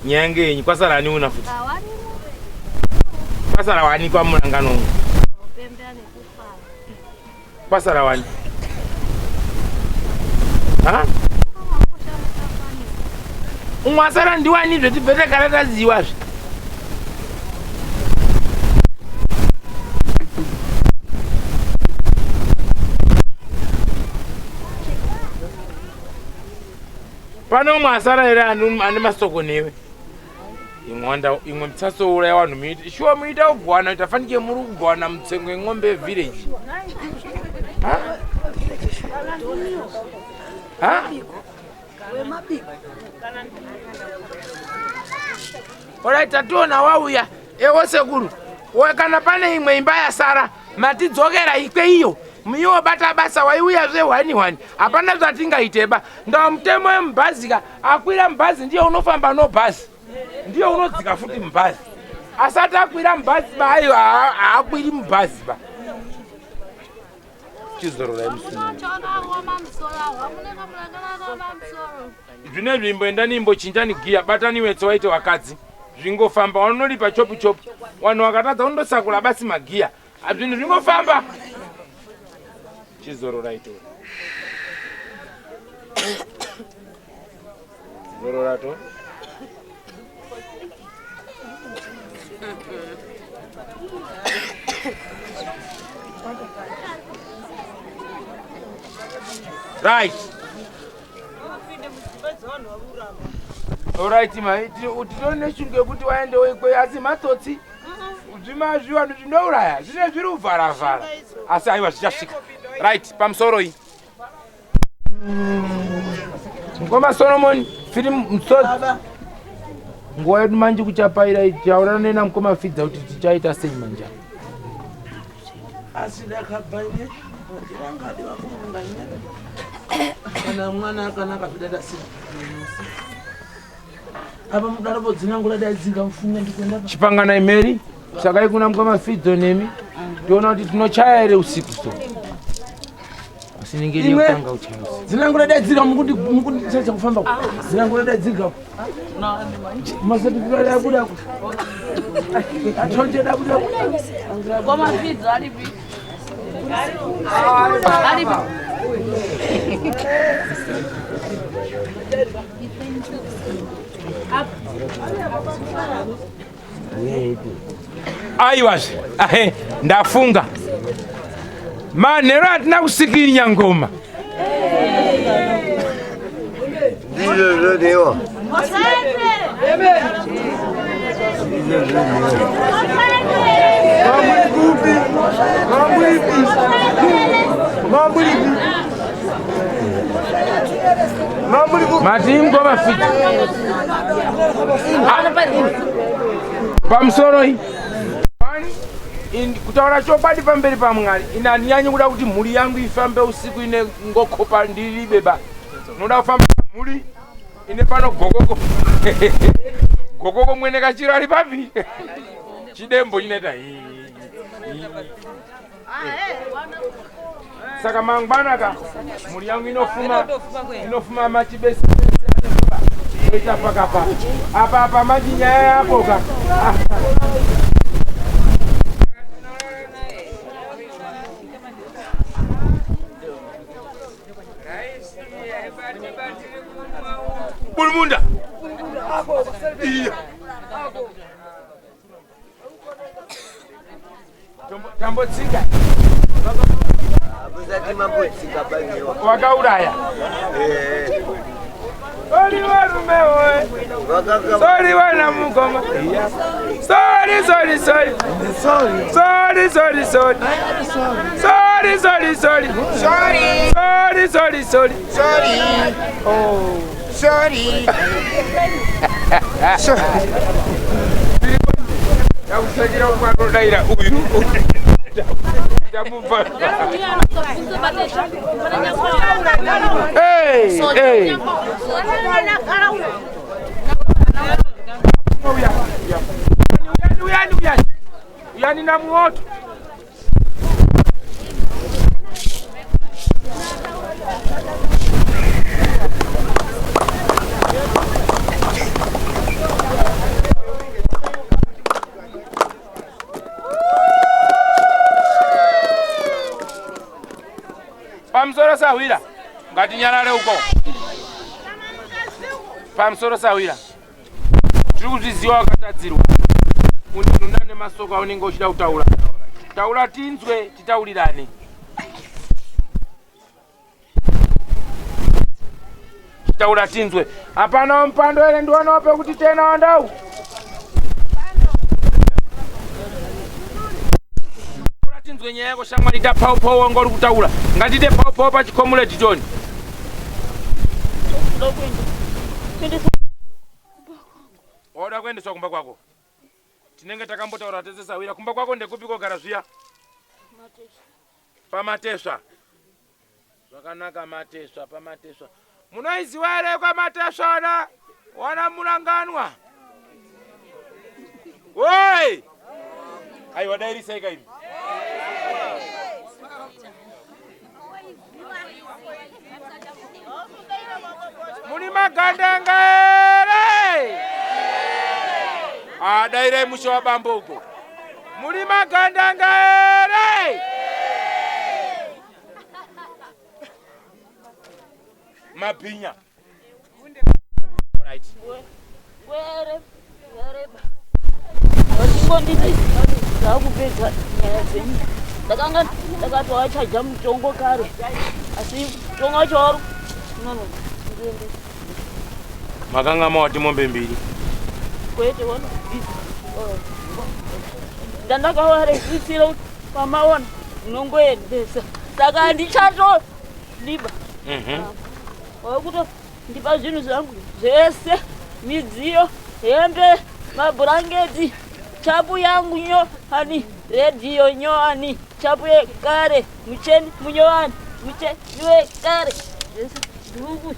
Nyange kwasara ni unafuta. Kwasara wani kwa mulangano. Kwasara wani. Ha? Umwasara ndiwani zvotibvete karata ziwazve. Pano mwasara ere ane masoko newe. Imwe mtsasoura yavanhu muita. Shuwa muita kugwana tafanike muri kugwana mutsengo ng'ombe village. Ha? Ha? Alright, tatona wauya. Ewo Sekuru. Kana pane imwe imba yasara, matidzokera ikweyo. Muyo bata basa waiuya zve wani. Hapana zvatingaiteba. Ndo mutemo wemubhazika akwira mubhazi ndiye unofamba nobhazi. Ndiye unodzika futi mubhazi. Asati akwira mubhazi bayo haakwiri mubhazi ba. Chizorora musoro. Zvine zvimbo endani imbochinjani giya batani wetso waite wakadzi. Zvingofamba wanoripa chopu. Wanhu wakatadza undosakura basi magiya. Zvinhu zvingofamba. Chizorora ito. Zorora to. Right. Alright, utitone chunge kuti waende wekwe asi matotsi. Zvimazviwanhu zvinouraya, zvine zviri kuvharavhara. Asi aiwa zvichasvika. Right, pamusoro iyi. Ngoma Solomon, film msodzi. Nguwa yedu manje kuchapaira ichaurana nena mukoma fidza kuti tichaita sei manje. Asi ndakabhaine ndangadi vakurunganya. Kana mwana akanaka kudada sei. Apa mudarabo dzinangula dadzinga mfunga ndikwenda. Chipangana imeri, saka ikuna mukoma fidzo nemi. Ndiona kuti tinochaya ere usiku so. Asiningiri kutanga uchaya. Dzinangula dadzinga mukundi tsacha kufamba. Dzinangula dadzinga. Masati kudada kuda. Atonje da kuda. Koma fidzo alibi. Alibi. Aiwaje, ndafunga. Manero atina kusikirinya ngoma. Ndizvo zvodewa. Mati ngoma fiti. Pamusoro iyi. Kutaura chokwadi pamberi paMwari. Inanyanyi kuda kuti mhuri yangu ifambe usiku ine ngokopa ndiri beba. Noda kufamba mhuri ine pano gokoko. Gokoko mwene kachiro ari papi. Chidembo chinoita saka mangwana ka mhuri yangu inofuma machibesa. Ita pakapa. Apa majinyaya yako ka. Tambotsika. Abuzati mambotsika bangiwa. Wakauraya. Sorry warume oe. Sorry wana mukoma. Sorry. Sorry. Sorry. Oh. Sorry. Yakusagira kwanodaira uyu. Jamupa. Hey. Uyani na muoto. Pamsoro sawira ngati nyalale uko. Pamsoro sawira tiri kutiziwa katadzirwa kuti nunane masoko aunenge uchida kutaura. Taura tinzwe titaulirane. Taura tinzwe. Apana mpando ere ndiwanope kuti tena wandau. Taura tinzwe nyaya yako shamwari ita pau ngori kutaura. Ngatite pau pa chikomule titoni. Oda kuendeswa kumba kwako. Tinenge takambotaura tese sawira kumba kwako ndekupi kogara zviya? Pamateswa. Zvakanaka mateswa pamateswa. Munoiziwa ere kwa mateswa na wana mulanganwa? Woi! Aiwa dairi saika hivi. Muni magandanga ere! Daire musho wa bambo huko. Muni magandanga ere! Mapinya. Alright. Where? Ndikonditi zakupedza nyaya dzenyu. Ndakati wachaja mutongo kare. Asi mutongo wacho wari. Makanga mawati mombe mbiri. Kwete wana. Ndandakawarekisira kuti pamaona unongoendesa. Saka ndichato ndiba. Wakuto ndipa zvinhu zvangu zvese, midziyo, hembe, mabhurangeti, chapu yangu nyoani, redhiyo nyoani, chapu yekare, mucheni munyoani, mucheni wekare, zvese dhuku.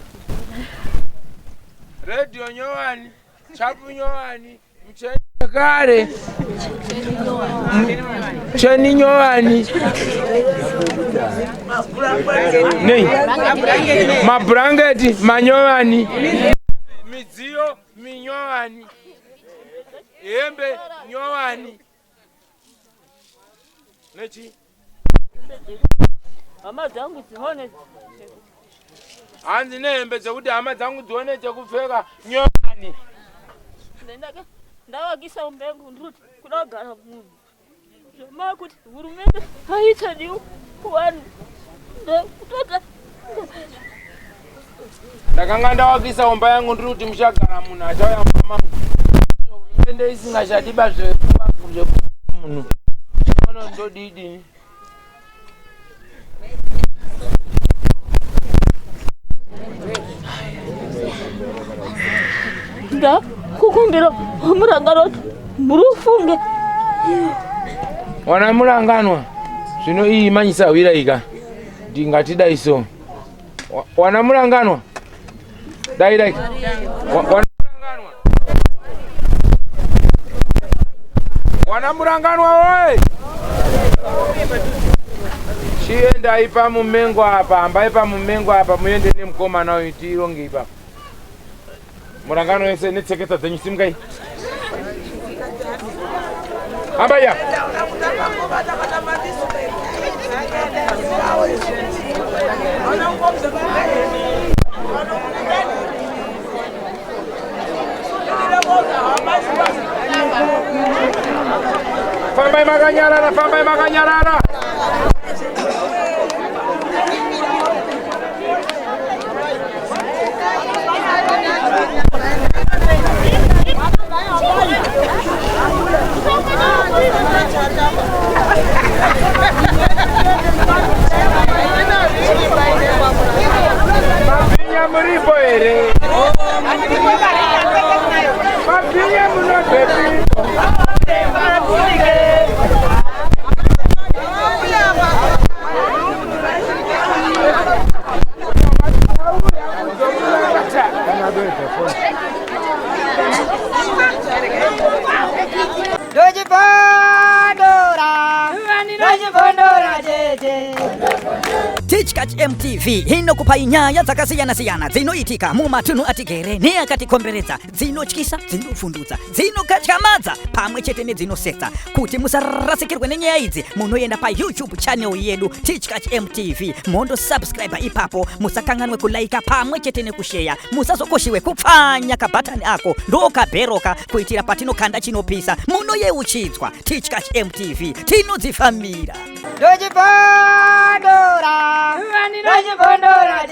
Radio nyoani, chapu nyoani, mucheni wekare, mucheni nyoani. Nei, mabhurangeti manyoani, midziyo minyoani, hembe nyoani. Nechi? Hama dzangu dzione. Hanzi nehembe dzekuti hama dzangu dzione chekupfeka nyoani. Ndavakisa umbengu nduti kunogara munhu. Zvama kuti hurumende haitadiwo kuvanhu. Kutota. Ndakanga ndawakisa umba yangu ndiri kuti muchagara munhu achauya mumba mangu. Hurumende isingachadiba munhu. Ono ndodidini. Nda kukumbira murangano murufunge. Wana muranganwa. Zvino iyi manyisa wira ika. Ndingatida iso. Wana muranganwa. Dai. Wana muranganwa oi. Chienda ipa mumengo hapa, ambaye pa mumengo hapa muende nemukoma nawo itironge ipa. Murangano yese netseketa dzenyu simkai. Ambaya. fambai makanyarara. Mapinya muripo ere. Mapinya munotepi. Teach MTV inokupa inyaya dzakasiyana-siyana dzinoitika mumatunhu atigere neakatikomberedza, dzinotyisa, dzinofundutsa, dzinokatyamadza pamwe chete nedzinosetsa. Kuti musarasikirwe nenyaya idzi, munoenda pa YouTube channel yedu Teach MTV, mondo subscribe ipapo, musakanganwe kulaika pamwe chete nekushare, musazokoshiwe kupfanya kabhatani ako ndokabheroka kuitira patinokanda chinopisa munoyeuchidzwa. Teach MTV tinodzifamira. Dojipondora, dojipondora,